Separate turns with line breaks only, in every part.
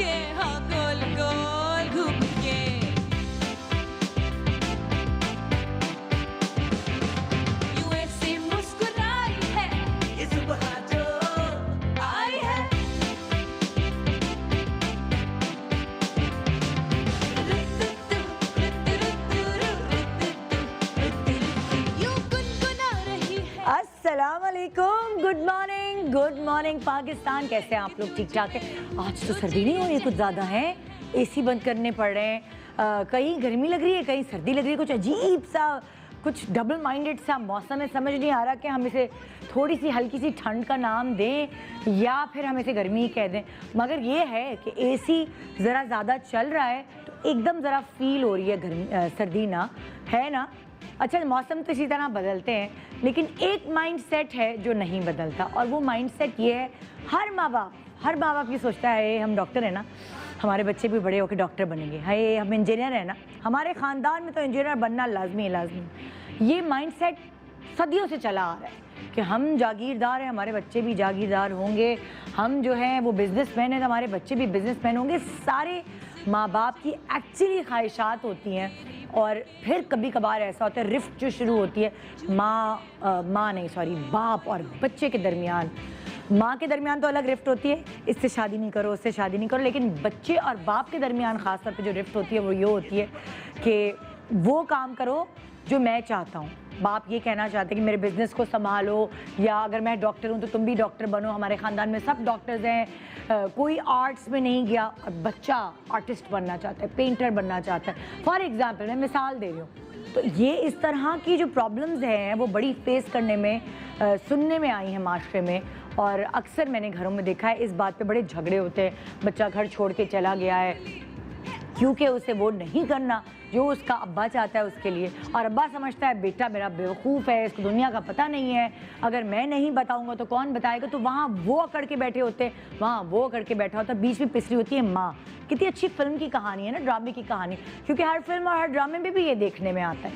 के, हाँ गोल गोल घूम के। यूं ऐसे मुस्कुराई है ये सुबह जो आई है। यूं गुनगुना रही है।
अस्सलाम वालेकुम, गुड मॉर्निंग पाकिस्तान। कैसे हैं आप लोग? ठीक ठाक है। आज तो सर्दी नहीं हो रही, कुछ ज़्यादा है, एसी बंद करने पड़ रहे हैं। कहीं गर्मी लग रही है, कहीं सर्दी लग रही है, कुछ अजीब सा, कुछ डबल माइंडेड सा मौसम है। समझ नहीं आ रहा कि हम इसे थोड़ी सी हल्की सी ठंड का नाम दें या फिर हम इसे गर्मी ही कह दें। मगर ये है कि एसी ज़रा ज़्यादा चल रहा है तो एकदम ज़रा फील हो रही है गर्मी, सर्दी ना है ना। अच्छा, मौसम तो इसी तरह बदलते हैं, लेकिन एक माइंड सेट है जो नहीं बदलता, और वो माइंड सेट ये है, हर माँ बाप ये सोचता है हम डॉक्टर हैं ना, हमारे बच्चे भी बड़े होकर डॉक्टर बनेंगे, है हम इंजीनियर हैं ना, हमारे ख़ानदान में तो इंजीनियर बनना लाजमी है। ये माइंड सेट सदियों से चला आ रहा है कि हम जागीरदार हैं, हमारे बच्चे भी जागीरदार होंगे, हम जो हैं वो बिजनेसमैन हैं तो हमारे बच्चे भी बिजनेसमैन होंगे। सारे माँ बाप की एक्चुअली ख्वाहिशात होती हैं। और फिर कभी कभार ऐसा होता है, रिफ्ट जो शुरू होती है बाप और बच्चे के दरमियान। माँ के दरमियान तो अलग रिफ्ट होती है, इससे शादी नहीं करो, उससे शादी नहीं करो, लेकिन बच्चे और बाप के दरमियान ख़ास तौर पे जो रिफ्ट होती है वो ये होती है कि वो काम करो जो मैं चाहता हूँ। बाप ये कहना चाहते हैं कि मेरे बिज़नेस को संभालो, या अगर मैं डॉक्टर हूँ तो तुम भी डॉक्टर बनो, हमारे ख़ानदान में सब डॉक्टर्स हैं, कोई आर्ट्स में नहीं गया और बच्चा आर्टिस्ट बनना चाहता है, पेंटर बनना चाहता है। फॉर एग्ज़ाम्पल मैं मिसाल दे रही हूँ। तो ये इस तरह की जो प्रॉब्लम्स हैं वो बड़ी फेस करने में, सुनने में आई हैं माशरे में, और अक्सर मैंने घरों में देखा है इस बात पे बड़े झगड़े होते हैं। बच्चा घर छोड़ के चला गया है क्योंकि उसे वो नहीं करना जो उसका अब्बा चाहता है उसके लिए, और अब्बा समझता है बेटा मेरा बेवकूफ़ है, इसको दुनिया का पता नहीं है, अगर मैं नहीं बताऊंगा तो कौन बताएगा। तो वहाँ वो अकड़ के बैठे होते हैं, वहाँ वो अकड़ के बैठा होता है, बीच में पिसरी होती है माँ। कितनी अच्छी फिल्म की कहानी है ना, ड्रामे की कहानी, क्योंकि हर फिल्म और हर ड्रामे में भी ये देखने में आता है।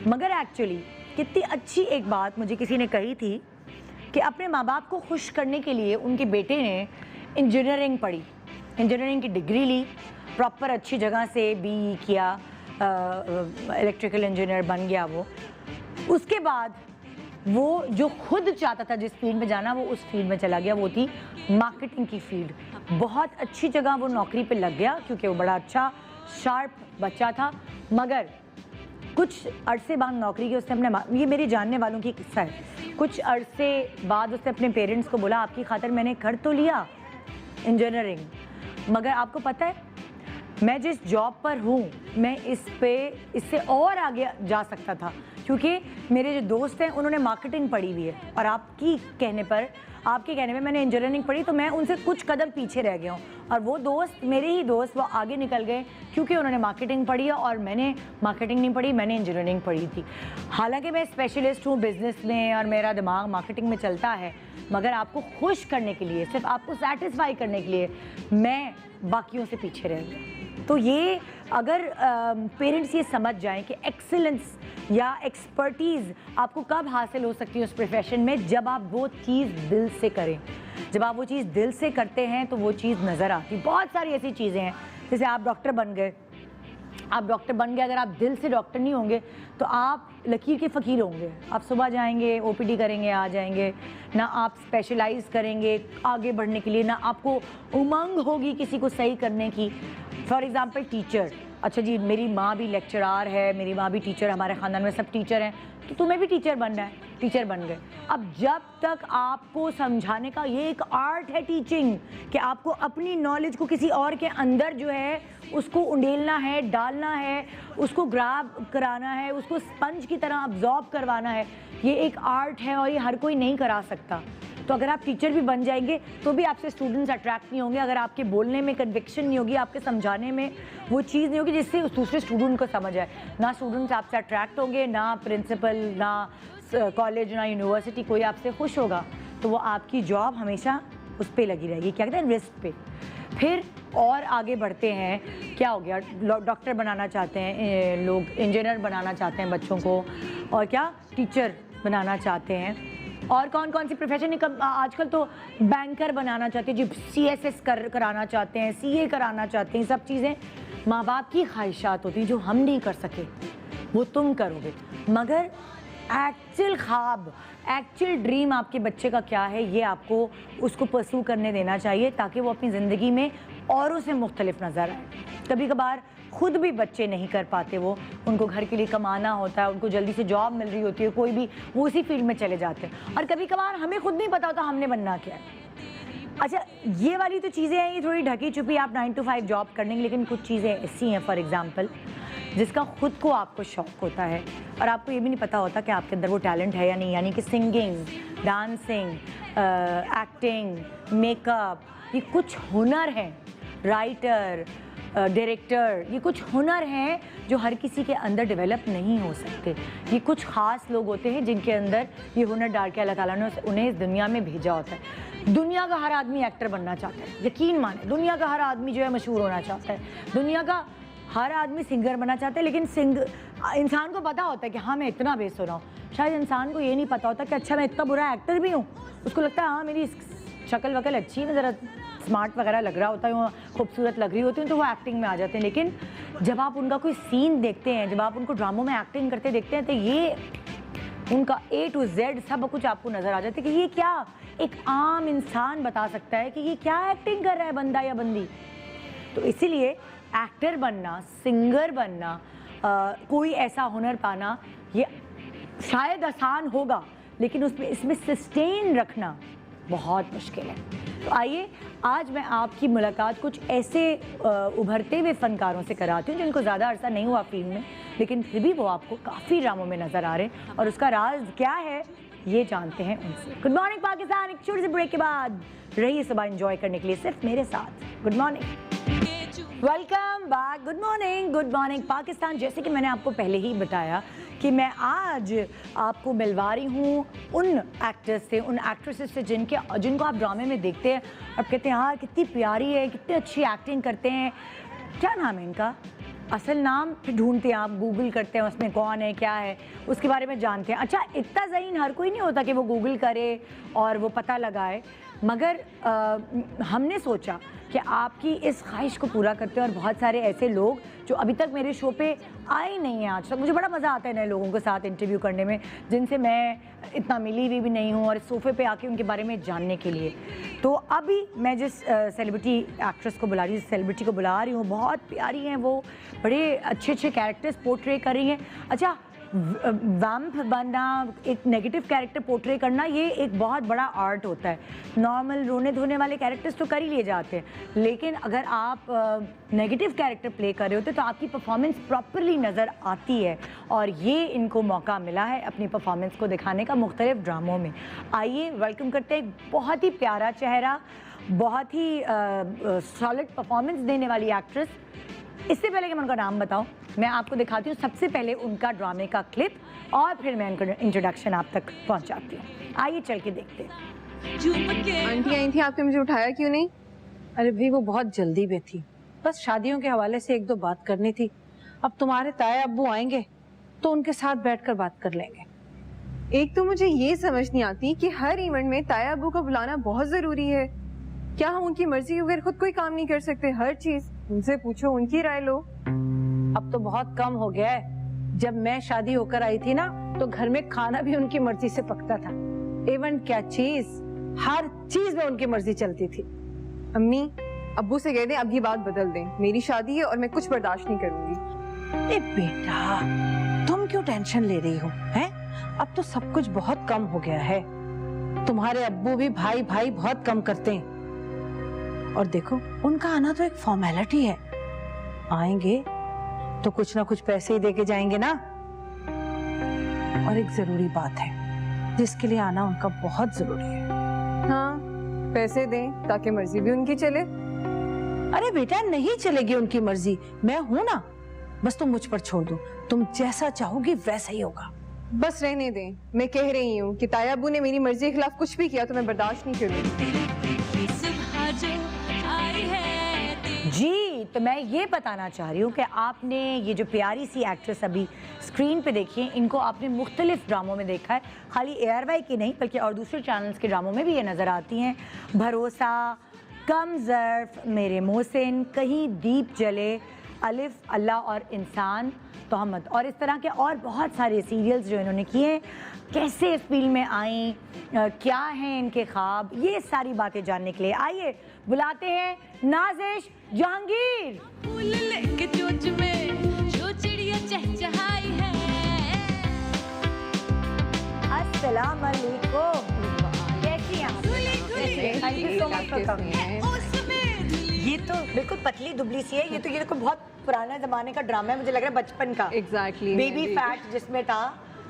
मगर एक्चुअली कितनी अच्छी एक बात मुझे किसी ने कही थी कि अपने माँ बाप को खुश करने के लिए उनके बेटे ने इंजीनियरिंग पढ़ी, इंजीनियरिंग की डिग्री ली, प्रॉपर अच्छी जगह से BE किया, इलेक्ट्रिकल इंजीनियर बन गया वो। उसके बाद वो जो खुद चाहता था जिस फील्ड में जाना, वो उस फील्ड में चला गया, वो थी मार्केटिंग की फील्ड। बहुत अच्छी जगह वो नौकरी पे लग गया क्योंकि वो बड़ा अच्छा शार्प बच्चा था। मगर कुछ अरसे बाद नौकरी की उसने अपने, ये मेरे जानने वालों की किस्सा है, कुछ अरसे बाद उसने अपने पेरेंट्स को बोला आपकी खातिर मैंने कर तो लिया इंजीनियरिंग, मगर आपको पता है मैं जिस जॉब पर हूँ मैं इससे और आगे जा सकता था, क्योंकि मेरे जो दोस्त हैं उन्होंने मार्केटिंग पढ़ी हुई है, और आपके कहने पे मैंने इंजीनियरिंग पढ़ी, तो मैं उनसे कुछ कदम पीछे रह गया हूँ। और वो दोस्त, मेरे ही दोस्त, वो आगे निकल गए क्योंकि उन्होंने मार्केटिंग पढ़ी है और मैंने मार्केटिंग नहीं पढ़ी, मैंने इंजीनियरिंग पढ़ी थी। हालांकि मैं स्पेशलिस्ट हूँ बिज़नेस में और मेरा दिमाग मार्केटिंग में चलता है, मगर आपको खुश करने के लिए, सिर्फ आपको सेटिस्फाई करने के लिए मैं बाकियों से पीछे रह गया। तो ये अगर पेरेंट्स ये समझ जाएं कि एक्सीलेंस या एक्सपर्टीज़ आपको कब हासिल हो सकती है उस प्रोफेशन में, जब आप वो चीज़ दिल से करें। जब आप वो चीज़ दिल से करते हैं तो वो चीज़ नज़र आती। बहुत सारी ऐसी चीज़ें हैं, जैसे आप डॉक्टर बन गए, अगर आप दिल से डॉक्टर नहीं होंगे तो आप लकीर के फ़कीर होंगे। आप सुबह जाएंगे, OPD करेंगे, आ जाएंगे, ना आप स्पेशलाइज करेंगे आगे बढ़ने के लिए, ना आपको उमंग होगी किसी को सही करने की। फॉर एग्ज़ाम्पल टीचर, अच्छा जी मेरी माँ भी लेक्चरार है, मेरी माँ भी टीचर, हमारे ख़ानदान में सब टीचर हैं, तो तुम्हें भी टीचर बनना है, टीचर बन गए। अब जब तक आपको समझाने का, ये एक आर्ट है टीचिंग, कि आपको अपनी नॉलेज को किसी और के अंदर जो है उसको उंडेलना है, डालना है, उसको ग्रैब कराना है, उसको स्पंज की तरह अब्जॉर्ब करवाना है। ये एक आर्ट है और ये हर कोई नहीं करा सकता। तो अगर आप टीचर भी बन जाएंगे तो भी आपसे स्टूडेंट्स अट्रैक्ट नहीं होंगे, अगर आपके बोलने में कन्विक्शन नहीं होगी, आपके समझाने में वो चीज़ नहीं होगी जिससे उस दूसरे स्टूडेंट को समझ आए, ना स्टूडेंट्स आपसे अट्रैक्ट होंगे, ना प्रिंसिपल, ना कॉलेज, ना यूनिवर्सिटी कोई आपसे खुश होगा। तो वो आपकी जॉब हमेशा उस पर लगी रहेगी, क्या कहते हैं, रिस्क पे। फिर और आगे बढ़ते हैं, क्या हो गया, डॉक्टर बनाना चाहते हैं लोग, इंजीनियर बनाना चाहते हैं बच्चों को, और क्या टीचर बनाना चाहते हैं। और कौन कौन सी प्रोफेशन आजकल तो बैंकर बनाना चाहते हैं जी, CSS कराना चाहते हैं, CA कराना चाहते हैं। सब चीज़ें माँ बाप की ख्वाहिशात होती हैं जो हम नहीं कर सके वो तुम करोगे। मगर एक्चुअल ख्वाब, एक्चुअल ड्रीम आपके बच्चे का क्या है ये आपको उसको परस्यू करने देना चाहिए ताकि वो अपनी ज़िंदगी में औरों से मुख्तलिफ नज़र आए। कभी कभार खुद भी बच्चे नहीं कर पाते, वो उनको घर के लिए कमाना होता है, उनको जल्दी से जॉब मिल रही होती है, कोई भी वो उसी फील्ड में चले जाते हैं और कभी कभार हमें खुद नहीं पता होता हमने बनना क्या है। अच्छा, ये वाली तो चीज़ें हैं, ये थोड़ी ढकी छुपी आप 9 to 5 जॉब करने की, लेकिन कुछ चीज़ें ऐसी हैं फॉर एग्जांपल जिसका खुद को आपको शौक होता है और आपको ये भी नहीं पता होता कि आपके अंदर वो टैलेंट है या नहीं, यानी कि सिंगिंग, डांसिंग, एक्टिंग, मेकअप, ये कुछ हुनर हैं, राइटर, डायरेक्टर, ये कुछ हुनर हैं जो हर किसी के अंदर डेवलप नहीं हो सकते। ये कुछ ख़ास लोग होते हैं जिनके अंदर ये हुनर डाल के अल्लाह ताला ने उन्हें इस दुनिया में भेजा होता है। दुनिया का हर आदमी एक्टर बनना चाहता है, यकीन माने, दुनिया का हर आदमी जो है मशहूर होना चाहता है, दुनिया का हर आदमी सिंगर बनना चाहता है, लेकिन इंसान को पता होता है कि हाँ मैं इतना बेस हो रहा हूँ। शायद इंसान को ये नहीं पता होता कि अच्छा मैं इतना बुरा एक्टर भी हूँ। उसको लगता है हाँ मेरी शक्ल वकल अच्छी है, मैं ज़रा स्मार्ट वगैरह लग रहा होता है, खूबसूरत लग रही होती हूँ, तो वो एक्टिंग में आ जाते हैं। लेकिन जब आप उनका कोई सीन देखते हैं, जब आप उनको ड्रामों में एक्टिंग करते देखते हैं, तो ये उनका A to Z सब कुछ आपको नज़र आ जाता है कि ये क्या एक आम इंसान बता सकता है कि ये क्या एक्टिंग कर रहा है बंदा या बंदी। तो इसीलिए एक्टर बनना, सिंगर बनना, कोई ऐसा हुनर पाना ये शायद आसान होगा, लेकिन इसमें सस्टेन रखना बहुत मुश्किल है। तो आइए आज मैं आपकी मुलाकात कुछ ऐसे उभरते हुए फनकारों से कराती हूँ जिनको ज़्यादा अरसा नहीं हुआ फिल्म में, लेकिन फिर भी वो आपको काफ़ी ड्रामों में नज़र आ रहे हैं और उसका राज क्या है ये जानते हैं उनसे। गुड मॉर्निंग पाकिस्तान, एक छोटे से ब्रेक के बाद रहिए सुबह एंजॉय करने के लिए सिर्फ मेरे साथ। Good morning, welcome back. Good morning Pakistan. जैसे कि मैंने आपको पहले ही बताया कि मैं आज आपको मिलवा रही हूँ उन एक्टर्स से, उन एक्ट्रेसेस से जिनको आप ड्रामे में देखते हैं और कहते हैं यार कितनी प्यारी है, कितनी अच्छी एक्टिंग करते हैं। क्या नाम है इनका? असल नाम फिर ढूंढते हैं आप, गूगल करते हैं उसमें कौन है क्या है उसके बारे में जानते हैं। अच्छा, इतना ज़हीन हर कोई नहीं होता कि वो गूगल करे और वो पता लगाए, मगर हमने सोचा कि आपकी इस ख्वाहिश को पूरा करते हैं और बहुत सारे ऐसे लोग जो अभी तक मेरे शो पे आए नहीं हैं आज तक। मुझे बड़ा मज़ा आता है नए लोगों के साथ इंटरव्यू करने में जिनसे मैं इतना मिली हुई भी नहीं हूँ और इस सोफे पे आके उनके बारे में जानने के लिए। तो अभी मैं जिस सेलिब्रिटी एक्ट्रेस को बुला रही हूँ, जिस सेलिब्रिटी को बुला रही हूँ, बहुत प्यारी हैं वो, बड़े अच्छे अच्छे कैरेक्टर्स पोर्ट्रे कर रही हैं। अच्छा, वैम्प बनना, एक नेगेटिव कैरेक्टर पोर्ट्रे करना, ये एक बहुत बड़ा आर्ट होता है। नॉर्मल रोने धोने वाले कैरेक्टर्स तो कर ही लिए जाते हैं, लेकिन अगर आप नेगेटिव कैरेक्टर प्ले कर रहे होते तो आपकी परफॉर्मेंस प्रॉपरली नज़र आती है और ये इनको मौका मिला है अपनी परफॉर्मेंस को दिखाने का मुख्तलिफ ड्रामों में। आइए वेलकम करते हैं एक बहुत ही प्यारा चेहरा, बहुत ही सॉलिड परफॉर्मेंस देने वाली एक्ट्रेस। इससे पहले कि मैं उनका नाम बताऊं, मैं आपको दिखाती हूँ सबसे पहले उनका ड्रामे का क्लिप और फिर मैं उनका इंट्रोडक्शन आप तक पहुँचाती हूँ। आइए चल के देखते हैं।
आंटी आई थी, आपने मुझे उठाया क्यों नहीं?
अरे भाई वो बहुत जल्दी में थी, बस शादियों के हवाले से एक दो बात करनी थी। अब तुम्हारे ताया अब्बू आएंगे तो उनके साथ बैठकर बात कर लेंगे।
एक तो मुझे ये समझ नहीं आती कि हर इवेंट में ताया अब्बू का बुलाना बहुत जरूरी है। क्या हम उनकी मर्जी के बगैर खुद कोई काम नहीं कर सकते? हर चीज उनसे पूछो, उनकी राय लो।
अब तो बहुत कम हो गया है। जब मैं शादी होकर आई थी ना तो घर में खाना भी उनकी मर्जी से पकता था। इवेंट क्या चीज, हर चीज में उनकी मर्जी चलती थी।
अम्मी अब्बू से कह दें अब ये बात बदल दें, मेरी शादी है और मैं कुछ बर्दाश्त नहीं करूंगी।
ए बेटा, तुम क्यों टेंशन ले रही हो? हैं? अब तो सब कुछ बहुत कम हो गया है। तुम्हारे अब्बू भी भाई भाई बहुत कम करते हैं और देखो उनका आना तो एक फॉर्मेलिटी है। आएंगे तो कुछ ना कुछ पैसे ही देके जाएंगे ना। और एक जरूरी बात है जिसके लिए आना उनका बहुत जरूरी है।
हाँ, पैसे दें ताकि मर्जी भी उनकी चले।
अरे बेटा, नहीं चलेगी उनकी मर्जी, मैं हूं ना। बस तुम मुझ पर छोड़ दो, तुम जैसा चाहोगी वैसा ही होगा।
बस रहने दें, मैं कह रही हूँ कि ताया अब्बू ने मेरी मर्जी के खिलाफ कुछ भी किया तो मैं बर्दाश्त नहीं करूंगी।
जी, तो मैं ये बताना चाह रही हूँ कि आपने ये जो प्यारी सी एक्ट्रेस अभी स्क्रीन पे देखी है, इनको आपने मुख्तलिफ ड्रामों में देखा है, खाली ARY की नहीं बल्कि और दूसरे चैनल्स के ड्रामों में भी ये नज़र आती हैं। भरोसा, कम ज़र्फ, मेरे मोहसिन, कहीं दीप जले, अलिफ, अल्लाह और इंसान, तोहमत, और इस तरह के और बहुत सारे सीरियल्स जो इन्होंने किए हैं। कैसे इस फील्ड में आई, क्या हैं इनके ख्वाब, ये सारी बातें जानने के लिए आइए बुलाते हैं नाजिश जहांगीर।
फूल लेके चोंच में जो चिड़िया चहचहाई है।
अस्सलाम वालेकुम, कैसी हैं आप? Thank you so much for coming.
उसमें
ये तो बिल्कुल पतली दुबली सी है, ये तो बहुत पुराना जमाने का ड्रामा है, मुझे लग रहा है बचपन का।
एग्जैक्टली
बेबी फैट जिसमें था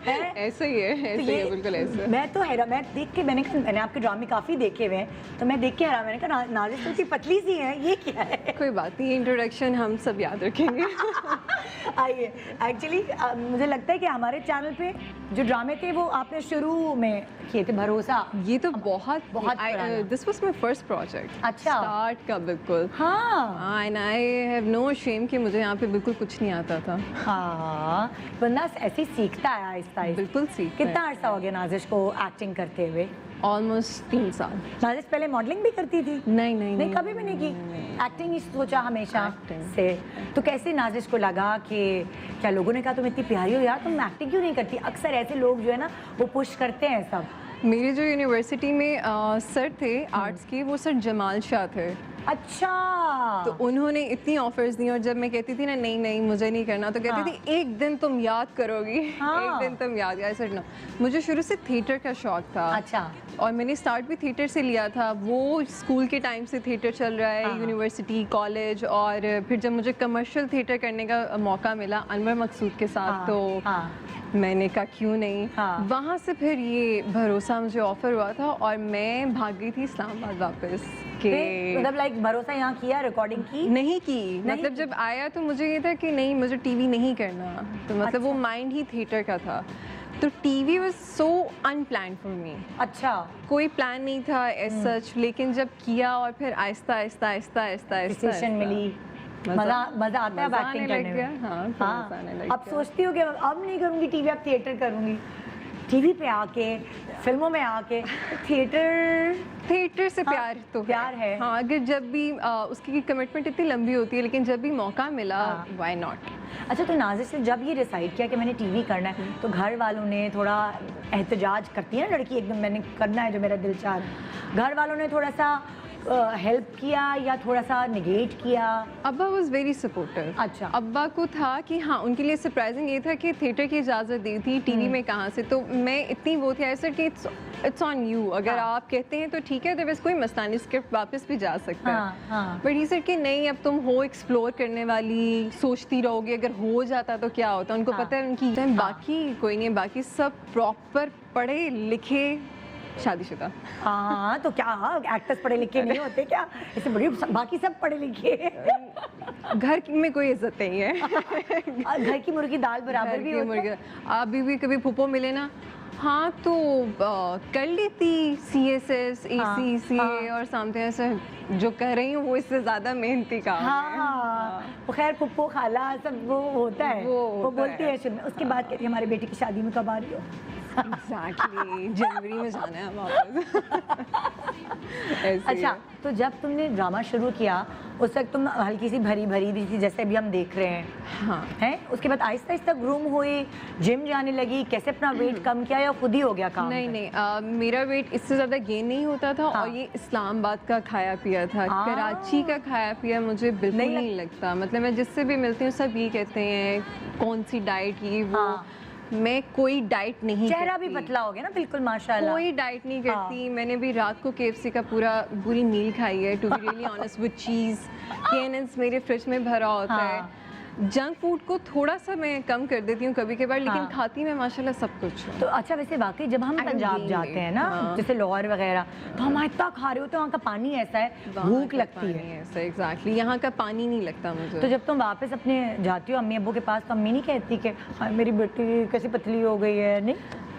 है।
ऐसा ही है,
तो ये
बिल्कुल ऐसा।
मैं तो हैरान, मैं देख के मैंने आपके ड्रामे काफी देखे हुए हैं, तो मैं देख के हैरान, मैंने कहा नाजिश तो इतनी पतली सी है, ये क्या है?
कोई बात नहीं, इंट्रोडक्शन हम सब याद रखेंगे।
आइए, एक्चुअली मुझे लगता है कि हमारे चैनल पे जो ड्रामे थे वो आपने शुरू में किए थे, भरोसा।
ये तो बहुत
पुराना।
This was my first project.
अच्छा।
स्टार्ट का बिल्कुल।
हाँ
and I have no shame कि मुझे यहाँ पे बिल्कुल कुछ नहीं आता था।
हाँ, बंदा ऐसे ही सीखता है आहिस्ता आहिस्ता।
बिल्कुल सीखता
कितना
है।
अरसा हो गया नाजिश को एक्टिंग करते हुए?
ऑलमोस्ट 3 साल।
नाजिश पहले मॉडलिंग भी करती थी?
नहीं
कभी भी नहीं की? एक्टिंग ही सोचा हमेशा
Acting।
से? तो कैसे नाजिश को लगा कि क्या लोगों ने कहा तुम इतनी प्यारी हो यार, तुम एक्टिंग क्यों नहीं करती? अक्सर ऐसे लोग जो है ना वो पुश करते हैं सब।
मेरे जो यूनिवर्सिटी में सर थे आर्ट्स के, वो सर जमाल शाह थे।
अच्छा,
तो उन्होंने इतनी ऑफर्स दी और जब मैं कहती थी ना नहीं मुझे नहीं करना, तो कहती थी एक दिन तुम याद करोगी।
हाँ।
एक दिन तुम याद। I said no. मुझे शुरू से थिएटर का शौक था।
अच्छा।
और मैंने स्टार्ट भी थिएटर से लिया था। वो स्कूल के टाइम से थिएटर चल रहा है,
हाँ।
यूनिवर्सिटी, कॉलेज, और फिर जब मुझे कमर्शियल थिएटर करने का मौका मिला अनवर मकसूद के साथ,
हाँ,
तो
हाँ।
मैंने कहा क्यों नहीं।
हाँ।
वहाँ से फिर ये भरोसा मुझे ऑफर हुआ था और मैं भाग गई थी इस्लामाबाद वापस के।
मतलब लाइक भरोसा यहाँ किया, रिकॉर्डिंग की?
नहीं की। मतलब
की।
जब आया तो मुझे ये था कि नहीं, मुझे टीवी नहीं करना। तो मतलब वो
अच्छा।
माइंड ही थिएटर का था। तो TV was so unplanned for me.
अच्छा,
कोई प्लान नहीं था एज सच, लेकिन जब किया और फिर आहिस्ता आहिस्ता आहिस्ता आहिस्ता आहिस्ता
डिसीजन मिली, मजा आता है अब एक्टिंग करने में।
हाँ, मजा आने लग
अब
गया।
सोचती हो कि अब नहीं करूँगी टीवी, अब थिएटर करूँगी। टीवी पे आके, फिल्मों में आके, थिएटर
से
हाँ,
प्यार तो
प्यार है।
हाँ, अगर जब भी उसकी कमिटमेंट इतनी लंबी होती है, लेकिन जब भी मौका मिला,
हाँ।
Why not.
अच्छा, तो नाजिश से जब ये डिसाइड किया कि मैंने टीवी करना है, तो घर वालों ने थोड़ा एहतजाज करती है ना लड़की, एकदम मैंने करना है जो मेरा दिल चाह रहा है, घर वालों ने थोड़ा सा हेल्प किया या थोड़ा सा निगेट किया?
अब्बा वॉज वेरी सपोर्टिव।
अच्छा।
अब्बा को था कि हाँ, उनके लिए सरप्राइजिंग ये था कि थिएटर की इजाज़त दी थी, टीवी में कहाँ से। तो मैं इतनी वो थी ऐसे कि इट्स ऑन यू, अगर
हाँ।
आप कहते हैं तो ठीक है, तो बस कोई मसला नहीं, स्क्रिप्ट वापस भी जा सकता
हाँ,
है।
हाँ।
बट ही सेड कि नहीं, अब तुम हो एक्सप्लोर करने वाली, सोचती रहोगी, अगर हो जाता तो क्या होता। उनको
हाँ।
पता है उनकी बाकी कोई नहीं है, बाकी सब प्रॉपर पढ़े लिखे शादीशुदा।
हाँ, तो क्या एक्टर्स पढ़े लिखे नहीं होते क्या? इससे बड़ी बाकी सब पढ़े लिखे।
घर में कोई इज्जत नहीं है।
घर की मुर्गी दाल बराबर भी होता है।
अभी भी कभी फूफो मिले ना, हाँ तो कर लेती CSS, AC, CA और सामने ऐसे जो कर रही हूँ वो इससे ज़्यादा मेहनती काम है।
हाँ, वो खैर पुप्पो खाला सब वो होता है,
वो
वो
होता
बोलती है शुरू में। उसके बाद कहती है हमारे बेटी की शादी में कब आ रही हो?
Exactly, जनवरी में जाना है वापस। ऐसे ही
अच्छा,
है।
तो जब तुमने ड्रामा शुरू किया उस वक्त तुम हल्की सी भरी भरी भी थी, जैसे अभी हम देख रहे हैं,
हाँ।
हैं? उसके बाद आहिस्ता आहिस्ता ग्रूम हुई, जिम जाने लगी, कैसे अपना वेट कम किया या खुद ही हो गया काम?
नहीं, मेरा वेट इससे ज़्यादा गेन नहीं होता था।
हाँ।
और ये इस्लामाबाद का खाया पिया था।
हाँ।
कराची का खाया पिया मुझे बिल्कुल
नहीं
नहीं लगता। मतलब मैं जिससे भी मिलती हूँ सब ये कहते हैं कौन सी डाइट, ये वो।
हाँ।
मैं कोई डाइट नहीं
चेहरा भी
करती।
पतला हो गया ना बिल्कुल, माशाल्लाह।
कोई डाइट नहीं करती। मैंने भी रात को KFC का पूरी मील खाई है, to be really honest, with cheese. KNNs मेरे फ्रिज में भरा होता
हाँ।
है। जंक फूड को थोड़ा सा मैं कम कर देती हूँ कभी कभार, लेकिन
हाँ।
खाती मैं माशाल्लाह सब कुछ हूँ।
तो अच्छा, वैसे वाकई जब हम
I am
पंजाब
gained
जाते हैं ना,
हाँ।
जैसे लाहौर वगैरह, तो हम इतना खा रहे होते हैं, वहाँ का पानी ऐसा है,
वहाँ
भूख
का
लगती
पानी
है।
ऐसा एग्जैक्टली, यहाँ का पानी नहीं लगता मुझे।
तो जब तुम वापस अपने जाती हो अम्मी अब्बू के पास, तो अम्मी नहीं कहती कि हाँ मेरी बेटी कैसी पतली हो गई है? नहीं,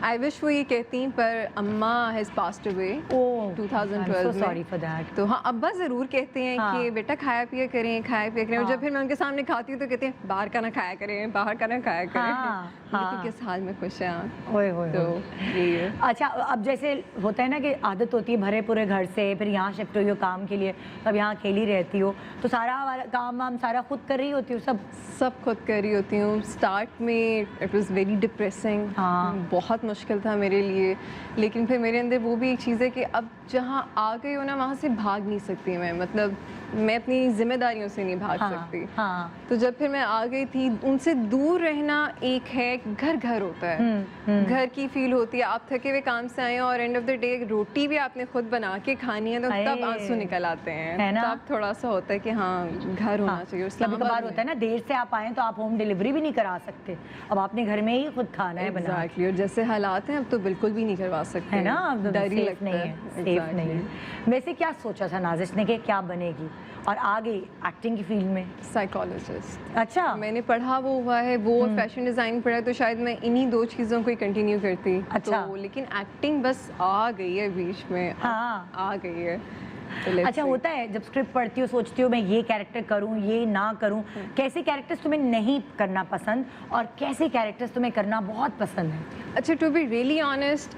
आई विश वो ये कहती, पर अम्मा हैज़ पास्ड अवे
ओह
2012 में।
Sorry for that.
तो हाँ, अब्बा ज़रूर कहते हैं
हाँ।
कि बेटा खाया पिया करें, खाया पिया करें। और
हाँ।
जब फिर मैं उनके सामने खाती हूँ तो कहते हैं बाहर का ना खाया करें, बाहर का ना खाया करें।
हाँ,
लेकिन
हाँ।
किस हाल में खुश हैं आप?
ओए होए
तो
होए।
यही है।
अच्छा, अब जैसे होता है ना कि आदत होती है भरे पूरे घर से, फिर यहाँ शिफ्ट हुई हो काम के लिए, तब यहाँ अकेली रहती हो, तो सारा काम वाम सारा खुद कर रही होती हो
सब खुद कर रही होती हूँ। स्टार्ट में इट वाज वेरी डिप्रेसिंग,
हाँ।
बहुत मुश्किल था मेरे लिए, लेकिन फिर मेरे अंदर वो भी एक चीज़ है कि अब जहाँ आ गई हो ना, वहाँ से भाग नहीं सकती मैं, मतलब मैं अपनी जिम्मेदारियों से नहीं भाग सकती।
हाँ।
तो जब फिर मैं आ गई थी, उनसे दूर रहना एक है, घर घर होता है, घर की फील होती है। आप थके हुए काम से आए हैं और एंड ऑफ द डे रोटी भी आपने खुद बना के खानी है, तो तब आंसू निकल आते हैं,
है ना?
तब थोड़ा सा होता है कि हाँ घर होना चाहिए।
कभी कभार होता है ना, देर से आप आए तो आप होम डिलीवरी भी नहीं करा सकते, अब आपने घर में ही खुद खाना है बना के।
एग्जैक्टली, और जैसे हालात हैं अब तो बिल्कुल भी नहीं करवा सकते,
है ना, अब
डर ही
सेफ
लगता
नहीं
है।
है, सेफ
Exactly.
नहीं है। वैसे क्या सोचा था नाज़िश ने कि क्या बनेगी, और आ गई एक्टिंग की फील्ड में?
साइकोलॉजिस्ट।
अच्छा।
मैंने पढ़ा वो हुआ है, वो फैशन डिज़ाइन पढ़ा है, तो शायद मैं इन्हीं दो चीज़ों को ही कंटिन्यू करती।
अच्छा।
तो लेकिन एक्टिंग बस आ गई है बीच में,
हाँ।
आ गई है। तो let's
अच्छा,
see.
होता है जब स्क्रिप्ट पढ़ती हो, सोचती हो मैं ये कैरेक्टर करूं, ये ना करूं, कैसे कैरेक्टर्स तुम्हें नहीं करना पसंद और कैसे कैरेक्टर्स तुम्हें करना बहुत पसंद है?
अच्छा, to be really honest,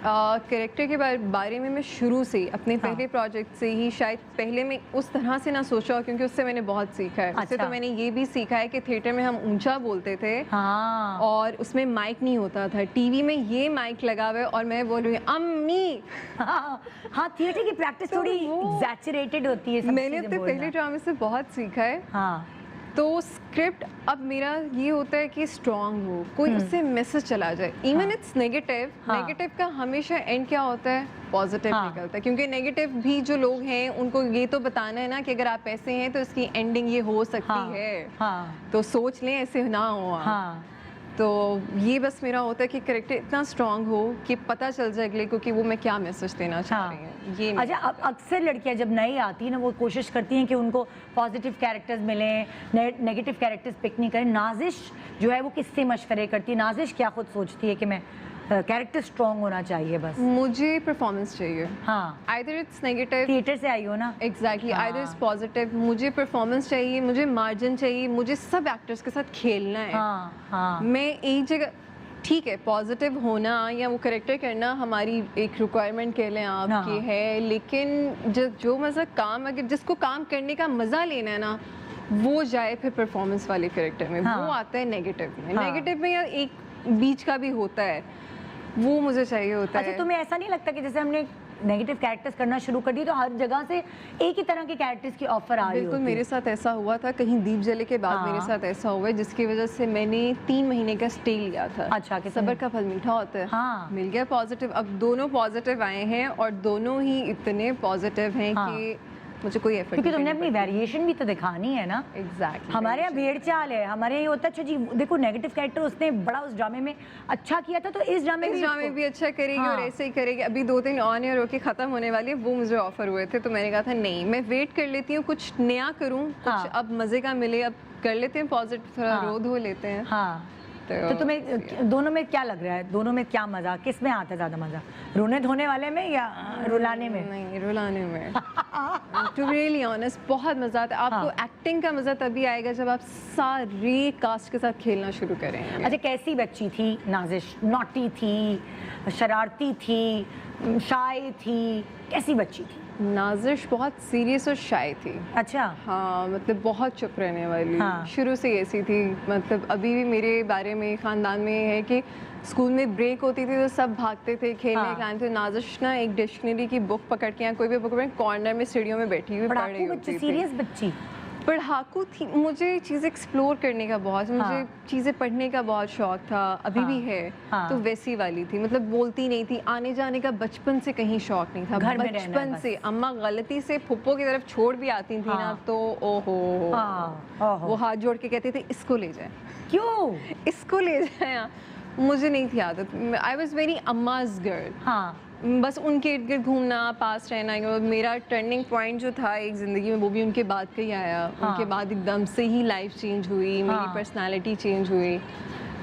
character के बारे में मैं शुरू से अपने पहले प्रोजेक्ट से ही शायद पहले मैं उस तरह से ना सोचा हो, क्योंकि उससे मैंने बहुत सीखा है। उससे
अच्छा।
तो मैंने ये भी सीखा है कि थिएटर में हम ऊंचा बोलते थे,
हाँ।
और उसमें माइक नहीं होता था। टीवी में ये माइक लगा हुआ है और मैं बोल रही हूँ अम्मी।
हाँ, थिएटर की प्रैक्टिस थोड़ी एग्जैचुरेटेड होती है, सब
मैंने
चीजें
अपने
बोलना।
पहले ड्रामे से बहुत सीखा है।
हाँ।
तो स्क्रिप्ट अब मेरा ये होता है कि स्ट्रांग हो, कोई उससे मैसेज चला जाए, इवन इट्स नेगेटिव।
हाँ।
नेगेटिव का हमेशा एंड क्या होता है? पॉजिटिव
हाँ।
निकलता है, क्योंकि नेगेटिव भी जो लोग हैं उनको ये तो बताना है ना कि अगर आप ऐसे हैं तो इसकी एंडिंग ये हो सकती
हाँ।
है,
हाँ।
तो सोच लें ऐसे ना हो आप।
हाँ।
तो ये बस मेरा होता है कि कैरेक्टर इतना स्ट्रांग हो कि पता चल जाए अगले को कि वो मैं क्या मैसेज देना चाह
हाँ।
रही हूँ। ये
अच्छा, अब अक्सर लड़कियां जब नई आती हैं ना, वो कोशिश करती हैं कि उनको पॉजिटिव कैरेक्टर्स मिलें, नेगेटिव कैरेक्टर्स पिक नहीं करें। नाज़िश जो है वो किससे मशवरे करती है? नाज़िश क्या खुद सोचती है कि मैं कैरेक्टर स्ट्रॉन्ग होना चाहिए बस?
मुझे परफॉर्मेंस चाहिए,
हाँ।
आइदर इट्स नेगेटिव,
थिएटर से आई हो ना?
एग्जैक्टली,
हाँ।
Either it's positive. मुझे परफॉर्मेंस चाहिए, मुझे मार्जिन चाहिए, मुझे सब एक्टर्स के साथ खेलना है।
हाँ। हाँ।
मैं एक जगह, ठीक है, पॉजिटिव होना या वो करेक्टर करना हमारी एक रिक्वायरमेंट कह लें आपकी
हाँ।
है, लेकिन जो मज़ा काम, अगर जिसको काम करने का मज़ा लेना है ना, वो जाए फिर परफॉर्मेंस वाले करेक्टर में।
हाँ।
वो आता है नेगेटिव में।
हाँ।
नेगेटिव में या एक बीच का भी होता है, वो मुझे चाहिए होता
अच्छा,
है।
तुम्हें ऐसा नहीं लगता कि जैसे हमने नेगेटिव कैरेक्टर्स करना शुरू कर दिए तो हर जगह से एक ही तरह के कैरेक्टर्स की ऑफर आ रही
बिल्कुल,
होती
मेरे
है?
साथ ऐसा हुआ था। कहीं दीप जले के बाद
हाँ।
मेरे साथ ऐसा हुआ है, जिसकी वजह से मैंने 3 महीने का स्टे लिया था।
अच्छा, कितने?
सब्र का फल मीठा होता है।
हाँ।
मिल गया पॉजिटिव। अब दोनों पॉजिटिव आए हैं और दोनों ही इतने पॉजिटिव हैं
हाँ।
कि मुझे कोई एफर्ट
क्योंकि तुमने अपनी वेरिएशन भी तो दिखानी है ना।
एग्जैक्टली।
हमारे यहाँ भेड़ चाल है, हमारे यहाँ ये होता है अच्छा जी देखो नेगेटिव कैरेक्टर उसने बड़ा उस ड्रामे में अच्छा किया था, तो इस ड्रामे
इस ड्रामे भी अच्छा करेगी
हाँ।
और ऐसे ही करेगी। अभी 2-3 ऑन एयर होके खत्म होने वाली है, वो मुझे ऑफर हुए थे, तो मैंने कहा था नहीं, मैं वेट कर लेती हूँ, कुछ नया करूँ,
हाँ।
कुछ अब मजे का मिले, अब कर लेते हैं पॉजिटिव, थोड़ा
हाँ।
रो धो लेते हैं।
हाँ। तो तुम्हें दोनों में क्या लग रहा है? दोनों में क्या मजा, किस में आता है ज्यादा मजा? रोने धोने वाले में या रुलाने में?
नहीं, रुलाने में। टू बी रियली ऑनेस्ट, बहुत मजा आता है आपको।
हाँ।
एक्टिंग का मजा तभी आएगा जब आप सारी कास्ट के साथ खेलना शुरू करेंगे।
अच्छा, कैसी बच्ची थी नाज़िश? नॉटी थी, शरारती थी, शाय थी, कैसी बच्ची थी?
नाज़िश बहुत सीरियस और शाय थी।
अच्छा।
हाँ, मतलब बहुत चुप रहने वाली।
हाँ।
शुरू से ऐसी थी। मतलब अभी भी मेरे बारे में ख़ानदान में है कि स्कूल में ब्रेक होती थी तो सब भागते थे, खेलने
हाँ।
खिलाने थे। नाज़िश ना एक डिक्शनरी की बुक पकड़ के या कोई भी बुक में कॉर्नर में सीढ़ियों में बैठी हुई पढ़ रही
पढ़ाकू
होती
बच्ची,
थी।
सीरियस बच्ची?
पढ़ाकू थी। मुझे चीज़ें एक्सप्लोर करने का बहुत, मुझे
हाँ।
चीज़ें पढ़ने का बहुत शौक था, अभी
हाँ।
भी है।
हाँ।
तो वैसी वाली थी, मतलब बोलती नहीं थी, आने जाने का बचपन से कहीं शौक नहीं था।
घर में रहना है
बचपन
बस।
से अम्मा गलती से फुप्पो की तरफ छोड़ भी आती थी ना,
हाँ।
तो ओहो,
हाँ। ओहो।
वो हाथ जोड़ के कहते थे इसको ले जाए,
क्यों?
इसको ले जाए। मुझे नहीं थी आदत। I was very Amma's girl.
हाँ।
बस उनके इर्द गिर्द घूमना, पास रहना। मेरा टर्निंग पॉइंट जो था एक ज़िंदगी में, वो भी उनके बाद का ही आया।
हाँ।
उनके बाद एकदम से ही लाइफ चेंज हुई, मेरी
हाँ।
पर्सनालिटी चेंज हुई।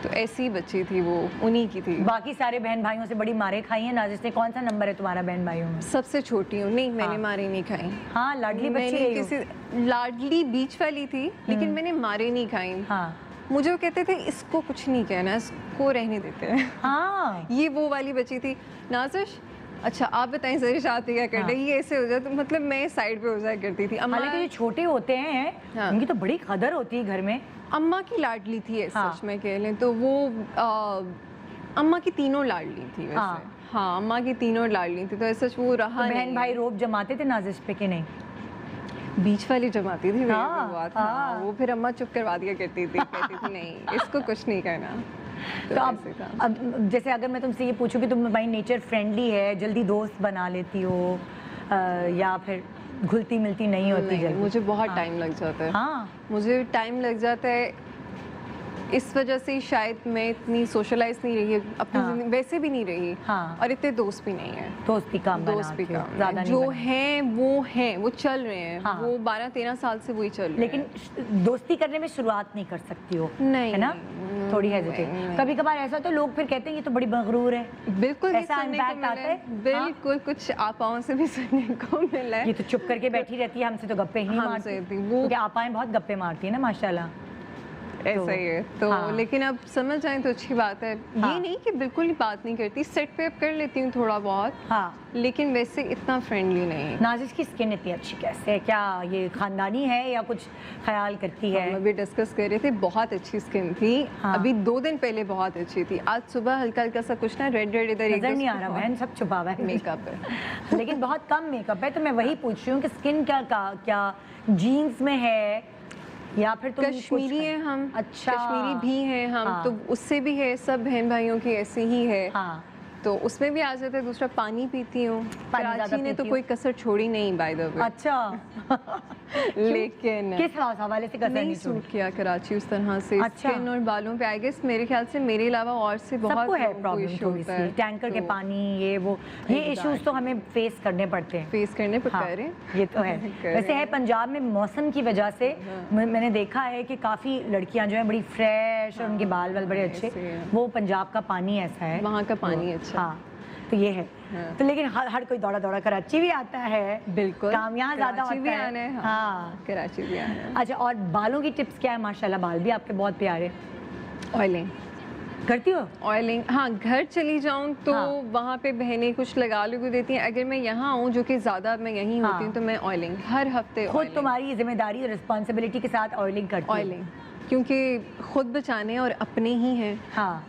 तो ऐसी बच्ची थी वो, उन्हीं की थी।
बाकी सारे बहन भाइयों से बड़ी मारे खाई हैं नाजिश ने? कौन सा नंबर है तुम्हारा बहन भाइयों में?
सबसे छोटी हूँ। नहीं, मैंने
हाँ।
मारे नहीं खाई।
हाँ, लाडली बच्ची
मैंने
रही हो।
किसी लाडली बीच वाली थी, लेकिन मैंने मारे नहीं खाई।
हाँ
मुझे वो कहते थे इसको कुछ नहीं कहना, इसको रहने देते हैं।
हाँ
ये वो वाली बच्ची थी। नाजिश, अच्छा आप बताएं जरा शादी क्या कर
हाँ।
रही है? ये ऐसे हो जाए तो मतलब मैं साइड पे हो जाया करती थी। अम्मा,
हालांकि जो छोटे होते हैं
हाँ।
उनकी तो बड़ी कदर होती है घर में।
अम्मा की लाडली थी ऐसे,
हाँ।
सच में कह लें तो वो अम्मा की तीनों लाडली थी वैसे।
हाँ।
हाँ, अम्मा की तीनों लाडली थी, तो ऐसा वो रहा
तो
नहीं।
बहन भाई रोब जमाते थे नाजिश पे कि नहीं?
बीच वाली जमाती थी मेरी
हाँ,
बात।
हाँ।
हाँ, वो फिर अम्मा चुप करवा दिया करती थी, कहती थी नहीं इसको कुछ नहीं करना।
तो अब
ऐसे था।
अब जैसे अगर मैं तुमसे ये पूछूं कि तुम बाई नेचर फ्रेंडली है, जल्दी दोस्त बना लेती हो या फिर घुलती मिलती नहीं होती
नहीं,
जल्दी?
मुझे बहुत
हाँ।
टाइम लग जाता है।
हाँ
मुझे टाइम लग जाता है, इस वजह से शायद मैं इतनी सोशलाइज नहीं रही अपनी
हाँ।
जिंदगी, वैसे भी नहीं रही।
हाँ।
और इतने दोस्त भी नहीं है।
दोस्त भी कम
दोस्त भी
बनाती हो,
कम
ज्यादा
है।
नहीं
जो
बनाती।
हैं वो चल रहे हैं।
हाँ।
वो 12-13 साल से वही चल रहे
लेकिन
हैं।
दोस्ती करने में शुरुआत नहीं कर सकती हो,
नहीं,
है ना?
नहीं,
थोड़ी
नहीं,
हेजिटेट।
नहीं।
कभी कभार ऐसा तो लोग फिर कहते हैं ये तो बड़ी मगरूर है।
बिल्कुल भी
ऐसा
सुनने को
impact आता
मिला
है?
है। बिल्कुल कुछ आपाओं से भी सुनने को मिला है।
ये तो चुप करके बैठी रहती है, हमसे तो गप्पे ही नहीं
हमसे
मारती।
भी वो-
क्योंकि आपाएं बहुत गप्पे मारती है ना माशाल्लाह।
ऐसा ही है तो
हाँ।
लेकिन अब समझ जाए तो अच्छी बात है।
हाँ।
ये नहीं कि बिल्कुल ही बात नहीं करती, सेट पे अब कर लेती हूँ थोड़ा बहुत,
हाँ।
लेकिन वैसे इतना फ्रेंडली नहीं।
नाजिश की स्किन इतनी अच्छी कैसे है? क्या ये खानदानी है या कुछ ख्याल करती है?
हम अभी डिस्कस कर रहे थे, बहुत अच्छी स्किन थी।
हाँ।
अभी 2 दिन पहले बहुत अच्छी थी। आज सुबह हल्का हल्का सा कुछ ना रेड रेड इधर
नजर नहीं आ रहा बहन, सब छुपा हुआ है।
मेकअप है।
लेकिन बहुत कम मेकअप है, तो मैं वही पूछ रही हूँ कि स्किन क्या जीन्स में है या फिर तुम
कश्मीरी
कुछ-
है हम।
अच्छा।
कश्मीरी भी हैं हम।
हाँ।
तो उससे भी है, सब बहन भाइयों की ऐसे ही है।
हाँ
तो उसमें भी आ जाता है। दूसरा पानी पीती हूँ।
पानी ज्यादा
कराची ने तो
पीती
कोई कसर छोड़ी नहीं बाय द वे।
अच्छा
लेकिन
किस हवाले से कसर
नहीं
नहीं छोड़ी?
सूट किया कराची उस तरह से।
अच्छा।
स्किन और बालों पे आई गेस मेरे ख्याल से मेरे अलावा और से बहुत
सबको है
लोगों को
प्रॉब्लम
issue
थोड़ी
होता
सी,
है।
टैंकर के
तो
पानी ये वो, ये इश्यूज तो हमें फेस करने पड़ते हैं।
फेस करने पर
हाँ,
करें।
ये तो है।
करें।
वैसे है पंजाब में मौसम की वजह से मैंने देखा है कि काफ़ी लड़कियां जो है बड़ी फ्रेश और उनके बाल वाल बड़े अच्छे,
ऐसे है।
वो पंजाब का पानी ऐसा है।
वहाँ का पानी
तो,
अच्छा।
हाँ तो ये है।
हाँ।
तो लेकिन हर कोई दौड़ा दौड़ा कराची भी आता है।
बिल्कुल।
काम यहाँ ज्यादा
कराची भी
होता है।
आना है।
हाँ।
कराची भी आना है।
अच्छा, और बालों की टिप्स क्या है? माशाल्लाह बाल भी आपके बहुत प्यारे।
ऑयलिंग
करती हो?
ऑयलिंग, हाँ। घर चली जाऊँ तो
हाँ।
वहाँ पे बहनें कुछ लगा लुगू देती हैं। अगर मैं यहाँ हूँ, जो कि ज़्यादा मैं यहीं
हाँ।
होती हूँ, तो मैं ऑयलिंग हर हफ्ते
खुद तुम्हारी जिम्मेदारी और रिस्पॉन्सिबिलिटी के साथ ऑयलिंग करती हो?
ऑयलिंग, क्योंकि खुद बचाने और अपने ही हैं।
हाँ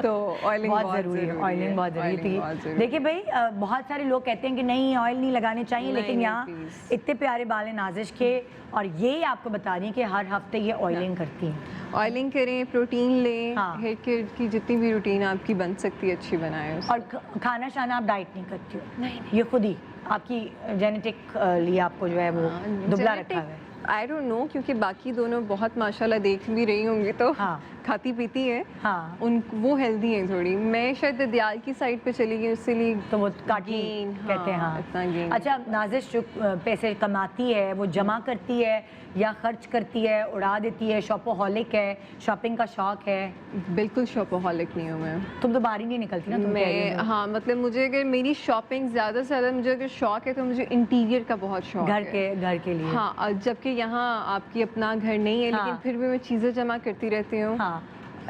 तो ऑयलिंग
बहुत जरूरी है, ऑयलिंग बहुत जरूरी थी। देखिए भाई, बहुत सारे लोग कहते हैं कि नहीं ऑयल नहीं लगाने चाहिए,
नहीं,
लेकिन
नहीं,
यहाँ
please।
इतने प्यारे बाल हैं नाजिश के, और ये आपको बता रही है कि हर हफ्ते ये ऑयलिंग करती हैं।
ऑयलिंग करें, प्रोटीन लें।
हाँ।
हेयर केयर की जितनी भी रूटीन आपकी बन सकती है, अच्छी बनाएं उसको।
और खाना शाना आप डाइट नहीं करती हो? नहीं, ये खुद ही आपकी जेनेटिक लिए आपको जो है वो दुबला रखा हुआ है।
आई डोंट नो, क्योंकि बाकी दोनों बहुत माशाल्लाह देख भी रही होंगी तो
हाँ।
खाती पीती है।
हाँ
उन वो हेल्दी है थोड़ी। मैं शायद ददियाल की साइड पे चली गई, उससे लिए
तो वो काटी
Gain,
कहते हैं।
हाँ,
हाँ
इतना gain।
अच्छा, नाजिश जो पैसे कमाती है वो जमा करती है या खर्च करती है, उड़ा देती है? शॉपोहॉलिक है, शॉपिंग का शौक है?
बिल्कुल शॉपोहॉलिक नहीं हूँ मैं।
तुम तो बाहर ही नहीं निकलती ना, तुम कह रही
मैं
हो।
हाँ, मतलब मुझे अगर मेरी शॉपिंग ज़्यादा से ज़्यादा मुझे अगर शौक है तो मुझे इंटीरियर का बहुत शौक है।
घर के लिए।
हाँ, और जबकि यहाँ आपकी अपना घर नहीं है,
हाँ।
लेकिन फिर भी मैं चीज़ें जमा करती रहती हूँ।
हाँ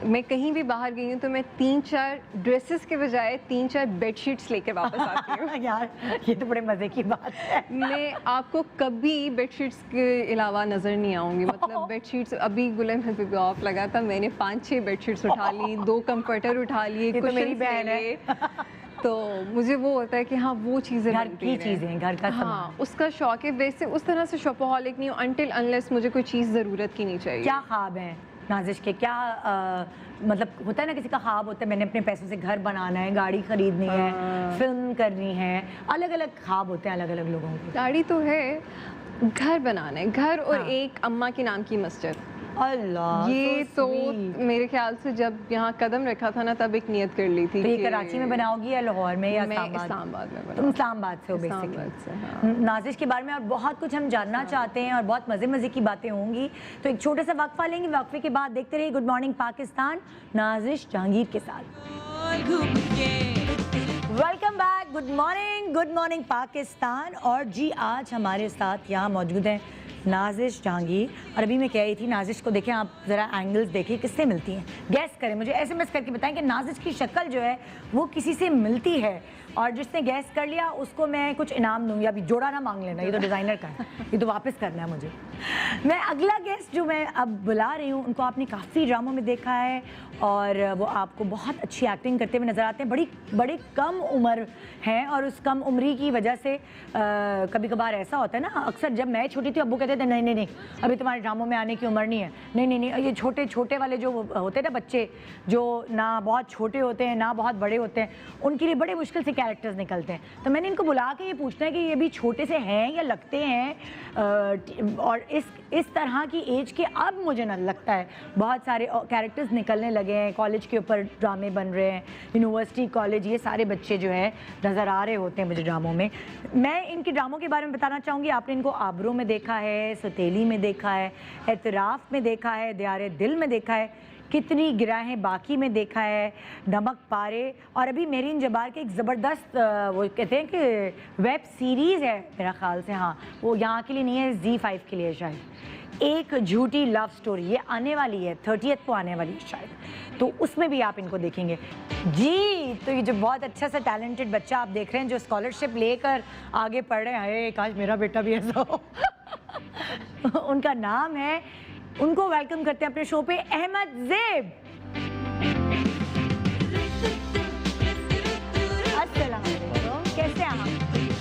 मैं कहीं भी बाहर गई हूँ तो मैं 3-4 ड्रेसेस के बजाय 3-4 बेडशीट्स लेके वापस आती हूँ।
यार ये तो बड़े मजे की बात है।
मैं आपको कभी बेडशीट्स के अलावा नज़र नहीं आऊँगी। मतलब बेडशीट्स, अभी गुलाम हबीब का ऑफ लगा था, मैंने 5-6 बेडशीट्स उठा ली, 2 कंफर्टर उठा लिए,
ये तो मेरी
cushions
बहन
ले
है।
लिए। तो मुझे वो होता है कि हाँ, वो चीज़ें
घर
बनती
की
रहें।
चीजें, घर का
हाँ,
सामान।
उसका शौक है। वैसे उस तरह से शॉपोहॉलिक नहीं हूँ, अनटिल अनलेस मुझे कोई चीज़ ज़रूरत की नहीं चाहिए।
क्या ख्वाब है नाजिश के? क्या मतलब होता है ना, किसी का ख्वाब होता है मैंने अपने पैसों से घर बनाना है, गाड़ी खरीदनी है, फिल्म करनी है, अलग अलग ख्वाब होते हैं अलग अलग लोगों के।
गाड़ी तो है, घर बनाना है, घर और
हाँ।
एक अम्मा के नाम की मस्जिद।
अल्लाह
ये
so
तो
sweet।
मेरे ख्याल से जब यहाँ कदम रखा था ना तब एक नियत कर ली थी
तो ये
कि
कराची में बनाओगी या लाहौर में या
मैं
इस्लामाबाद?
इस्लामाबाद में
तुम
बनाऊंगी।
इस्लामाबाद से हो बेसिकली।
इस्लामाबाद से, हाँ।
नाजिश के बारे में और बहुत कुछ हम जानना चाहते हैं और बहुत मज़े मज़े की बातें होंगी, तो एक छोटा सा वक्फा लेंगे, वक्फे के बाद देखते रहिए गुड मॉर्निंग पाकिस्तान नाजिश जहांगीर के साथ।
और घूम के
welcome back, good morning Pakistan. और जी आज हमारे साथ यहाँ मौजूद हैं नाजिश जहांगीर। और अभी मैं कह रही थी नाजिश को देखें आप, ज़रा एंगल्स देखिए किससे मिलती हैं, गैस करें, मुझे SMS करके बताएं कि नाजिश की शक्ल जो है वो किसी से मिलती है, और जिसने गैस कर लिया उसको मैं कुछ इनाम दूंगी। अभी जोड़ा ना मांग लेना, ये तो डिज़ाइनर का है, ये तो वापस करना है मुझे। मैं अगला गेस्ट जो मैं अब बुला रही हूँ, उनको आपने काफ़ी ड्रामों में देखा है और वो आपको बहुत अच्छी एक्टिंग करते हुए नज़र आते हैं। बड़ी कम उम्र हैं और उस कम उम्री की वजह से कभी कभार ऐसा होता है ना, अक्सर जब मैं छोटी थी अब्बू कहते थे नहीं अभी तुम्हारे ड्रामों में आने की उम्र नहीं है, नहीं ये छोटे वाले जो होते हैं ना बच्चे, जो ना बहुत छोटे होते हैं ना बहुत बड़े होते हैं, उनके लिए बड़े मुश्किल से कैरेक्टर्स निकलते हैं। तो मैंने इनको बुला के ये पूछना है कि ये भी छोटे से हैं या लगते हैं, और इस तरह की एज के अब मुझे ना लगता है बहुत सारे कैरेक्टर्स निकलने लगे हैं, कॉलेज के ऊपर ड्रामे बन रहे हैं, यूनिवर्सिटी कॉलेज, ये सारे बच्चे जो हैं नज़र आ रहे होते हैं मुझे ड्रामों में। मैं इनके ड्रामों के बारे में बताना चाहूँगी। आपने इनको आबरू में देखा है, सौतेली में देखा है, एतराफ़ में देखा है, दियारे दिल में देखा है, कितनी गिराहें बाकी में देखा है, नमक पारे, और अभी मेरीन जबार के एक ज़बरदस्त वो कहते हैं कि वेब सीरीज़ है मेरा ख्याल से, हाँ वो यहाँ के लिए नहीं है, Z5 के लिए शायद, एक झूठी लव स्टोरी, ये आने वाली है 30th को आने वाली है शायद, तो उसमें भी आप इनको देखेंगे जी। तो ये जो बहुत अच्छा सा टैलेंटेड बच्चा आप देख रहे हैं जो स्कॉलरशिप लेकर आगे पढ़ रहे हैं, काश मेरा बेटा भी ऐसा हो उनका नाम है, उनको वेलकम करते हैं अपने शो पे, अहमद ज़ेब। अस्सलाम वालेकुम, कैसे हैं आप?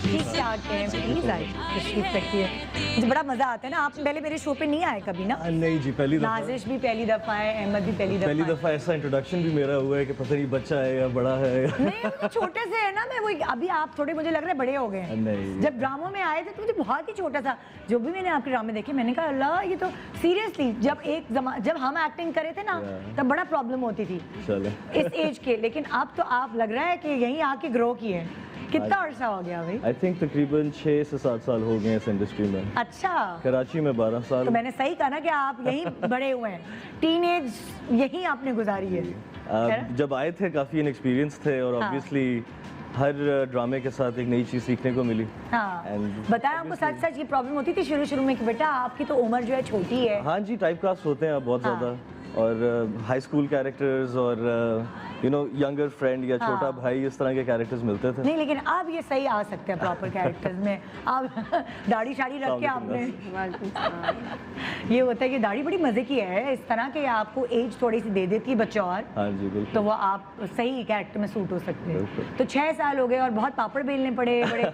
ठीक ठाक हैं, प्लीज आइए, तशरीफ रखिए। मुझे बड़ा मजा आता है ना, आप पहले मेरे शो पे नहीं आए कभी ना?
नहीं जी, पहली दफा।
नाजिश भी पहली दफा है, अहमद भी पहली
दफा ऐसा इंट्रोडक्शन भी मेरा हुआ है कि पता नहीं बच्चा है या बड़ा है
नहीं, तो छोटे से है ना, मैं वो अभी आप थोड़े मुझे लग रहा है बड़े हो गए हैं।
नहीं।
जब ड्रामों में आए थे तो मुझे बहुत ही छोटा था, जो भी मैंने आपके ड्रामे देखे मैंने कहा अल्लाह ये तो सीरियसली, जब हम एक्टिंग करे थे ना तब बड़ा प्रॉब्लम होती थी इस एज के, लेकिन अब तो आप लग रहा है कि यहीं आके ग्रो किए हैं। कितना अर्सा हो गया भाई?
आई थिंक तकरीबन 6 से 7 साल हो गए हैं इस इंडस्ट्री में।
अच्छा,
कराची में 12 साल।
तो मैंने सही कहा ना कि आप यहीं बड़े हुए हैं, टीनेज यहीं आपने गुजारी है।
जब आए थे काफ़ी इनएक्सपीरियंस थे और
हाँ।
ऑब्वियसली हर ड्रामे के साथ एक नई चीज़ सीखने को मिली।
हाँ,
And
बताया आपको सच ये प्रॉब्लम होती थी शुरू में कि बेटा आपकी तो उम्र जो है छोटी है?
हाँ जी, टाइप कास्ट होते हैं अब बहुत
हाँ।
ज़्यादा, और हाई स्कूल कैरेक्टर्स और यंगर फ्रेंड या छोटा
हाँ।
भाई, इस तरह के कैरेक्टर्स मिलते थे।
नहीं, लेकिन अब ये सही आ सकते हैं प्रॉपर कैरेक्टर्स में। अब दाढ़ी शाड़ी रख के आपने, ये होता है कि दाढ़ी बड़ी मजे की है, इस तरह के आपको एज थोड़ी सी दे देती है बच्चे, और
हाँ जी बिल्कुल,
तो वो आप सही कैरेक्टर में सूट हो सकते हैं।
बिल्कुल।
तो 6 साल हो गए और बहुत पापड़ बेलने पड़े, बड़े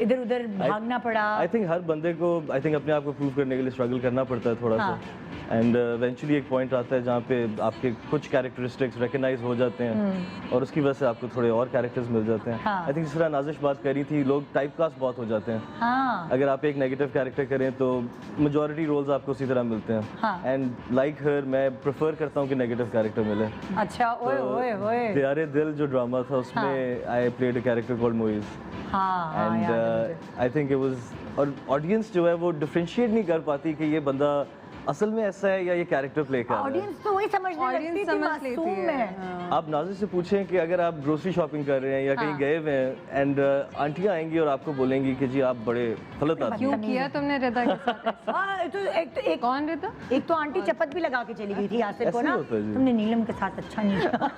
इधर उधर भागना पड़ा।
आई थिंक हर बंदे को अपने आप को प्रूव करने के लिए स्ट्रगल करना पड़ता है थोड़ा
हाँ।
सा, एंड इवेंचुअली एक पॉइंट आता है जहाँ पे आपके कुछ कैरेक्टरिस्टिक्स रिकग्नाइज हो जाते हैं और उसकी वजह से आपको थोड़े और कैरेक्टर्स मिल जाते हैं।
हाँ।
आई थिंक जिस तरह नाजिश बात करी थी, लोग टाइप कास्ट बहुत हो जाते हैं।
हाँ,
अगर आप एक नेगेटिव कैरेक्टर करें तो मेजॉरिटी रोल्स आपको उसी तरह मिलते हैं,
हाँ।
एंड लाइक हर मैं प्रेफर करता हूँ कि नेगेटिव कैरेक्टर मिले।
अच्छा, ओए ओए ओए,
दियारे दिल जो ड्रामा था उसमें I played a character called Moiz,
हाँ,
एंड
याद है मुझे।
आई थिंक इट वाज, और ऑडियंस जो है वो डिफरेंशिएट नहीं कर पाती कि ये बंदा असल में ऐसा है या ये कैरेक्टर प्ले कर रहा है।
ऑडियंस तो वही समझने लगती थी,
समझ लेती
मासूम
है,
है।
हाँ।
आप नाज़िर से पूछें कि अगर आप ग्रोसरी शॉपिंग कर रहे हैं या कहीं
हाँ।
गए हुए हैं एंड आंटियाँ आएंगी और आपको बोलेंगी कि जी आप बड़े गलत आदमी
क्यों
हैं।
किया तुमने रिदा के साथ ऐसा?
हाँ, तो एक
कौन रिदा?
एक तो आंटी चपत भी लगा के चली गई थी यासिर को
ऐसे
ना,
होता है जी।
तुमने नीलम के साथ अच्छा नहीं किया।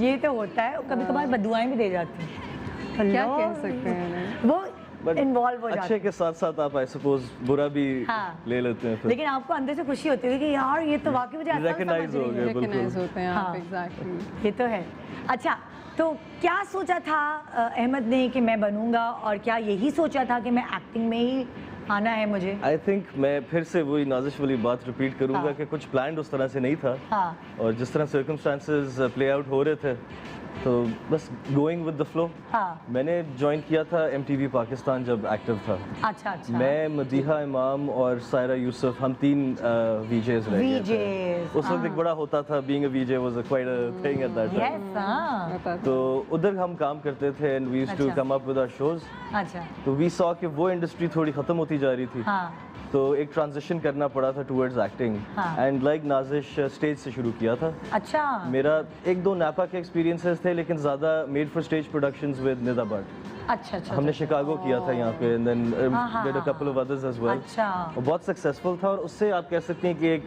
ये तो होता है, कभी कभार बदुआएं भी दे जाती हैं।
क्या
अल्लाह,
कह सकते हैं?
वो
But
इन्वॉल्व हो जाते
अच्छे
हैं।
के साथ साथ आप आई सपोज बुरा भी
हाँ।
ले लेते हैं फिर।
लेकिन आपको अंदर से खुशी होती है कि यार ये तो वाकई मुझे असल
Recognize
समझ रही
हो
है।
गए। बिल्कुल।
रिकग्नाइज होते हैं आप,
हाँ।
एग्जैक्टली।
ये तो है। अच्छा, तो क्या सोचा था अहमद ने कि मैं बनूंगा, और क्या यही सोचा था कि मैं एक्टिंग में ही आना है मुझे?
आई थिंक मैं फिर से वही नाजिश वाली बात रिपीट करूंगा
हाँ।
कि कुछ प्लान उस तरह से नहीं था,
हाँ,
और जिस तरह सर्कमस्टांसेस प्ले आउट हो रहे थे तो बस गोइंग विद द फ्लो।
हाँ।
मैंने ज्वाइन किया था MTV पाकिस्तान जब एक्टिव था।
अच्छा अच्छा।
मैं, मदीहा इमाम और सायरा यूसुफ, हम 3 VJs रह गए थे।
VJs,
उस वक्त एक बड़ा होता था, being a VJ was quite a thing at that time.
Yes हाँ।
तो उधर हम काम करते थे एंड वी यूज्ड टू
अच्छा।
Come up with our shows.
अच्छा
तो वी सॉ कि वो इंडस्ट्री थोड़ी ख़त्म होती जा रही थी।
हाँ।
तो एक ट्रांजिशन करना पड़ा था टुवर्ड्स एक्टिंग
हाँ।
एंड लाइक नाजिश स्टेज से शुरू किया था।
अच्छा
मेरा 1-2 नापा के एक्सपीरियंसेस थे, लेकिन ज़्यादा made for stage productions with Nida Bhatt.
अच्छा अच्छा।
हमने शिकागो किया था यहाँ पे and then did a couple of others as well.
अच्छा।
और बहुत सक्सेसफुल था और उससे आप कह सकते हैं कि एक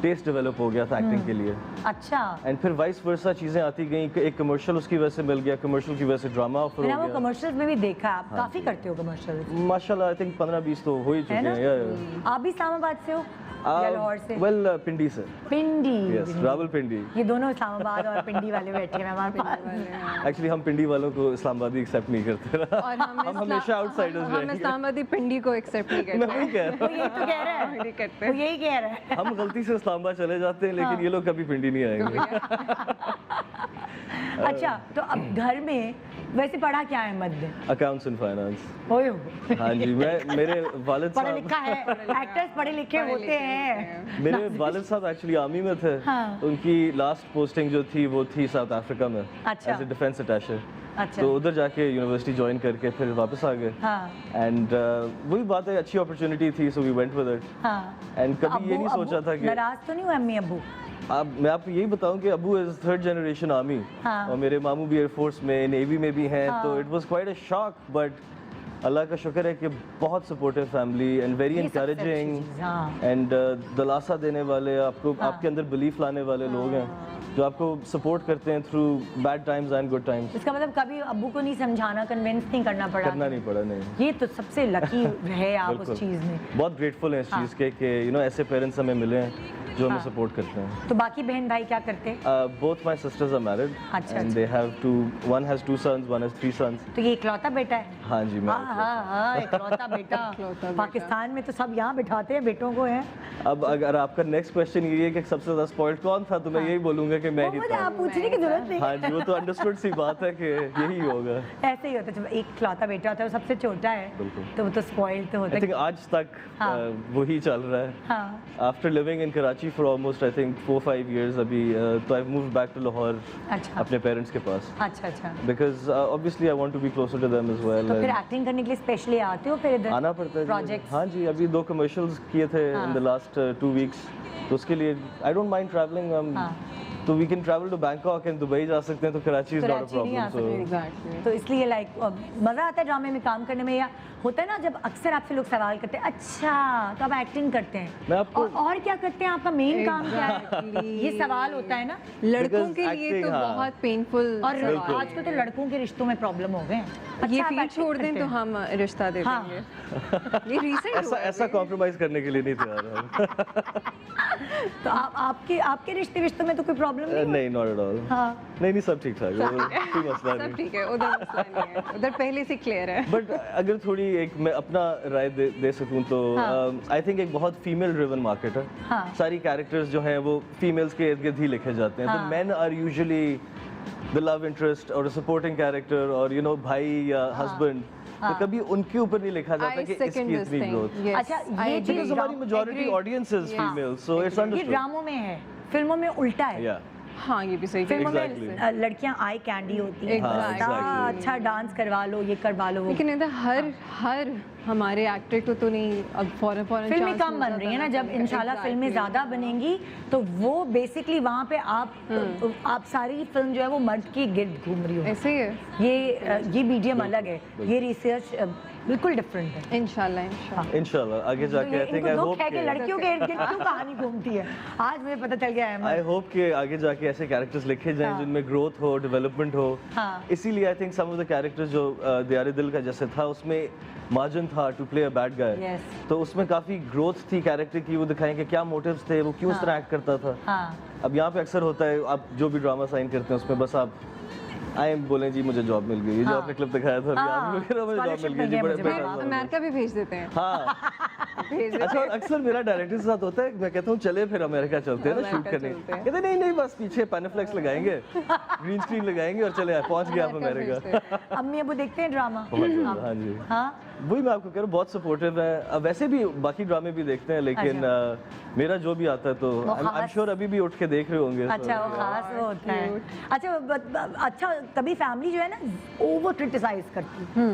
टेस्ट डेवलप हो गया था एक्टिंग के लिए।
अच्छा।
एंड फिर वाइस वर्सा चीज़ें आती गई। एक कमर्शियल उसकी वजह से मिल गया, कमर्शियल की वजह से ड्रामा ऑफर
मैंने
हो
वो
गया।
कमर्शियल्स में भी देखा, आप काफी करते हो कमर्शियल्स,
माशाल्लाह आई थिंक 15-20 तो हो ही चुके
है ना?
हैं।
आप भी इस्लामाबाद से हो या लाहौर से?
वेल पिंडी से।
पिंडी।
यस, रावलपिंडी।
ये दोनों इस्लामाबाद और पिंडी वाले बैठे हैं हमारे पास।
एक्चुअली हम पिंडी वालों को इस्लामाबादी एक्सेप्ट नहीं करते ना।
और
हम हमेशा आउटसाइडर्स
हम
रहेंगे।
इस्लामाबादी पिंडी को एक्सेप्ट नहीं
मैं
करते
वही कह रहा
वो यही तो कह रहा
नहीं
है,
करते।
वो यही कह रहा है।
हूँ, हम गलती से इस्लामाबाद चले जाते हैं लेकिन ये लोग कभी पिंडी नहीं आएंगे।
अच्छा तो अब घर में वैसे पढ़ा क्या है मध्य?
Accounts and finance.
ओयो
हाँ जी, मेरे वालिद
पढ़ा
साहब,
लिखा है, एक्टर्स पढ़े लिखे होते हैं।
मेरे वालिद साहब एक्चुअली आर्मी में थे।
हाँ।
उनकी लास्ट पोस्टिंग जो थी वो थी साउथ अफ्रीका में
अच्छा।
As a defence attache.
अच्छा।
तो उधर जाके यूनिवर्सिटी ज्वाइन करके फिर वापस आ गए।
हाँ
एंड वही बात है, अच्छी अपॉर्चुनिटी थी so we went with it.
हाँ।
एंड कभी ये नहीं सोचा था कि
नाराज तो नहीं हुए अम्मी अब्बू?
अब मैं आपको यही बताऊं कि Abu is 3rd generation army
हाँ।
और मेरे मामू भी एयरफोर्स में, नेवी में भी हैं। तो it was quite a shock, but Allah का शुक्र है कि बहुत सपोर्टिव फैमिली एंड वेरी
ये सबसे अच्छी
इंकरेजिंग
चीज़, हाँ।
एंड दिलासा देने वाले, आपको आपके अंदर बिलीफ लाने वाले लोग हैं जो आपको सपोर्ट करते हैं through bad times and good times.
इसका मतलब कभी अब्बू को नहीं समझाना, कन्विंस नहीं करना पड़ा?
करना नहीं पड़ा, नहीं।
ये तो सबसे लकी है आप
बिल्कुल।
उस चीज़ में।
बहुत ग्रेटफुल हैं इस चीज़ के कि यू नो ऐसे पेरेंट्स हमें मिले हैं जो हमें सपोर्ट करते हैं।
तो बाकी बहन भाई क्या करते हैं?
Both my sisters are married
अच्छा,
and
अच्छा।
they have one has 2 sons, one has 3 sons।
तो ये इकलौता बेटा है?
हाँ जी, मैं
हाँ इकलौता बेटा। पाकिस्तान में तो सब यहाँ बिठाते हैं बेटों को है।
अब अगर आपका नेक्स्ट क्वेश्चन ये है कि सबसे ज़्यादा स्पॉइल्ड कौन था, तो मैं यही बोलूँगा कि मैं ही
मुझे
था।
आप पूछने की जरूरत नहीं।
हाँ जी, वो तो अंडरस्टूड सी बात है कि यही होगा।
ऐसे ही होता है, जब एक इकलौता बेटा होता है वो सबसे छोटा है
बिल्कुल।
तो वो तो स्पॉइल्ड तो होता
आई
है।
थिंक आज तक
हाँ।
वही चल रहा है।
हाँ
after living in Karachi for almost I think 4-5 years अभी, तो I move back to Lahore
अच्छा
अपने पेरेंट्स के पास,
अच्छा अच्छा।
Because obviously I want to be closer to them as well.
तो फिर एक्टिंग करने के लिए स्पेशली आते हो फिर इधर?
आना पड़ता है जी।
Projects?
हाँ जी, अभी 2 कमर्शियल्स किए थे
हाँ।
इन द लास्ट 2 weeks, तो उसके लिए आई डोंट माइंड ट्रैवलिंग।
हाँ।
तो we can travel to Bangkok and Dubai जा सकते हैं, तो Karachi is not a
Karachi नहीं आ
प्रॉब्लम।
सकते।
Exactly.
तो इसलिए लाइक मज़ा आता है ड्रामे में काम करने में, या होता है ना जब अक्सर आपसे लोग सवाल करते हैं अच्छा तो आप एक्टिंग करते हैं,
मैं आपको-
और क्या करते हैं, आपका मेन काम क्या है?
Exactly.
ये सवाल होता है ना।
लड़कों
Because
के लिए तो
acting, हाँ।
बहुत पेनफुल
और आजकल तो लड़कों के रिश्तों में प्रॉब्लम हो गए हैं।
ये
आप
फील्ड
acting
छोड़
करते
दें तो
हैं?
हम रिश्ता दे
हाँ।
देंगे। ये रीसेंट
ऐसा कॉम्प्रोमाइज करने के लिए नहीं तैयार हम।
तो आपके रिश्तों में तो कोई प्रॉब्लम नहीं?
नहीं, नॉट एट ऑल।
हाँ
नहीं, सब ठीक ठाक है, कोई मसला
सब
नहीं।
ठीक है, उधर मसला नहीं है, उधर पहले से क्लियर है।
बट अगर थोड़ी एक मैं अपना राय दे सकूं तो आई थिंक एक बहुत फीमेल ड्रिवन मार्केट है।
हाँ।
सारी कैरेक्टर्स जो हैं वो फीमेल्स के इर्द गिर्द ही लिखे जाते हैं।
हाँ।
तो men are usually the love interest और सपोर्टिंग कैरेक्टर और यू नो भाई या हस्बैंड, तो कभी उनके ऊपर नहीं लिखा जाता
I
कि
second
इसकी
this
इतनी
thing.
ग्रोथ।
Yes,
अच्छा,
I
ये
agree.
चीज़
बिकॉज़ हमारी majority
Agreed.
Audience is
Yeah.
Female, so it's
ये
अंडरस्टूड।
ड्रामों में है, फिल्मों में उल्टा है।
या
हाँ, ये भी सही
फिल्मों में
Exactly.
लड़कियां आई कैंडी होती है,
हाँ,
exactly.
अच्छा डांस करवा लो, ये करवा लो, वो
लेकिन इधर हर हमारे एक्टर को तो नहीं, अब फॉरन
फिल्में कम बन रही है ना, जब इंशाल्लाह फिल्में ज़्यादा बनेंगी तो वो बेसिकली वहाँ पे आप सारी फिल्म जो है वो मर्द की गिर्द घूम रही हो।
ऐसे ही है।
ये मीडियम अलग है, ये रिसर्च बिल्कुल डिफरेंट है।
इंशाल्लाह
इंशाल्लाह आगे
तो
जाके
ये
आई थिंक
इनको
आई
दुख
होप
है कि लड़कियों के इर्द गिर्द क्यों कहानी घूमती है, आज मुझे पता चल गया है।
आई होप कि आगे जाके ऐसे कैरेक्टर्स लिखे जाएं
हाँ।
जिनमें ग्रोथ हो, डेवलपमेंट हो।
हाँ।
इसीलिए I think some of the characters जो दियारे दिल का जैसे था, उसमें मार्जिन था to play a bad guy.
Yes.
तो उसमें काफ़ी ग्रोथ थी कैरेक्टर की, वो दिखाएं कि क्या मोटिव्स थे, वो क्यों इस तरह एक्ट करता था।
हाँ
अब यहाँ पे अक्सर होता है, आप जो भी ड्रामा साइन करते हैं उसमें बस आप आए बोलें जी मुझे जॉब मिल गई, ये जो
हाँ।
आपने क्लिप दिखाया था अभी,
हाँ,
आप लोग कह रहे हो, मुझे जॉब
scholarship
मिल गई
मिल
जी,
गया
बड़े
मुझे,
बेटा
हाँ।
साहब।
अमेरिका भी भेज देते हैं।
हाँ
भेज देते
अच्छा, और अक्सर मेरा डायरेक्टर के साथ होता है, मैं कहता हूँ चले फिर अमेरिका चलते हैं ना शूट
अमेरिका
करने,
चलते हैं।
कहते नहीं नहीं बस पीछे पैनाफ्लेक्स लगाएंगे, ग्रीन स्क्रीन लगाएंगे और चले पहुंच गए आप अमेरिका।
अम्मी अबू देखते हैं ड्रामा?
बहुत ज़्यादा, हाँ जी।
हाँ,
वही मैं आपको कह रहा हूँ, बहुत सपोर्टिव है। वैसे भी बाकी ड्रामे भी देखते हैं, लेकिन मेरा जो भी आता है तो
वो
आई एम
खास-
श्योर अभी भी उठ के देख रहे होंगे।
अच्छा वो खास वो होता है। अच्छा अच्छा, कभी फैमिली जो है ना ओवर क्रिटिसाइज करती है,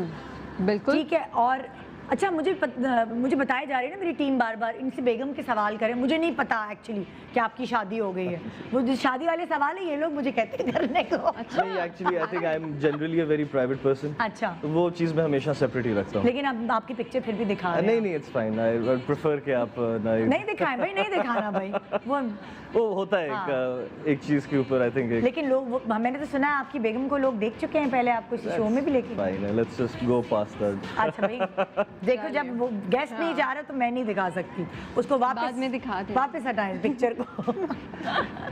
बिल्कुल।
ठीक है। और अच्छा मुझे बताया जा रही है ना, मेरी टीम बार बार इनसे बेगम के सवाल करें, मुझे नहीं पता एक्चुअली कि आपकी शादी हो गई है। वो जो शादी वाले सवाल है ये लोग मुझे कहते हैं करने को।
नहीं, actually I think I am generally a very private person.
अच्छा,
तो वो चीज़ मैं हमेशा सेपरेट ही रखता हूँ।
लेकिन अब आपकी पिक्चर फिर भी दिखा रहे
नहीं
हैं।
नहीं, इट्स फाइन, आई प्रेफर कि आप
नहीं दिखाएं भाई, नहीं दिखाना भाई।
वो होता है एक चीज़ के ऊपर आई थिंक।
लेकिन लोग मैंने तो सुना है आपकी बेगम को लोग देख चुके हैं पहले, आपको इसी शो में भी लेके।
Fine, let's just go past that.
अच्छा भाई, देखो जब वो गेस्ट नहीं जा रहा तो मैं नहीं दिखा सकती उसको,
बाद में दिखा दें।
वापस हटाएं पिक्चर को।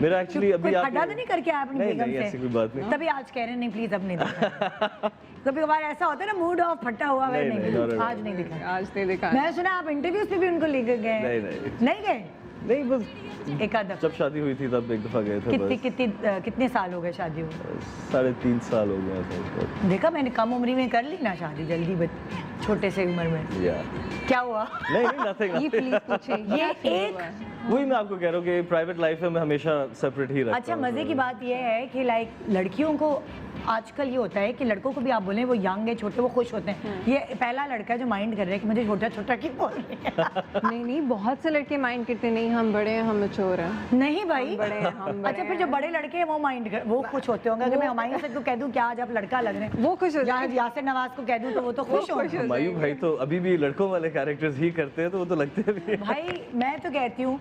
मेरा एक्चुअली अभी
कोई
आप
फटा तो नहीं करके आया अपनी
नहीं,
बेगम
नहीं,
से?
ऐसी कोई बात नहीं।
तभी आज कह रहे हैं नहीं प्लीज अब नहीं दिखा। कभी कभार ऐसा होता है ना, मूड ऑफ फटा हुआ है,
नहीं,
नहीं,
not at all।
आज नहीं दिखा।
आज नहीं दिखा।
मैं सुना आप इंटरव्यूज पे भी उनको लेकर गए।
नहीं,
नहीं गए?
नहीं, बस
एक आध दफा।
जब शादी हुई थी तब एक दफा गए थे बस।
कितने साल हो गए शादी हुए?
3.5 साल हो गए थे।
देखा मैंने कम उम्र में कर ली ना शादी, जल्दी छोटे से उम्र में।
या
क्या हुआ?
नहीं नहीं, नथिंग।
ये प्लीज पूछे
ये एक
वही मैं आपको कह रहा हूँ कि प्राइवेट लाइफ है, मैं हमेशा सेपरेट ही रखता हूँ।
अच्छा, मज़े की बात यह है कि लाइक लड़कियों को आजकल ये होता है कि लड़कों को भी आप बोलें वो यंग है, छोटे, वो खुश होते हैं। ये पहला लड़का है जो माइंड कर रहा है कि मुझे छोटा छोटा क्यों बोल रही है।
नहीं नहीं, बहुत से लड़के माइंड करते नहीं, हम बड़े हैं, हम मैच्योर हैं।
नहीं भाई,
हम बड़े हैं, हम बड़े
अच्छा फिर जो बड़े लड़के हैं वो वो खुश होते होंगे। अगर मैं हमायूं से को कह दूं कि आज आप लड़का लग रहे हैं,
वो खुश हो
या यासिर नवाज को कह दूं तो वो तो खुश होंगे।
हुमायूं भाई तो अभी भी लड़कों वाले कैरेक्टर्स ही करते हैं, तो वो तो लगते भी हैं।
भाई मैं तो कहती हूँ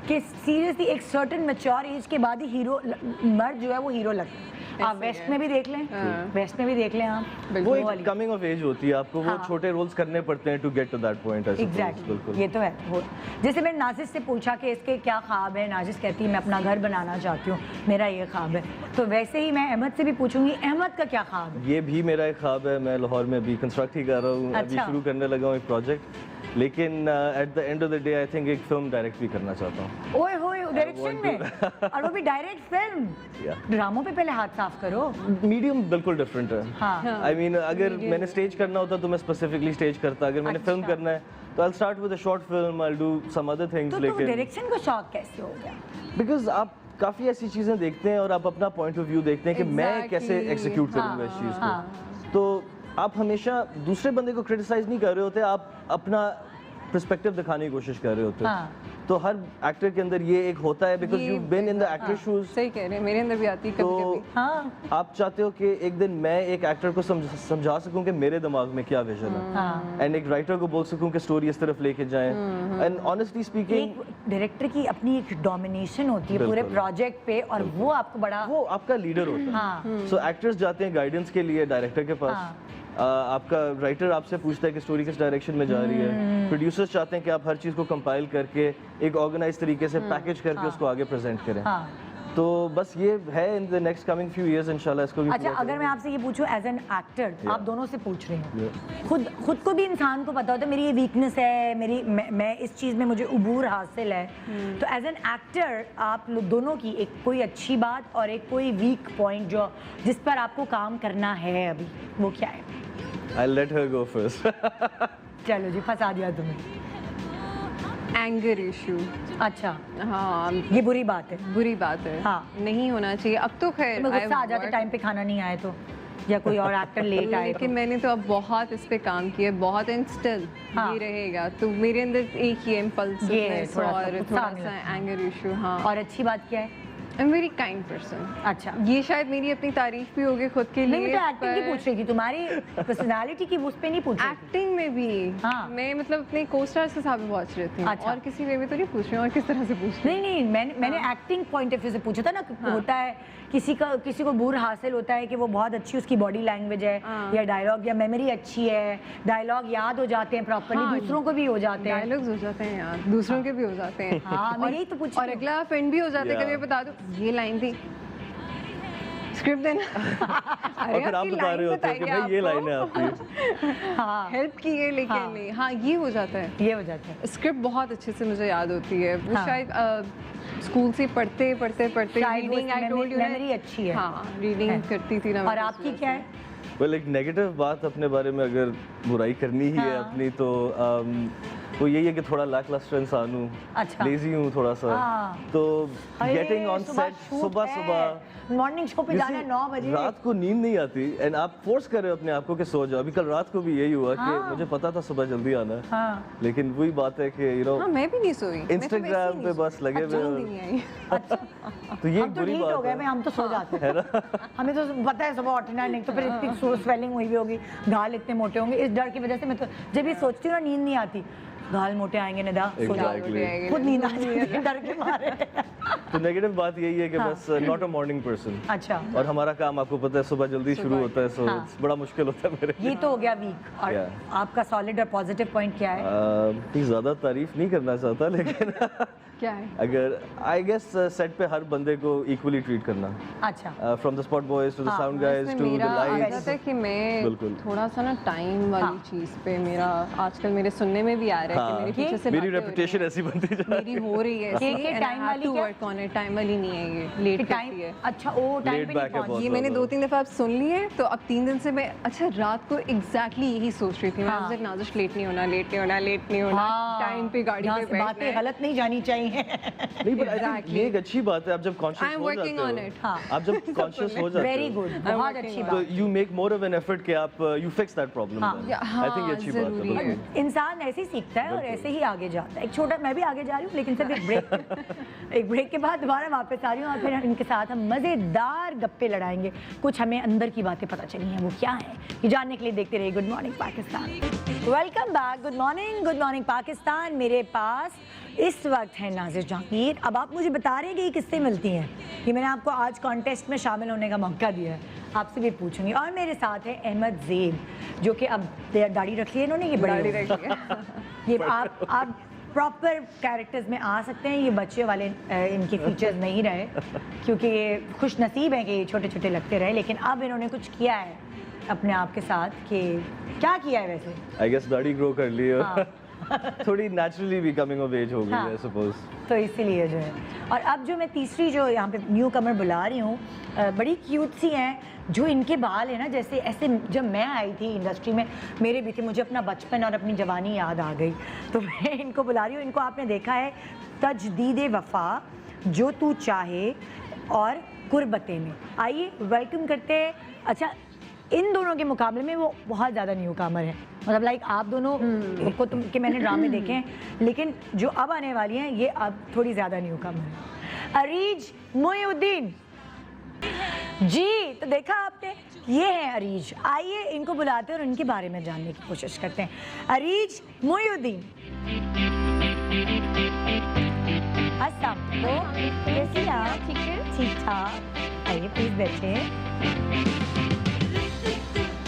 कि सीरियसली एक सर्टेन मैच्योर एज के बाद ही हीरो मर्द जो है वो हीरो लगता है। आप वेस्ट में भी देख लें, वेस्ट में भी देख लें आप,
वो एक कमिंग ऑफ एज होती है, आपको वो
हाँ।
छोटे रोल्स करने पड़ते हैं to get to that point.
Exactly,
बिल्कुल।
ये तो है। जैसे मैंने नाजिश से पूछा कि इसके क्या ख्वाब है, नाजिश कहती है मैं अपना घर बनाना चाहती हूँ, मेरा ये ख्वाब है। तो वैसे ही मैं अहमद से भी पूछूंगी, अहमद का क्या ख्वाब है?
ये भी मेरा एक ख्वाब है। मैं लाहौर में अभी कंस्ट्रक्ट ही कर रहा हूँ, अभी
अच्छा।
शुरू करने लगा हूँ एक प्रोजेक्ट, लेकिन at the end of the day I think एक फिल्म डायरेक्ट भी करना चाहता हूँ।
ओए होए, डायरेक्शन में, और वो भी डायरेक्ट फिल्म। ड्रामों पे पहले हाथ साफ करो।
मीडियम बिल्कुल डिफरेंट है।
हाँ,
आई मीन अगर मैंने स्टेज करना होता तो मैं स्पेसिफिकली स्टेज करता, अगर मैंने फिल्म
अच्छा।
करना है तो I start with a short film, I do some other things.
तो
लेकिन
डायरेक्शन का शौक कैसे हो गया?
बिकॉज आप काफ़ी ऐसी चीज़ें देखते हैं और आप अपना पॉइंट ऑफ व्यू देखते हैं कि मैं कैसे
Exactly.
एग्जीक्यूट करूँगा इस चीज़ को। तो आप हमेशा दूसरे बंदे को क्रिटिसाइज नहीं कर रहे होते, आप अपना पर्सपेक्टिव दिखाने की कोशिश कर रहे होते हो।
हाँ।
तो हर एक्टर के अंदर ये एक होता है, because you been in the actor shoes.
सही कह रहे हैं, मेरे अंदर भी आती है
तो
कभी कभी।
हाँ
आप चाहते हो कि एक दिन मैं एक एक्टर को समझा सकूं कि मेरे दिमाग में क्या विजन है,
हाँ।
एंड एक राइटर को बोल सकूं कि स्टोरी इस तरफ लेके जाएं। एंड ऑनेस्टली स्पीकिंग,
एक डायरेक्टर की अपनी एक डोमिनेशन होती है पूरे
बिल्कुल।
प्रोजेक्ट पे, और वो आपको बड़ा
वो आपका लीडर होता है।
हाँ
सो एक्टर्स जाते हैं गाइडेंस के लिए डायरेक्टर के पास।
हाँ।
आपका राइटर आपसे पूछता है कि स्टोरी किस डायरेक्शन में जा रही है। प्रोड्यूसर्स चाहते हैं कि आप हर चीज़ को कंपाइल करके एक ऑर्गेनाइज तरीके से पैकेज करके उसको आगे प्रेजेंट करें।
हाँ।
तो बस ये है, in the next coming few years इंशाल्लाह इसको भी
अच्छा,
पूरा
अगर मैं आपसे ये पूछूं एज एन एक्टर, आप दोनों से पूछ रही हूँ,
करेंगे।
खुद को भी इंसान को पता होता है मेरी ये वीकनेस है, मैं इस चीज़ में मुझे उबूर हासिल है। तो एज एन एक्टर आप लोग दोनों की एक कोई अच्छी बात और एक कोई वीक पॉइंट जो जिस पर आपको काम करना है अभी, वो क्या है?
I'll let her go first.
चलो जी, फंसा दिया तुम्हें।
एंगर इशू,
अच्छा,
हाँ
ये बुरी बात है।
बुरी बात है।
हाँ।
नहीं होना चाहिए। अब तो खैर
तुम्हें गुस्सा आ
I've
जाता
worked-
टाइम पे खाना नहीं आए तो, या कोई और एक्टर लेट आए तो?
लेकिन मैंने तो अब बहुत इस पे काम किया, बहुत, एंड स्टिल
हाँ।
ये रहेगा। तो मेरे अंदर एक ही इम्पल्सिवनेस
थोड़ा सा
और
गुस्सा
थोड़ा
आने
सा एंगर इशू। हाँ,
और अच्छी बात क्या है?
I am very kind person.
अच्छा,
ये शायद मेरी अपनी तारीफ भी होगी खुद के
नहीं
लिए।
मैं तो एक्टिंग की पूछ रही थी, तुम्हारी पर्सनालिटी की उस पे नहीं पूछ रही थी।
एक्टिंग में भी
हाँ।
मैं मतलब अपने को स्टार्स के साथ भी पूछ रही थी।
अच्छा।
और किसी वे में तो नहीं पूछ रही हूँ, और किस तरह से पूछ रही
नहीं मैंने एक्टिंग पॉइंट ऑफ व्यू से पूछा था ना। होता है किसी को बुर हासिल होता है कि वो बहुत अच्छी उसकी बॉडी लैंग्वेज है, या डायलॉग या मेमोरी अच्छी है, डायलॉग याद हो जाते हैं प्रॉपर्ली,
हाँ,
दूसरों को भी हो जाते हैं।
डायलॉग्स हो जाते हैं यार, दूसरों के भी हो जाते हैं।
हाँ, मैं यही तो पूछ
और
रही हूँ।
अगला फ्रेंड भी हो जाता है।
Yeah.
कभी मैं बता दूं ये लाइन थी, स्क्रिप्ट देना
और फिर आप बता रहे होते हैं कि भाई ये लाइन है आपकी।
हाँ
हेल्प की है लेकिन
हाँ।
नहीं, हाँ ये हो जाता है।
ये हो जाता है।
स्क्रिप्ट बहुत अच्छे से मुझे याद होती है, वो
हाँ।
शायद स्कूल से पढ़ते
शायद वो
reading, I told you
memory अच्छी है।
हाँ रीडिंग
है।
करती थी ना मैं
और
तो
आपकी
उस
क्या
वजह
है?
वेल एक नेगेटिव बात अपने बारे में अगर बुराई करनी ही है
हाँ।
अपनी तो वो यही है कि थोड़ा लैकलस्टर इंसान हूँ,
अच्छा।
लेजी हूँ थोड़ा सा,
हाँ।
तो
अरे,
गेटिंग ऑन सेट सुबह सुबह
मॉर्निंग शो पे जाना है 9 बजे।
रात को नींद नहीं आती एंड आप फोर्स कर रहे हो अपने आप को कि सो जाओ। अभी कल रात को भी यही हुआ कि मुझे पता था सुबह जल्दी आना है,
हाँ
लेकिन वही बात है कि यू नो
हाँ मैं भी नहीं सोई, मैं तो वैसे ही
इंस्टाग्राम
नहीं
पे
सोई।
बस लगे
अब
हुए
नींद
हो।
नहीं आई।
तो ये
हम
एक
तो
बुरी
ठीक हो
बात
गए
है।
भाई, हम तो सो जाते हैं। हमें तो पता है सुबह उठना नहीं, तो फिर इतनी स्वेलिंग हुई भी होगी, गाल इतने मोटे होंगे, इस डर की वजह से मैं तो जब ये सोचती हूँ ना नींद नहीं आती, गाल मोटे आएंगे निदा, सो जाओ।
Exactly.
खुद नींद आ जाती है डर के मारे।
तो नेगेटिव बात यही है कि
हाँ।
बस नॉट अ मॉर्निंग पर्सन।
अच्छा
और हमारा काम आपको पता है सुबह जल्दी शुरू होता है, सो
हाँ।
बड़ा मुश्किल होता है मेरे
ये तो हो गया वीक। और
Yeah.
आपका सॉलिड और पॉजिटिव पॉइंट क्या है?
इतनी ज़्यादा तारीफ नहीं करना चाहता, लेकिन
क्या है?
अगर आई गेस सेट पे हर बंदे को इक्वली ट्रीट करना,
अच्छा
from the spot boys to the
हाँ,
साउंड गाइज
इसमें
टू द
मेरा
लाइट्स।
आदत है कि मैं
बिल्कुल।
थोड़ा सा ना टाइम वाली
हाँ।
चीज पे मेरा आजकल मेरे सुनने में भी आ रहा है कि मेरे पीछे से
मेरी
बातें हो रही
रेपुटेशन
हैं।
ऐसी बनती जा
मेरी हो रही है
ये time वाली क्या?
Work on it. टाइम वाली नहीं है, ये लेट
टाइम
करती है।
अच्छा ओ टाइम
Laid
पे
back
नहीं
है बहुत।
पहुंची।
ये मैंने 2-3 दफा अब सुन ली है, तो अब 3 दिन से मैं अच्छा रात को एग्जैक्टली यही सोच रही थी। मैं
हाँ।
मुझे नाज़िश लेट नहीं होना, लेट नहीं होना, लेट नहीं होना, टाइम पे गाड़ी
यहाँ
पे
से
बैठना
बातें
है।
गलत नहीं जानी चाहिए।
नहीं, but I think ये एक अच्छी बात है। आप जब
I
कॉन्शियस
am
हो
working
जाते
on
हो,
it.
हाँ।
आप जब कॉन्शियस हो जाते
वेरी
हो,
गुड,
I'm
बहुत
working
अच्छी
on
तो
बात।
You make more of an effort कि आप यू फिक्स दैट प्रॉब्लम।
हाँ।
आई थिंक ये अच्छी बात
ज़रूरी
है।
है।
बिल्कुल।
इंसान ऐसे ही सीखता है और ऐसे ही आगे जाता है। एक छोटा मैं भी आगे जा रही हूँ, लेकिन सिर्फ एक ब्रेक एक ब्रेक के बाद दोबारा वापस आ रही हूँ और फिर इनके साथ हम मज़ेदार गप्पे लड़ाएंगे। कुछ हमें अंदर की बातें पता चली हैं, वो क्या है ये जानने के लिए देखते रहिए good morning Pakistan. Welcome back. Good morning Pakistan. मेरे पास इस वक्त है नाज़िर जहांगीर। अब आप मुझे बता रहे हैं कि ये किससे मिलती हैं, कि मैंने आपको आज कॉन्टेस्ट में शामिल होने का मौका दिया है, आपसे भी पूछूंगी। और मेरे साथ है अहमद ज़ेब, जो कि अब दाढ़ी रख ली है इन्होंने, ये
दाढ़ी
बड़ी
रख लिया।
ये आप प्रॉपर कैरेक्टर्स में आ सकते हैं। ये बच्चे वाले इनके फीचर्स नहीं रहे, क्योंकि ये खुश नसीब हैं कि ये छोटे छोटे लगते रहे, लेकिन अब इन्होंने कुछ किया है अपने आप के साथ। कि क्या किया है वैसे?
आई गेस दाढ़ी ग्रो कर ली है।
हाँ।
थोड़ी नेचुरली भी कमिंग ऑफ एज हो गई
हाँ।
है सपोज।
तो इसीलिए जो है, और अब जो मैं तीसरी जो यहाँ पे न्यू कमर बुला रही हूँ, बड़ी क्यूट सी हैं, जो इनके बाल है ना जैसे ऐसे, जब मैं आई थी इंडस्ट्री में मेरे भी थे, मुझे अपना बचपन और अपनी जवानी याद आ गई, तो मैं इनको बुला रही हूँ। इनको आपने देखा है तजदीद वफ़ा, जो तू चाहे और कुर्बते में। आइए वेलकम करते हैं। अच्छा, इन दोनों के मुकाबले में वो बहुत ज़्यादा न्यू कामर है, मतलब लाइक आप दोनों को तुम के मैंने ड्रामे देखे हैं, लेकिन जो अब आने वाली हैं ये अब थोड़ी ज़्यादा न्यू कामर है। अरीज मोइनुद्दीन जी, तो देखा आपने, ये है अरीज। आइए इनको बुलाते हैं और इनके बारे में जानने की कोशिश करते हैं। अरीज मोइनुद्दीन, अस्सलाम वालेकुम, कैसी हैं आप?
ठीक है।
ठीक ठाक। आइए प्लीज बैठे।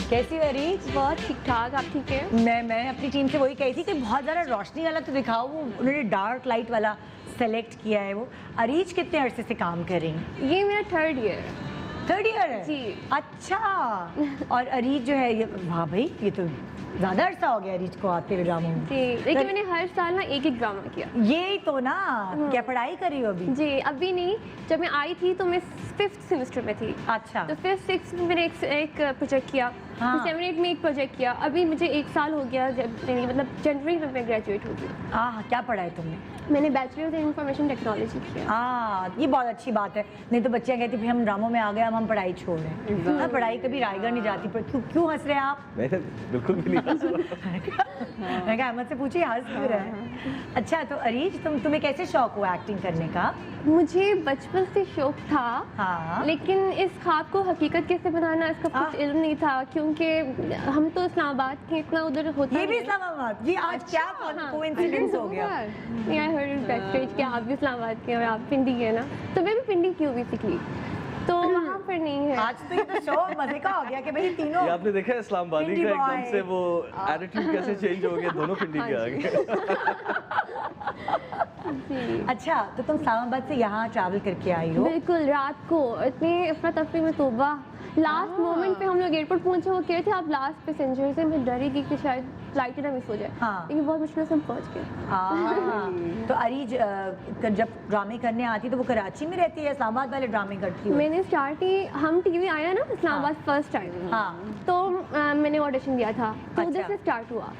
कैसी हो अरीज?
बहुत ठीक ठाक, आप ठीक है?
मैं अपनी टीम से वही कही थी कि बहुत ज़्यादा रोशनी वाला तो दिखाओ, वो उन्होंने डार्क लाइट वाला सेलेक्ट किया है। वो अरीज कितने अरसे से काम कर रही हैं?
ये मेरा 3rd ईयर है।
3rd ईयर है
जी।
अच्छा। और अरीज जो है ये, वाह भाई, ये तो ज़्यादा अरसा हो गया अरीज को आते हुए ड्रामों में।
जी, लेकिन मैंने हर साल ना एक ड्रामा किया।
यही तो ना, क्या पढ़ाई कर रही हो अभी?
जी, अभी नहीं। जब मैं आई थी तो मैं 5th सेमेस्टर में थी,
अच्छा।
तो 5th 6th में मैंने एक प्रोजेक्ट किया,
हाँ।
7 8 में एक प्रोजेक्ट किया। अभी मुझे 1 साल हो गया, जब मतलब जनवरी में मैं ग्रेजुएट हो गई।
हाँ, क्या पढ़ा है तुमने?
मैंने बैचलर्स इन इंफॉर्मेशन टेक्नोलॉजी किया।
हाँ, ये बहुत अच्छी बात है। नहीं तो बच्चियाँ कहती फिर हम ड्रामों में आ गए, अब हम पढ़ाई छोड़ रहे हैं। हाँ, पढ़ाई कभी रायगढ़ नहीं जाती। पर क्यों हंस रहे हैं आप?
मैंने बिल्कुल भी नहीं हंसा।
मैं कहा अहमद से पूछिए, हंस क्यों रहे हैं? अच्छा, तो अरीज तुम्हें कैसे शौक हुआ एक्टिंग करने का?
मुझे बचपन से शौक था,
हाँ।
लेकिन इस ख्वाब को हकीकत कैसे बनाना इसका कुछ इल्म नहीं था, क्योंकि हम तो इस्लामाबाद के, इतना उधर होता
ये भी
नहीं।
इस्लामाबाद? ये आज क्या कोइंसिडेंस हो गया?
आई हर्ड बैकस्टेज कि आप भी इस्लामाबाद के और आप पिंडी के ना, तो मैं भी पिंडी की हूँ बेसिकली, तो वहाँ पर नहीं है।
आज तो ये तो शो मजे का हो गया कि भाई तीनों।
ये आपने देखा है इस्लामाबादी
पिंडी
का एकदम
boy।
से वो एटीट्यूड कैसे चेंज हो गया, दोनों पिंडी के आ गए।
जी
अच्छा, तो तुम इस्लामाबाद से यहाँ ट्रैवल करके आई हो?
बिल्कुल, रात को इतनी अफरा तफरी में तौबा, लास्ट मोमेंट पे हम लोग एयरपोर्ट पहुंचे, वो कह रहे थे आप लास्ट पैसेंजर से, मैं डरी गई कि शायद फ्लाइट ही ना मिस हो जाए,
हाँ।
लेकिन बहुत मुश्किल से हम पहुंच गए।
तो अरीज जब ड्रामे करने आती है तो वो कराची में रहती है, इस्लामाबाद वाले ड्रामे करती हो?
मैंने स्टार्ट ही, हम टीवी आया ना इस्लामाबाद फर्स्ट टाइम,
हाँ।
तो मैंने ऑडिशन दिया था, तो उधर
अच्छा।
से स्टार्ट हुआ,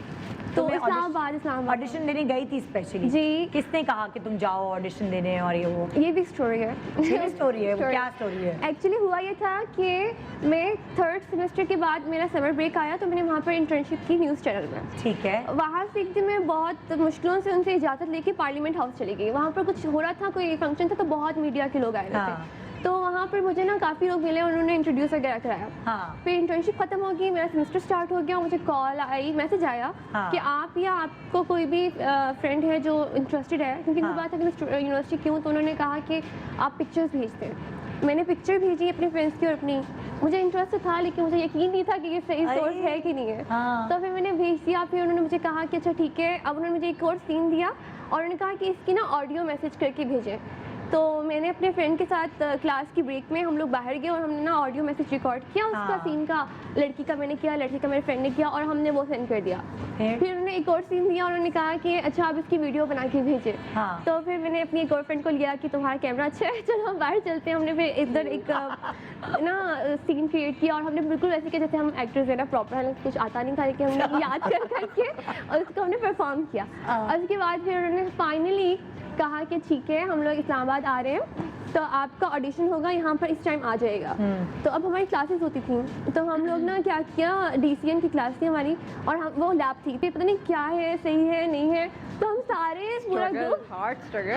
तो इस्लामाबाद
ऑडिशन देने गई थी स्पेशली?
जी।
किसने कहा कि तुम जाओ ऑडिशन देने और ये वो?
ये भी स्टोरी है।
ये भी स्टोरी है? वो क्या स्टोरी है?
एक्चुअली हुआ ये था कि मैं थर्ड सेमेस्टर के बाद मेरा समर ब्रेक आया, तो मैंने वहाँ पर इंटर्नशिप की न्यूज़ चैनल में।
ठीक है।
वहाँ से एक दिन मैं बहुत मुश्किलों से उनसे इजाज़त लेके पार्लियामेंट हाउस चली गई। वहाँ पर कुछ हो रहा था, कोई फंक्शन था, तो बहुत मीडिया के लोग आए हुए
हाँ।
थे, तो वहाँ पर मुझे ना काफ़ी लोग मिले, उन्होंने इंट्रोड्यूस वगैरह कराया।
हाँ।
फिर इंटर्नशिप खत्म हो गई, मेरा सेमेस्टर स्टार्ट हो गया, मुझे कॉल आई, मैसेज आया
हाँ।
कि आप या आपको कोई भी फ्रेंड है जो इंटरेस्टेड है, क्योंकि
हाँ।
मेरी बात है कि मैं यूनिवर्सिटी क्यों, तो उन्होंने कहा कि आप पिक्चर्स भेजते हैं। मैंने पिक्चर भेजी अपने फ्रेंड्स की और अपनी, मुझे इंटरेस्ट था लेकिन मुझे यकीन नहीं था कि ये सही
अरे।
सोर्स है कि नहीं है।
हाँ।
तो फिर मैंने भेज दिया, फिर उन्होंने मुझे कहा कि अच्छा ठीक है, अब उन्होंने मुझे एक और सीन दिया और उन्होंने कहा कि इसकी ना ऑडियो मैसेज करके भेजें। तो मैंने अपने फ्रेंड के साथ क्लास की ब्रेक में हम लोग बाहर गए और हमने ना ऑडियो मैसेज रिकॉर्ड किया उसका
हाँ।
सीन का, लड़की का मैंने किया, लड़की का मेरे फ्रेंड ने किया और हमने वो सेंड कर दिया। फिर उन्होंने एक और सीन दिया और उन्होंने कहा कि अच्छा आप इसकी वीडियो बना के भेजें।
हाँ।
तो फिर मैंने अपनी एक और फ्रेंड को लिया कि तुम्हारा कैमरा अच्छा है, चलो हम बाहर चलते हैं। हमने फिर इधर एक ना सीन क्रिएट किया और हमने बिल्कुल वैसे किया जैसे हम एक्टर्स है ना, प्रॉपर है, कुछ आता नहीं था लेकिन हमने याद कर करके और उसको हमने परफॉर्म किया। और उसके बाद फिर उन्होंने फाइनली कहा कि ठीक है हम लोग इस्लामाबाद आ रहे हैं, तो आपका ऑडिशन होगा यहाँ पर इस टाइम आ जाएगा। तो अब हमारी क्लासेस होती थी, तो हम लोग ना क्या किया, DCN की क्लास थी हमारी और हम वो लैब थी, फिर पता नहीं क्या है, सही है नहीं है, तो हम सारे पूरा ग्रुप,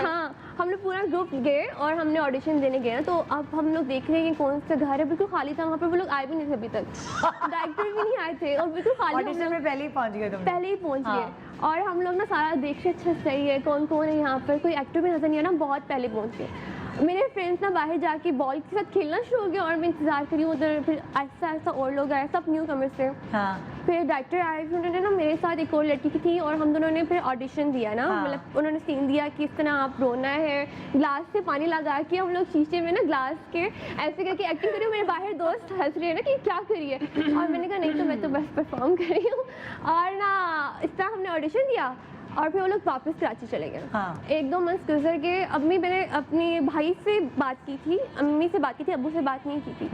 हाँ हम लोग पूरा ग्रुप गए और हमने ऑडिशन देने गए। तो अब हम लोग देख रहे हैं कि कौन सा घर है, बिल्कुल खाली था, वहाँ पर वो लोग आए भी नहीं थे अभी तक, डायरेक्टर भी नहीं आए थे और बिल्कुल खाली,
ऑडिशन में पहले ही पहुंच गए तुम?
पहले ही पहुंच गए। और हम लोग ना सारा देख रहे अच्छा सही है, कौन कौन है यहाँ पर, कोई एक्टर भी नजर नहीं आया ना, बहुत पहले पहुंच गए। मेरे फ्रेंड्स ना बाहर जाके बॉल के साथ खेलना शुरू हो गया और मैं इंतजार करी उधर, फिर ऐसा ऐसा और लोग आए, सब न्यू कमर्स थे।
हाँ।
फिर डायरेक्टर आए, फिर उन्होंने ना मेरे साथ एक और लड़की की थी और हम दोनों ने फिर ऑडिशन दिया ना,
हाँ।
मतलब उन्होंने सीन दिया कि इस तरह आप रोना है, ग्लास से पानी लगा के हम लोग शीशे में ना ग्लास के ऐसे करके एक्टिंग करी। मेरे बाहर दोस्त हंस रहे हैं ना कि क्या करिए, और मैंने कहा नहीं तो मैं तो बस परफॉर्म कर रही हूँ। और ना इस तरह हमने ऑडिशन दिया और फिर वो लोग वापस कराची चले गए।
हाँ।
1-2 मंथ गुजर गए। अम्मी, मैंने अपने भाई से बात की थी, अम्मी से बात की थी, अब्बू से बात नहीं की थी।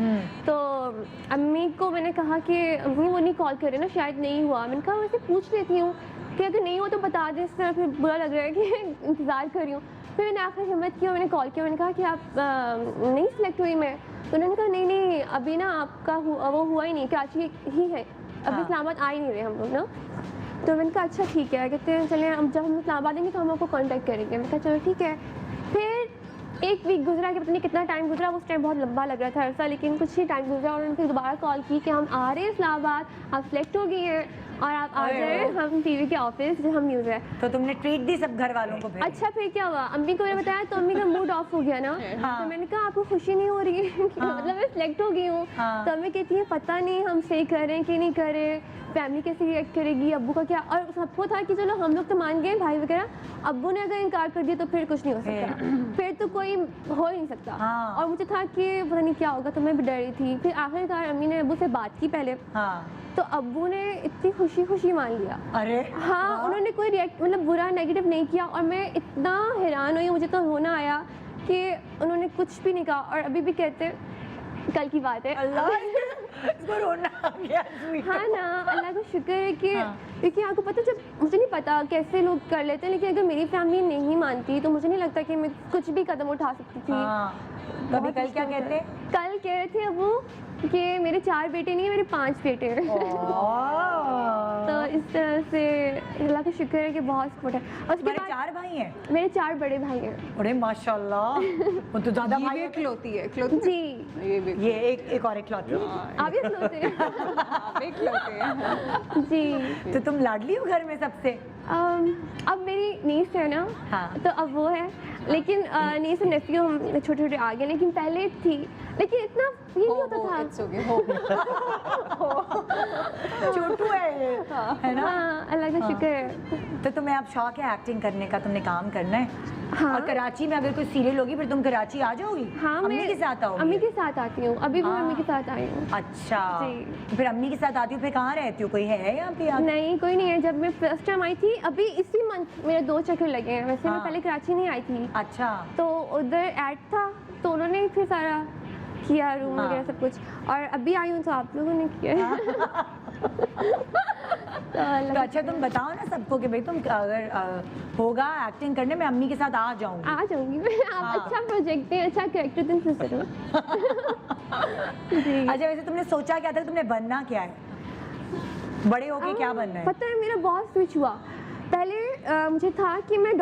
तो अम्मी को मैंने कहा कि अम्मी वो नहीं कॉल कर रहे ना, शायद नहीं हुआ। मैंने कहा वैसे पूछ लेती हूँ कि अगर नहीं हो तो बता दें, इस तरह फिर बुरा लग रहा है कि इंतज़ार कर रही हूँ। फिर मैंने आखिर हिम्मत किया, मैंने कॉल किया, मैंने कहा कि आप नहीं सिलेक्ट हुई मैं। तो उन्होंने कहा नहीं नहीं अभी ना आपका वो हुआ ही नहीं, कराची ही है, अभी इस्लामाबाद आ ही नहीं रहे हम लोग ना। तो मैंने कहा अच्छा ठीक है, कहते हैं चलें अब जब हम इस्लामाबाद आएंगे तो हम आपको कांटेक्ट करेंगे। मैंने कहा चलो ठीक है। फिर 1 वीक गुजरा कि पता नहीं कितना टाइम गुजरा, उस टाइम बहुत लंबा लग रहा था अरसा, लेकिन कुछ ही टाइम गुजरा और उन्होंने फिर दोबारा कॉल की कि हम आ रहे हैं इस्लामाबाद, आप सेलेक्ट हो गई हैं और आप आ जाए हम टीवी के ऑफिस जो हम न्यूज़ है।
तो तुमने ट्रीट दी सब घर वालों को फिर?
अच्छा फिर क्या हुआ, अम्मी को मैंने बताया तो अम्मी का मूड ऑफ हो गया ना।
हाँ।
तो मैंने कहा आपको खुशी नहीं हो रही है कि मतलब मैं सिलेक्ट हो गई हूँ।
हाँ।
तो अम्मी कहती है पता नहीं हम सही कर रहे हैं कि नहीं कर रहे, फैमिली कैसे रिएक्ट करेगी, अब्बू का क्या। और सबको था कि चलो हम लोग तो मान गए भाई वगैरह, अब्बू ने अगर इनकार कर दिया तो फिर कुछ नहीं हो सकता, फिर तो कोई हो ही नहीं सकता।
हाँ।
और मुझे था कि पता नहीं क्या होगा, तो मैं भी डर रही थी। फिर आखिरकार अम्मी ने अब्बू से बात की पहले,
हाँ।
तो अब्बू ने इतनी खुशी खुशी मान लिया।
अरे
हाँ, उन्होंने कोई रिएक्ट मतलब बुरा नेगेटिव नहीं किया और मैं इतना हैरान हुई, मुझे तो रोना आया कि उन्होंने कुछ भी नहीं कहा। और अभी भी कहते हैं, कल की बात है,
अल्लाह इसको रोना आ गया।
हाँ ना, अल्लाह का शुक्र है कि
हाँ।
क्योंकि आपको पता, जब मुझे नहीं पता कैसे लोग कर लेते हैं, लेकिन अगर मेरी फैमिली नहीं मानती तो मुझे नहीं लगता कि मैं कुछ भी कदम उठा सकती थी।
हाँ। तो अभी कल क्या कहते हैं?
कल कह रहे थे अबू कि मेरे 4 बेटे नहीं है, मेरे 5 बेटे हैं। तो इस तरह से अल्लाह का शुक्र है कि बहुत सपोर्ट है। और उसके
तुम्हारे
बाद
4 भाई हैं?
मेरे 4 बड़े भाई हैं।
अरे माशाल्लाह, वो तो ज्यादा भाई
ये
है।
इकलौती है, इकलौती
जी,
ये भी
ये एक और इकलौती है।
आप भी खिलौते हैं।
आप इकलौते हैं।
जी।
तो तुम लाडली हो घर में सबसे?
अब मेरी नीस है ना,
हाँ।
तो अब वो है, लेकिन नीस और नेफ्यू हम छोटे छोटे आ गए, लेकिन पहले थी, लेकिन इतना ये नहीं होता था।
It's okay, हो।
छोटू है ये, है ना?
हाँ, अल्लाह का शुक्र है।
तो तुम्हें अब शौक है एक्टिंग करने का, तुमने काम करना है?
हाँ।
और कराची में अगर कोई सीरियल होगी फिर तुम कराची आ जाओगी?
हाँ,
अम्मी
मैं
के साथ आओगी?
अम्मी के साथ आती हूँ, अभी भी मैं
हाँ।
अम्मी के साथ आई हूँ।
अच्छा,
जी।
फिर अम्मी के साथ आती हूँ, फिर कहाँ रहती हो? कोई है यहाँ पे?
नहीं, कोई नहीं है। जब मैं फर्स्ट टाइम आई थी, अभी इसी मंथ मेरे 2 चक्कर लगे हैं। वैसे मैं
हाँ।
पहले कराची नहीं आई थी,
अच्छा,
तो उधर ऐड था तो उन्होंने फिर सारा किया, रूम
हाँ।
वगैरह सब कुछ। और अभी आई हूँ तो आप लोगों ने किया है।
तो अच्छा तुम बताओ ना सबको कि भाई तुम अगर होगा एक्टिंग करने में अम्मी के साथ आ जाऊंगी।
आ जाऊंगी मैं। आप
हाँ।
अच्छा प्रोजेक्ट है, अच्छा कैरेक्टर तुम से जरूर। जी।
अच्छा वैसे तुमने सोचा क्या था, तुमने बनना क्या है, बड़े होके क्या बनना है?
पता है मेरा बहुत स्विच हुआ। पहले मुझे था कि मैं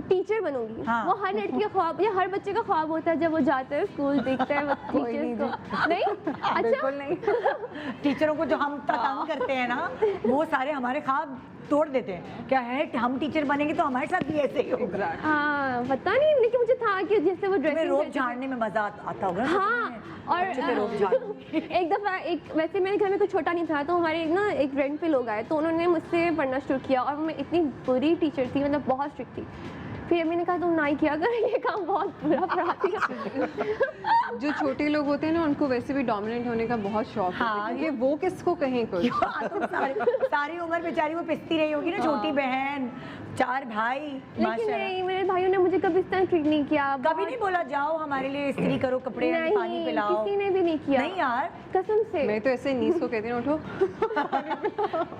टीचर बनूंगी।
हाँ।
वो हर लड़की का ख्वाब या हर बच्चे का ख्वाब होता है जब वो जाता है स्कूल, देखता है टीचर्स को। नहीं? अच्छा,
बिल्कुल नहीं। टीचरों को जो हम तंग करते हैं ना, वो सारे हमारे ख्वाब तोड़ देते हैं। क्या है, हम टीचर बनेंगे तो हमारे साथ भी ऐसे ही होगा।
हाँ, पता नहीं, लेकिन मुझे था कि जैसे वो
तुम्हें
ड्रेसिंग
रोप झाड़ने में मजा आता होगा ना?
हाँ। और
अच्छे से रोप झाड़ने।
एक दफ़ा वैसे मेरे घर में कोई छोटा नहीं था, तो हमारे ना एक रेंट पे लोग आए, तो उन्होंने मुझसे पढ़ना शुरू किया और मैं इतनी बुरी टीचर थी, मतलब बहुत स्ट्रिक्ट थी। फिर अम्मी ने कहा तुम ना ही किया कर, ये काम बहुत बुरा पढ़ाती है।
जो छोटे लोग होते हैं ना, उनको वैसे भी डोमिनेंट होने का बहुत शौक
हाँ,
होता है, क्योंकि वो किसको कहें कुछ।
हाँ, तो सारी उम्र बेचारी वो पिसती रही होगी ना, छोटी बहन, 4 भाई।
लेकिन
माशाल्लाह।
नहीं, मेरे भाइयों ने मुझे कभी इस तरह ट्रीट नहीं किया।
कभी नहीं बोला जाओ हमारे लिए इस्त्री करो, कपड़े
नहीं,
पानी पिलाओ?
किसी ने भी नहीं किया।
नहीं यार,
कसम से।
मैं तो ऐसे नीस को कहती हूँ उठो।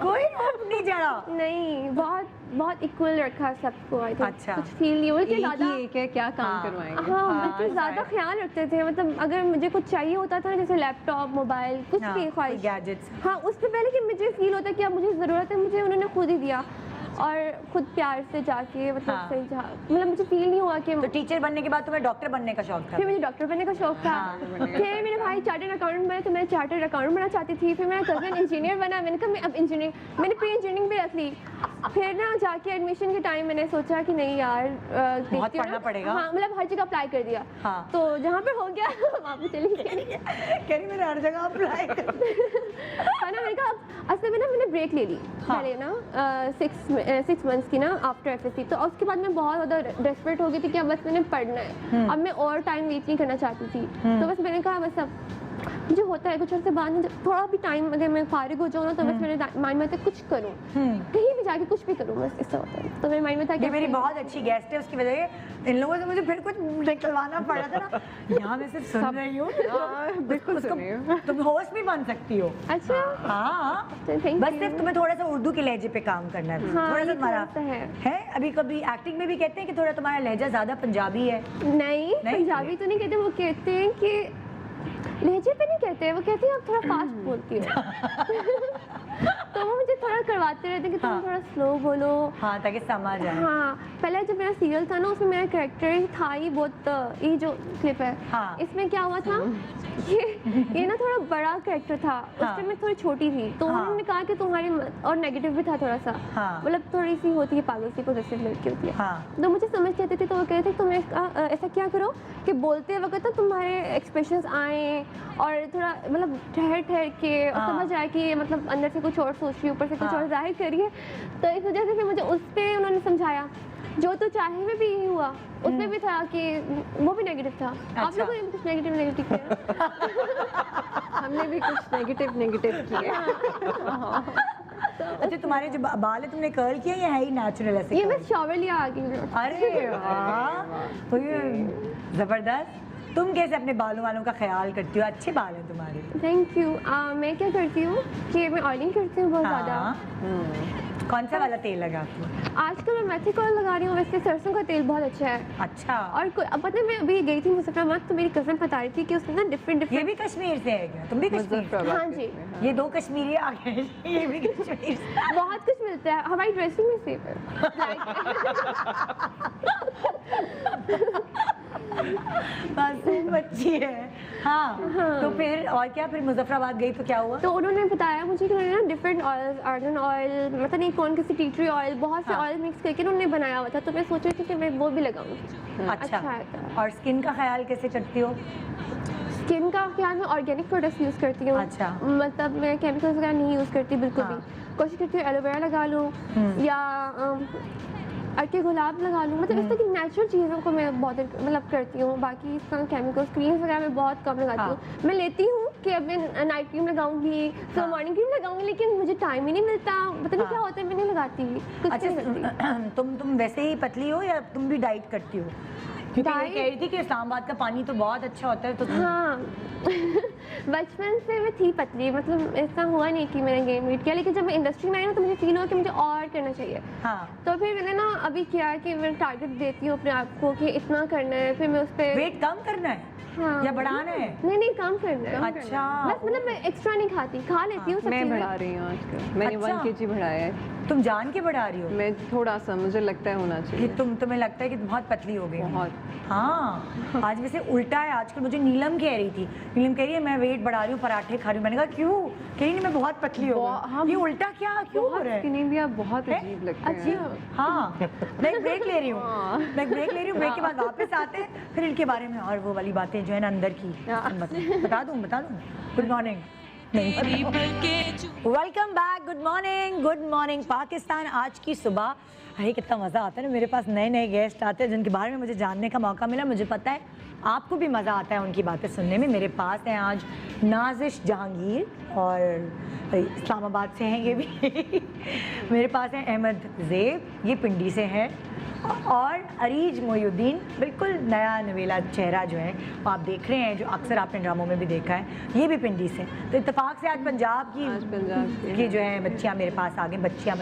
कोई रोप नहीं चढ़ा।
नहीं, बहुत बहुत इक्वल रखा सबको। आई थिंक
अच्छा।
कुछ फील नहीं हुआ कि
एक
ज़्यादा।
ही एक है, क्या काम
हाँ।
करवाएंगे।
हाँ,
हाँ,
बच्चे ज़्यादा
शायद।
ख्याल रखते थे। मतलब अगर मुझे कुछ चाहिए होता था ना, जैसे लैपटॉप, मोबाइल, कुछ भी ख्वाहिश,
गैजेट्स।
हाँ, उससे पहले कि मुझे फील होता कि अब मुझे ज़रूरत है, मुझे उन्होंने खुद ही दिया और खुद प्यार से जाके, मतलब
हाँ।
सही मतलब मुझे फील नहीं हुआ कि
तो टीचर बनने के बाद तुम्हें डॉक्टर बनने का शौक था?
फिर मुझे डॉक्टर बनने का शौक था।
हाँ।
फिर मेरे भाई चार्टर्ड अकाउंटेंट बने, तो मैं चार्टर्ड अकाउंटेंट बनना चाहती थी। फिर मेरा कज़न इंजीनियर बना, मैंने कहा मैं अब इंजीनियरिंग, मैंने प्री इंजीनियरिंग भी रख ली। फिर ना जाके एडमिशन के टाइम मैंने सोचा कि नहीं यार, देखती हूँ
पढ़ना
ना।
पड़ेगा।
हाँ, मतलब हर जगह अप्लाई कर दिया।
हाँ।
तो जहाँ पे हो गया वहाँ पे चली गई।
कह रही मैंने हर जगह अप्लाई कर।
है ना, मैंने कहा असल में ना मैंने ब्रेक ले ली
हाँ।
पहले ना 6 मंथ्स की ना आफ्टर एफएससी। तो उसके बाद मैं बहुत ज़्यादा डेस्परेट हो गई थी कि अब बस मैंने पढ़ना है, अब मैं और टाइम वेस्ट नहीं करना चाहती थी। तो बस मैंने कहा बस अब जो होता है कुछ अर्से बाद में, जब थोड़ा भी टाइम अगर मैं फारिग हो जाऊँ ना, तो बस मेरे माइंड में था कुछ करूँ, कहीं भी जाके कुछ भी करूँ, बस ऐसा होता है। तो मेरे माइंड में था कि
ये मेरी बहुत अच्छी गेस्ट है, उसकी वजह से इन लोगों से मुझे फिर कुछ निकलवाना पड़ा था ना। यहाँ मैं सिर्फ सुन रही हूँ।
बिल्कुल
उसको-
सुन रही हूँ।
तुम होस्ट भी बन सकती हो।
अच्छा,
हाँ,
थैंक
बस
यू।
सिर्फ तुम्हें थोड़ा सा उर्दू के लहजे पे काम करना है।
हाँ,
थोड़ा
ये
सा तुम्हारा
थोड़ा सा है।
अभी कभी एक्टिंग में भी कहते हैं कि थोड़ा तुम्हारा लहजा ज्यादा पंजाबी है।
नहीं, पंजाबी तो नहीं कहते, वो कहते हैं कि लहजे पे नहीं कहते हैं, वो कहते हैं आप थोड़ा फास्ट बोलती हो। तो वो मुझे थोड़ा करवाते रहते हैं कि तुम
हाँ।
थोड़ा स्लो बोलो।
हाँ, ताकि समझ आए।
हाँ, पहले जब मेरा सीरियल था ना, उसमें मेरा कैरेक्टर था ही बहुत, ये जो क्लिप है,
हाँ।
इसमें क्या हुआ था, ये ना थोड़ा बड़ा कैरेक्टर था। उस
हाँ।
टाइम मैं थोड़ी छोटी थी, तो
हाँ।
उन्होंने कहा कि तुम्हारी और नेगेटिव भी था थोड़ा सा,
हाँ।
मतलब थोड़ी सी होती है पागल सी पोजेसिव लड़की होती है।
हाँ।
तो मुझे समझ कहते थे, तो वो कहते थे तुम ऐसा क्या करो कि बोलते वक्त ना तुम्हारे एक्सप्रेशंस आए और थोड़ा मतलब ठहर ठहर के, और
हाँ।
समझ आए कि ये मतलब अंदर से कुछ और सोच रही है, ऊपर से कुछ
हाँ।
और जाहिर करिए। तो इस वजह से फिर मुझे उस पर उन्होंने समझाया, जो तो चाहे में भी यही हुआ, उसमें भी था कि वो भी नेगेटिव था। आप
अच्छा।
लोगों ने भी कुछ नेगेटिव किया।
हमने भी कुछ नेगेटिव किए।
अच्छा, तुम्हारे जो बाल है तुमने कर्ल किया या है ही नेचुरल ऐसे?
ये
curl?
बस शॉवर लिया आ गई हूँ।
अरे वाह, तो ये जबरदस्त। तुम कैसे अपने बालों वालों का ख्याल करती हो? अच्छे बाल हैं तुम्हारे।
Thank you. मैं क्या करती हूँ कि मैं ऑयलिंग करती हूँ बहुत ज़्यादा।
हाँ। कौन सा वाला तेल लगाती हो?
आजकल मैं मेथिक ऑयल लगा रही हूँ, वैसे सरसों का तेल बहुत अच्छा है।
अच्छा,
और अब पता है, मैं अभी गई थी मुजफ्फराबाद, तो मेरी कज़न बता रही थी कि उसने ना डिफरेंट
ये
डिफरेंट।
भी कश्मीर से है क्या? तुम भी कश्मीर?
मुजफ्फराबाद
हाँ जी,
ये 2 कश्मीरी आ गए। ये भी कश्मीर से।
बहुत कुछ मिलता है, हमारी ड्रेसिंग में सेफ है।
बस अच्छी है। हाँ, तो फिर और क्या, फिर मुजफ्फराबाद गई तो क्या हुआ?
तो उन्होंने बताया मुझे कि उन्होंने ना डिफरेंट ऑयल, आर्गन ऑयल, मतलब नहीं कौन किसी टी ट्री ऑयल, बहुत से
हाँ।
ऑयल मिक्स करके उन्होंने बनाया हुआ था। तो मैं सोच रही थी कि मैं वो भी लगाऊंगी।
अच्छा,
अच्छा है।
और स्किन का ख्याल कैसे करती हो?
स्किन का क्या, मैं ऑर्गेनिक प्रोडक्ट्स यूज़ करती हूँ।
अच्छा।
मतलब मैं केमिकल्स वगैरह नहीं यूज़ करती बिल्कुल
हाँ।
भी। कोशिश करती हूँ एलोवेरा लगा लूँ या अड़के गुलाब लगा लूँ, मतलब इस तरह की नेचुरल चीज़ों को मैं बहुत मतलब करती हूँ। बाकी इस तरह केमिकल्स क्रीम्स वगैरह मैं बहुत कम लगाती हूँ। मैं लेती हूँ कि अब मैं नाइट क्रीम लगाऊंगी तो मॉर्निंग क्रीम लगाऊंगी, लेकिन मुझे टाइम ही नहीं मिलता, पता नहीं क्या होता है, मैं नहीं लगाती कुछ नहीं करती।
अच्छा, तुम वैसे ही पतली हो या तुम भी डाइट करती हो? क्योंकि ये कह रही थी कि इस्लामाबाद का पानी तो बहुत अच्छा होता है, तो
हाँ बचपन से मैं थी पतली, मतलब ऐसा हुआ नहीं कि मैंने गेम वेट किया, लेकिन जब मैं इंडस्ट्री में आई ना तो मुझे फील हुआ कि मुझे और करना चाहिए।
हाँ,
तो फिर मैंने ना अभी किया कि मैं टारगेट देती हूँ अपने आप को कि इतना करना है, फिर मैं उस पर
वेट कम करना है
हाँ
या बढ़ाना है?
नहीं कम करना है।
अच्छा,
बस मतलब मैं एक्स्ट्रा नहीं खाती, खा लेती हूँ सब
मैं
चीज़ें।
बढ़ा रही हूँ आजकल, मैंने
अच्छा।
1 kg बढ़ाया है।
तुम जान के बढ़ा रही हो
मैं थोड़ा सा, मुझे लगता है होना
कि
चाहिए।
तुम्हें लगता है कि बहुत पतली हो गई हो?
बहुत।
हाँ, आज वैसे उल्टा है आजकल। मुझे नीलम कह रही थी, नीलम कह रही है मैं वेट बढ़ा रही हूँ, पराठे खा रही हूँ। मैंने कहा क्यों? कह रही नहीं मैं बहुत पतली हो गई। ये उल्टा क्या क्यों हो रहा है?
स्किनी भी आप बहुत
है?
अजीब लगते हैं।
अच्छा, हाँ, मैं एक ब्रेक ले रही हूँ, ब्रेक के बाद वापस आते हैं, फिर इनके बारे में और वो वाली बातें जो है ना अंदर की बता दूँ। Good morning. Welcome back, good morning Pakistan. आज की सुबह अरे कितना मज़ा आता है ना, मेरे पास नए गेस्ट आते हैं जिनके बारे में मुझे जानने का मौका मिला। मुझे पता है आपको भी मज़ा आता है उनकी बातें सुनने में। मेरे पास हैं आज नाजिश जहांगीर और इस्लामाबाद से हैं ये भी मेरे पास हैं अहमद ज़ेब, ये पिंडी से हैं, और अरीज मोयुद्दीन, बिल्कुल नया नवेला चेहरा जो है वो आप देख रहे हैं, जो अक्सर आपने ड्रामों में भी देखा है, ये भी पिंडी से। तो इत्तेफाक से आज पंजाब की जो है बच्चियाँ मेरे पास आ गई, बच्चे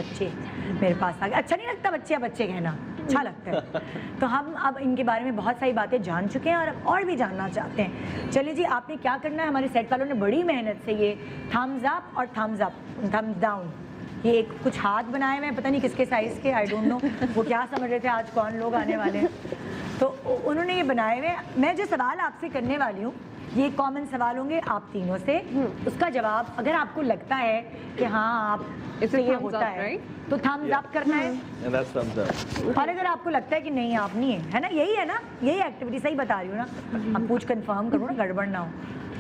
मेरे पास आ गए। अच्छा नहीं लगता बच्चे कहना, अच्छा लगता है। तो हम अब इनके बारे में बहुत सारी बातें जान चुके हैं और अब और भी जानना चाहते हैं। चलिए जी, आपने क्या करना है, हमारे सेट वालों ने बड़ी मेहनत से ये थम्स अप और थम्स डाउन, ये एक कुछ हाथ बनाए हुए हैं, पता नहीं किसके साइज़ के, आई डोंट नो, वो क्या समझ रहे थे आज कौन लोग आने वाले हैं, तो उन्होंने ये बनाए हुए हैं। मैं जो सवाल आपसे करने वाली हूँ ये कॉमन सवाल होंगे आप तीनों से, उसका जवाब अगर आपको लगता है कि हाँ आप इससे ये होता है तो थम्स अप करना है, और अगर आपको लगता है कि नहीं आप नहीं है ना, यही है ना, यही एक्टिविटी, सही बता रही हूँ ना, आप पूछ कंफर्म करो ना, गड़बड़ ना हो।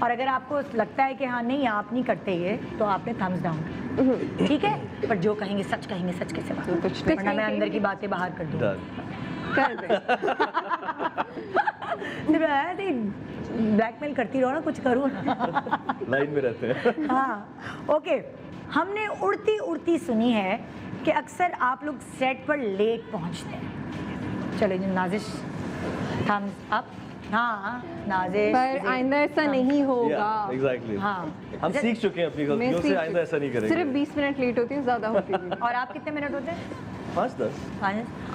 और अगर आपको लगता है कि हाँ नहीं आप नहीं करते ये, तो आपने थम्स डाउन, ठीक है। पर जो कहेंगे सच कैसे बात, वरना मैं अंदर की बातें बाहर कर दूँ। ब्लैकमेल करती रहो ना, कुछ करूँ ना
लाइन में रहते हैं।
हाँ, ओके। हमने उड़ती सुनी है कि अक्सर आप लोग सेट पर लेट पहुंचते हैं। चलो जी, नाजिश थम्स अप। हाँ नाजिश,
पर आइंदा ऐसा नहीं होगा।
एग्जैक्टली,
हाँ
हम सीख चुके हैं अपनी गलतियों से, आइंदा ऐसा नहीं करेंगे।
सिर्फ 20 मिनट लेट होती हूँ, ज़्यादा होती है।
और आप कितने मिनट होते हैं?
5-10।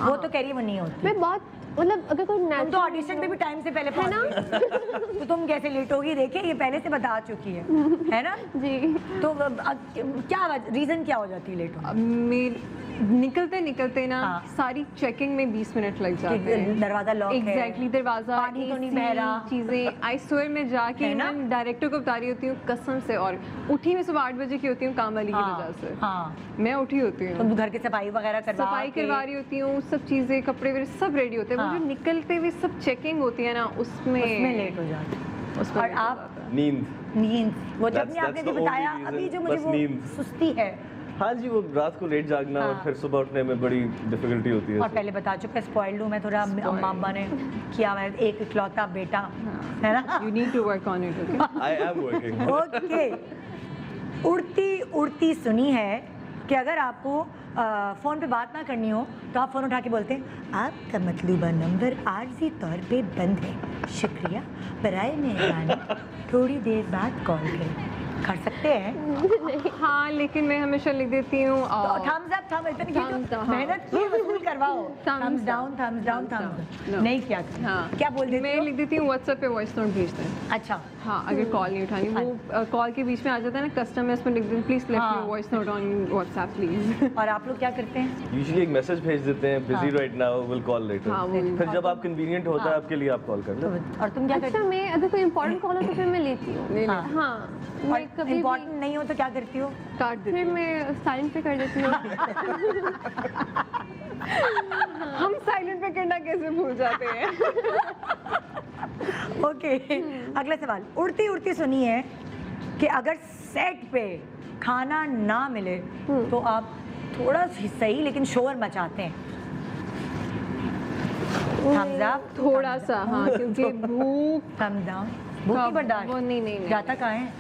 वो तो कह रही है वो नहीं होती।
मैं बहुत मतलब अगर कोई
तुम तो ऑडिशन में भी टाइम से पहले पहुंच गई, तो तुम कैसे लेट होगी? देखिए ये पहले से बता चुकी है ना
जी।
तो क्या रीजन क्या हो जाती है लेट होने?
निकलते ना
हाँ।
सारी चेकिंग में 20 मिनट लग जाते हैं।
दरवाजा लॉक है,
एग्जैक्टली, दरवाजा,
पानी तो नहीं बह रहा,
चीजें। आई स्वेयर में जाके
है ना?
मैं डायरेक्टर को बता रही होती हूँ कसम से, और उठी मैं सुबह 8 बजे की होती हूँ काम वाली की
हाँ,
वजह से।
हाँ,
मैं उठी होती हूँ,
तुम घर की सफाई वगैरह
सफाई करवा रही होती हूँ, सब चीजें, कपड़े वगैरह सब रेडी होते हैं।
हाँ।
वो जो निकलते हुए सब चेकिंग होती है ना, उसमें
लेट हो जाती है।
उसमें
और
लेट हो
आप
जाता है।
नींद, वो जब
That's-
नहीं आपने
that's
भी
the only
बताया
reason,
अभी जो मुझे
बस
वो
नींद।
सुस्ती है,
हाँ जी, वो रात को लेट जागना और
हाँ।
फिर सुबह उठने में बड़ी डिफिकल्टी होती है।
और पहले बता चुके स्पॉइल्ड हूँ मैं थोड़ा, अम्मा अब्बा ने किया, मैं एक इकलौता बेटा है ना।
You need to work on it, okay?
I am working.
Okay, उड़ती सुनी है कि अगर आपको फ़ोन पे बात ना करनी हो तो आप फ़ोन उठा के बोलते हैं आपका मतलूबा नंबर आर्जी तौर पे बंद है, शुक्रिया, बराए मेहरबानी थोड़ी देर बाद कॉल करें। कर सकते हैं।
हाँ, लेकिन मैं हमेशा लिख देती हूँ
थम्स अप, मेहनत की वसूल करवाओ, थम्स डाउन, नहीं किया।
हाँ,
क्या बोल देती
मैं
हो?
लिख देती हूँ व्हाट्सएप पे वॉइस नोट भेजते हैं।
अच्छा,
हाँ, अगर कॉल नहीं उठानी, वो कॉल के बीच में आ जाता है ना कस्टमर, उसमें लिख देती हूँ प्लीज लेट
हाँ।
Me voice note on WhatsApp please.
और आप लोग क्या करते हैं?
यूजुअली एक मैसेज भेज देते हैं, busy right now, will call later.
हाँ, वो-
फिर जब आप कन्वीनियंट होता है आपके लिए, आप कॉल कर लो।
और तुम क्या करते
अच्छा, मैं अगर कोई इम्पोर्टेंट कॉल हो तो फिर मैं लेती हूँ।
हाँ।
हाँ,
हो?
मैं कभी भी
इम्पोर्टेंट नहीं हो तो क्या करती हो?
काट देती
फिर
हूँ।
मैं साइलेंट पे कर देती हूँ।
हम साइलेंट पे करना कैसे भूल जाते हैं?
ओके, अगला सवाल। उड़ती सुनी है कि अगर सेट पे खाना ना मिले तो आप थोड़ा सही लेकिन शोर मचाते हैं। थम्स अप,
थोड़ा सा हाँ, क्योंकि भूख
थम्स डाउन। भूख नहीं
वो
बर्दाश्त,
नहीं
जाता कहाँ है?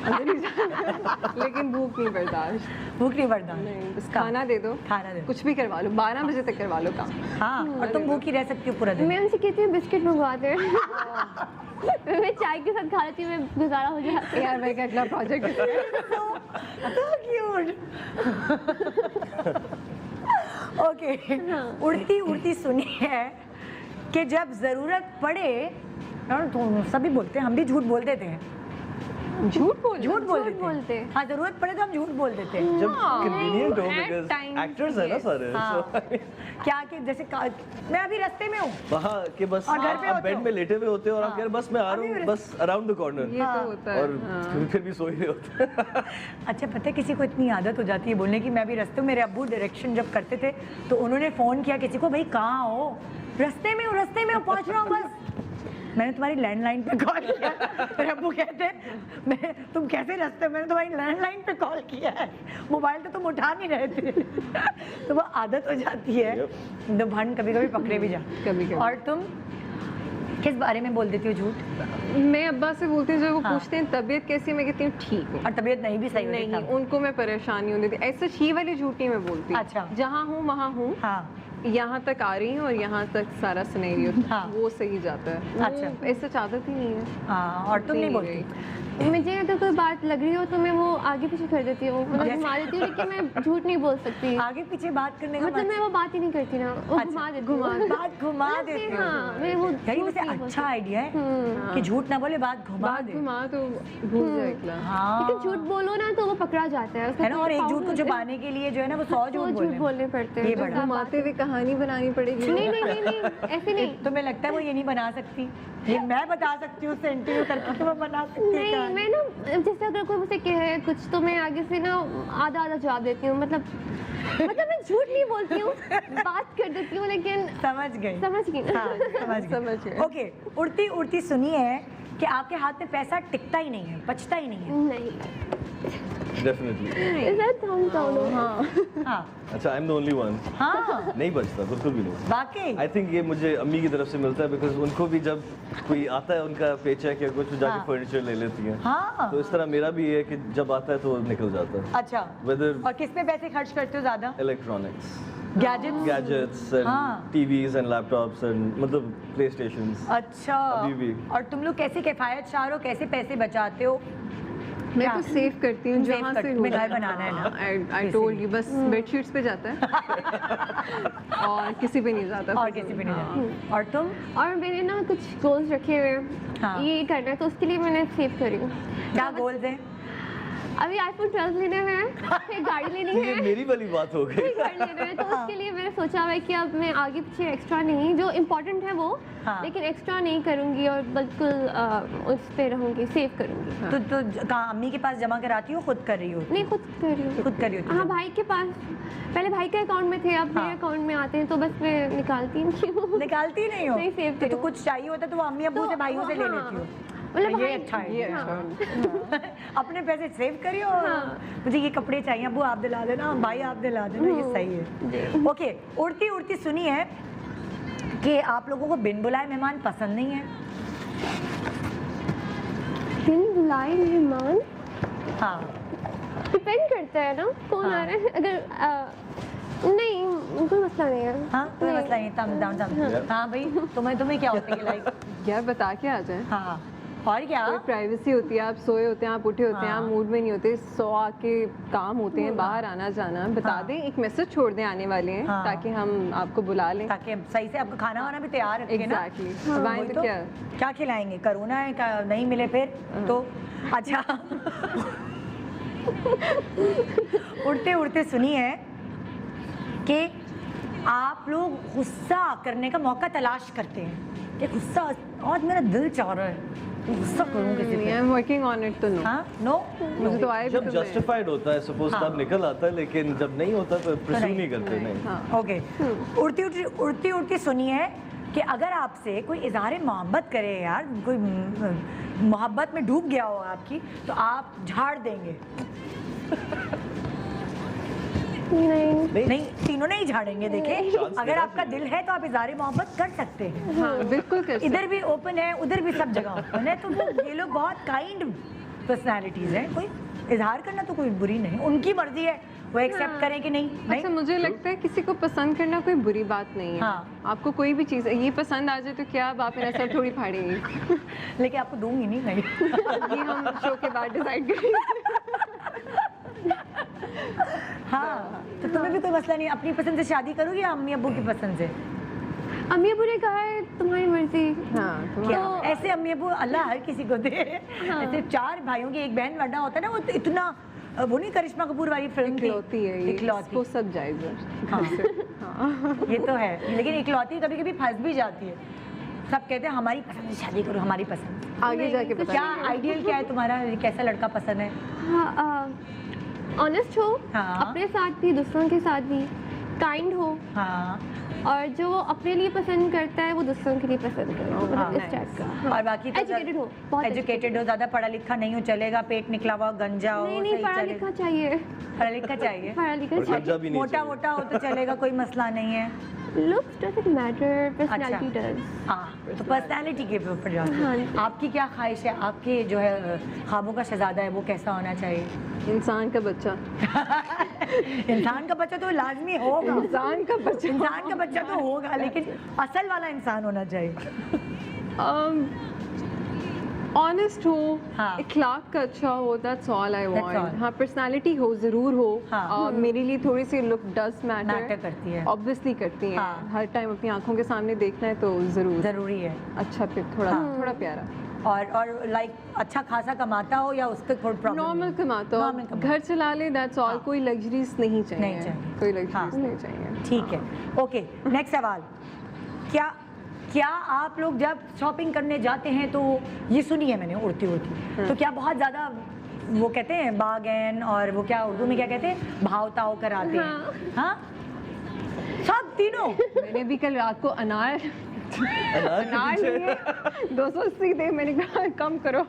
अंदर ही जाता है। लेकिन भूख नहीं बर्दाश्त
भूख नहीं बर्दाश्त,
नहीं, बस खाना दे दो,
खाना दे दो।
कुछ भी करवा लो, 12 बजे तक करवा लो काम।
हाँ, और तुम भूखी रह सकती हो पूरा दिन।
मैं उनसे कहती हूँ बिस्किट मंगवा दे। मैं चाय के साथ खा लेती हूँ, मैं गुजारा हो जाता है।
यार मैं क्या अगला प्रोजेक्ट
ओके, उड़ती उड़ती सुनी है कि जब जरूरत पड़े, और तो सभी बोलते हैं, हम भी झूठ बोल देते हैं,
झूठ बोल
झूठ बोल देते
बोलते
हैं।
हैं।
हाँ, जरूरत पड़े तो हम झूठ बोल देते हैं।
जब कन्वीनियंट हो,
at
बिकॉज
times,
एक्टर्स है ना सारे,
हाँ। क्या कि जैसे मैं अभी रास्ते में हूँ,
वहाँ के बस
और घर पे
आप
होते
बेड
हो।
में लेटे हुए होते हो और आप कह रहे बस मैं आ रहा हूँ, बस अराउंड द कॉर्नर,
ये तो होता है।
और
हाँ।
फिर भी सो ही रहे होते हैं।
अच्छा पता है किसी को इतनी आदत हो जाती है बोलने की, मैं भी रास्ते में, मेरे अब्बू डायरेक्शन जब करते थे तो उन्होंने फ़ोन किया किसी को, भाई कहाँ हो? रास्ते में हूँ, पहुँच रहा हूँ बस। मैंने तुम्हारी लैंडलाइन पे कॉल किया। मेरे अब्बू कहते मैं, तुम कैसे रास्ते, मैंने तुम्हारी लैंडलाइन पे कॉल किया है, मोबाइल तो तुम उठा नहीं रहे थे। तो वो आदत हो जाती है, तो भंड कभी कभी पकड़े भी जा।
कभी-कभी।
और तुम किस बारे में बोल देती हो झूठ?
मैं अब्बा से बोलती हूँ, जब वो
हाँ।
पूछते हैं तबीयत कैसी है, मैं कहती हूँ ठीक हूँ।
और तबीयत नहीं भी सही होती
नहीं,
तब?
उनको मैं परेशानी होती थी, ऐसे ही वाली झूठ नहीं मैं बोलती।
अच्छा।
जहाँ हूँ वहाँ हूँ,
हाँ,
यहाँ तक आ रही हूँ और यहाँ तक सारा सिनेरियो
हाँ।
वो सही जाता है।
अच्छा।
वो ऐसे आदत ही नहीं है।
हाँ, और तुम नहीं बोलती?
मुझे अगर कोई बात लग रही हो तो मैं वो आगे पीछे कर देती हूँ, मतलब
जैसे?
घुमा देती हूँ, लेकिन मैं झूठ नहीं बोल सकती।
आगे पीछे बात करने का
मतलब मैं वो बात ही नहीं करती ना, वो
अच्छा,
घुमा देती हूँ।
बात घुमा
मतलब
देती
फिर,
हो।
हाँ, मैं वो
यही
झूठ
वैसे
नहीं बोल
अच्छा आइडिया है
हम्म।
कि झूठ ना बोले, बात घुमा
बात
दे।
घुमा तो भूल जाए अगला।
हाँ,
लेकिन झूठ बोलो ना तो वो पकड़ा जाता है, उसका
है ना, और एक
power
झूठ को
होता है।
छुपाने के लिए जो है ना वो 100
तो
झूठ
झूठ बोलने पड़ते हैं।
ये
तो
बड़ा।
घुमाते हुए कहानी बनानी पड़ेगी।
नहीं नहीं नहीं नहीं, ऐसे नहीं।
तुम्हें लगता है वो ये नहीं बना सकती? ये मैं बता सकती हूँ उससे इंटरव्यू करके, तुम्हें बना सकती है
नहीं,
कहानी।
मैं ना जैसे अगर कोई मुझसे कहे कुछ तो मैं आगे से ना आधा आधा जवाब देती हूँ, मतलब मैं झूठ नहीं बोलती हूँ, बात कर देती हूँ, लेकिन
समझ गई।
समझ गई ना?
हाँ,
समझ गए।
ओके, उड़ती उड़ती सुनी है कि आपके हाथ में पैसा टिकता ही नहीं है, बचता ही नहीं है।
नहीं,
definitely.
Is that thumbs down?
हाँ।
हाँ
अच्छा, I am the only one.
हाँ,
नहीं बचता, बिल्कुल भी नहीं।
वाकई।
आई थिंक ये मुझे अम्मी की तरफ से मिलता है, बिकॉज उनको भी जब कोई आता है उनका पेचेक या कुछ, जाके
हाँ।
फर्नीचर ले लेती हैं।
हाँ,
तो इस तरह मेरा भी है कि जब आता है तो निकल जाता है।
अच्छा।
वेदर
और किस पे पैसे खर्च करते हो ज्यादा?
Electronics,
gadgets?
गैजेट्स एंड
हाँ।
टीवीज एंड लैपटॉप्स एंड मतलब प्ले स्टेशंस।
अच्छा।
अभी भी।
और तुम लोग कैसे किफायतशार हो, कैसे पैसे बचाते हो?
मैं
क्या?
तो सेव करती हूँ
तुम save
जहाँ
करती
से
हो,
हो।
तुम्हें घर बनाना है ना?
आई टोल्ड यू, बस बेडशीट्स पे जाता है और किसी पे नहीं जाता।
और किसी पे नहीं जाती। और तुम?
और मैंने ना कुछ गोल्स रखे हुए हैं,
हाँ।
ये करना है, तो उसके लिए मैंने सेव करी हूँ।
क्या गोल्स हैं?
अभी iPhone 12 लेना है, फिर गाड़ी लेनी
ये
है,
मेरी वाली बात हो
फिर
गई।
घर लेना है, तो उसके लिए मैंने सोचा हुआ है कि अब मैं आगे पीछे एक्स्ट्रा नहीं, जो इम्पोर्टेंट है वो,
हाँ।
लेकिन एक्स्ट्रा नहीं करूँगी और बिल्कुल उस पे रहूँगी, सेव करूँगी।
तो कहाँ अम्मी के पास जमा कराती हो, खुद कर रही हो?
नहीं, खुद कर रही हूँ।
खुद कर रही हो?
हाँ, भाई के पास, पहले भाई के अकाउंट में थे, अब
हाँ।
मेरे अकाउंट में आते हैं, तो बस मैं निकालती नहीं हूँ।
निकालती नहीं हो?
नहीं, सेव
तो
करी हूँ।
कुछ चाहिए होता तो वो अम्मी अब्बू से, भाइयों से ले
हाँ।
लेती हो?
मतलब
ये
भाई-
अच्छा है, ये
हाँ।
अपने पैसे सेव करिए और
हाँ।
मुझे ये कपड़े चाहिए, अब्बू आप दिला देना, भाई आप दिला देना, ये सही है। ओके, उड़ती उड़ती सुनी है कि आप लोगों को बिन बुलाए मेहमान पसंद नहीं है।
बिन बुलाए मेहमान
हाँ,
डिपेंड करता है ना कौन
हाँ।
आ रहा है। अगर नहीं, कोई मसला नहीं है।
हाँ, कोई मसला नहीं, तम दम दम। हाँ भाई, तुम्हें क्या होता है लाइक?
यार बता के आ जाए।
हाँ, और क्या?
कोई प्राइवेसी होती है, आप सोए होते हैं, आप उठे होते हैं,
हाँ।
आप मूड में नहीं होते, 100 आके काम होते हैं, बाहर आना जाना, बता
हाँ।
दें, एक मैसेज छोड़ दें आने वाले हैं,
हाँ।
ताकि हम आपको बुला लें।
ताकि सही से आपका खाना वाना भी तैयार रखें ना।
एग्जैक्टली। अब आए
वही
तो
तो,
क्या?
क्या खिलाएंगे? करोना है, नहीं मिले फिर तो अच्छा। उड़ते उड़ते सुनी है कि आप लोग गुस्सा करने का मौका तलाश करते हैं कि गुस्सा, आज मेरा दिल चाह रहा है गुस्सा करूं किसी
आई
पे।
एम वर्किंग ऑन इट तो नो।
हाँ, नो,
मुझे तो आए भी
जब
तो मैं-
जस्टिफाइड होता है सपोज
हाँ।
तब निकल आता है, लेकिन जब नहीं होता तो प्रिज्यूम
नहीं।
नहीं करते। नहीं।
हाँ।
ओके, उड़ती उड़ती सुनी है कि अगर आपसे कोई इज़हार मोहब्बत करे, यार कोई मोहब्बत में डूब गया हो आपकी, तो आप झाड़ देंगे।
नहीं
नहीं, तीनों नहीं झाड़ेंगे। देखे,
Chance
अगर
देना
आपका
चाहिए।
दिल है तो आप इजहार मोहब्बत कर सकते हैं।
हाँ बिल्कुल कर सकते
इधर भी ओपन है, उधर भी, सब जगह ओपन है। तो वो ये लोग बहुत काइंड पर्सनालिटीज हैं। कोई इजहार करना तो कोई बुरी नहीं, उनकी मर्जी है, वो एक्सेप्ट करें कि नहीं। नहीं,
अच्छा मुझे लगता है किसी को पसंद करना कोई बुरी बात नहीं है।
हाँ।
आपको कोई भी चीज़ ये पसंद आ जाए तो क्या अब आप मेरा सर थोड़ी फाड़ेंगी।
लेकिन आपको दूंगी नहीं मैं।
ये हम शो के बाद डिसाइड करेंगे।
हाँ, तो तुम्हें भी कोई मसला नहीं, अपनी पसंद से शादी करोगी या अम्मी अब्बू की पसंद से?
अम्मी अब्बू ने कहा है तुम्हारी मर्जी।
हाँ
क्या
तो-
ऐसे अम्मी अब्बू अल्लाह हर किसी को दे। ऐसे 4 भाइयों की एक बहन वरना होता है ना, वो तो इतना, वो नहीं करिश्मा कपूर वाली फिल्म थी,
इकलौती है ये,
इकलौती।
इसको सब जायज़ है।
हाँ। ये तो है, लेकिन इकलौती कभी कभी फंस भी जाती है। सब कहते हैं हमारी पसंद से शादी करो, हमारी पसंद।
आगे जाके
तो
पता
क्या आइडियल क्या है तुम्हारा, कैसा लड़का पसंद है?
हाँ, ऑनेस्ट हो,
हाँ।
अपने साथ भी दूसरों के साथ भी, काइंड हो,
हाँ,
और जो अपने लिए पसंद करता है वो दूसरों के लिए पसंद करे,
हाँ,
मतलब इस टाइप का।
और बाकी तो
एजुकेटेड हो, बहुत
एजुकेटेड हो, ज्यादा पढ़ा लिखा नहीं हो चलेगा, पेट निकला हुआ गंजा हो,
नहीं नहीं,
सही
पढ़ा
चलेगा।
लिखा चाहिए,
पढ़ा लिखा चाहिए,
पढ़ा लिखा
और
चाहिए।
खर्चा भी नहीं
मोटा
चाहिए।
मोटा हो तो चलेगा, कोई मसला नहीं है।
Looks doesn't matter, personality does.
हाँ, तो पर्सनालिटी के ऊपर जाते
हाँ
हैं।
जी।
आपकी क्या ख्वाहिश है, आपके जो है ख्वाबों का शहजादा है वो कैसा होना चाहिए?
इंसान का बच्चा।
इंसान का बच्चा तो लाजमी होगा,
इंसान का बच्चा।
इंसान का बच्चा तो होगा, लेकिन असल वाला इंसान होना चाहिए।
ऑनेस्ट हो,
हाँ।
इखलाक का अच्छा हो, that's all I
all.
Want. हाँ, पर्सनालिटी हो, ज़रूर हो।
हाँ।
मेरे लिए थोड़ी see look does
matter
matter
करती है,
ऑब्वियसली करती हैं।
हाँ।
हर टाइम अपनी आंखों के सामने देखना है तो ज़रूर
जरूरी है।
अच्छा, फिर थोड़ा थोड़ा प्यारा,
और लाइक अच्छा खासा कमाता हो या उसके थोड़ी प्रॉब्लम?
नॉर्मल कमाता हो,
Normal कमाता।
घर चला ले, दैट्स ऑल। कोई लग्जरीज नहीं चाहिए,
नहीं चाहिए।
कोई लग्जरीज
हाँ।
नहीं चाहिए।
ठीक है, ओके। नेक्स्ट सवाल, क्या आप लोग जब शॉपिंग करने जाते हैं तो ये सुनी है मैंने उड़ती उड़ती, तो क्या बहुत ज़्यादा वो कहते हैं बागैन, और वो क्या उर्दू में क्या कहते हैं, भाव ताव कराते हैं? हाँ, सब तीनों?
मैंने भी कल रात को अनार
अनार के
लिए 280 दे, मैंने कहा कम करो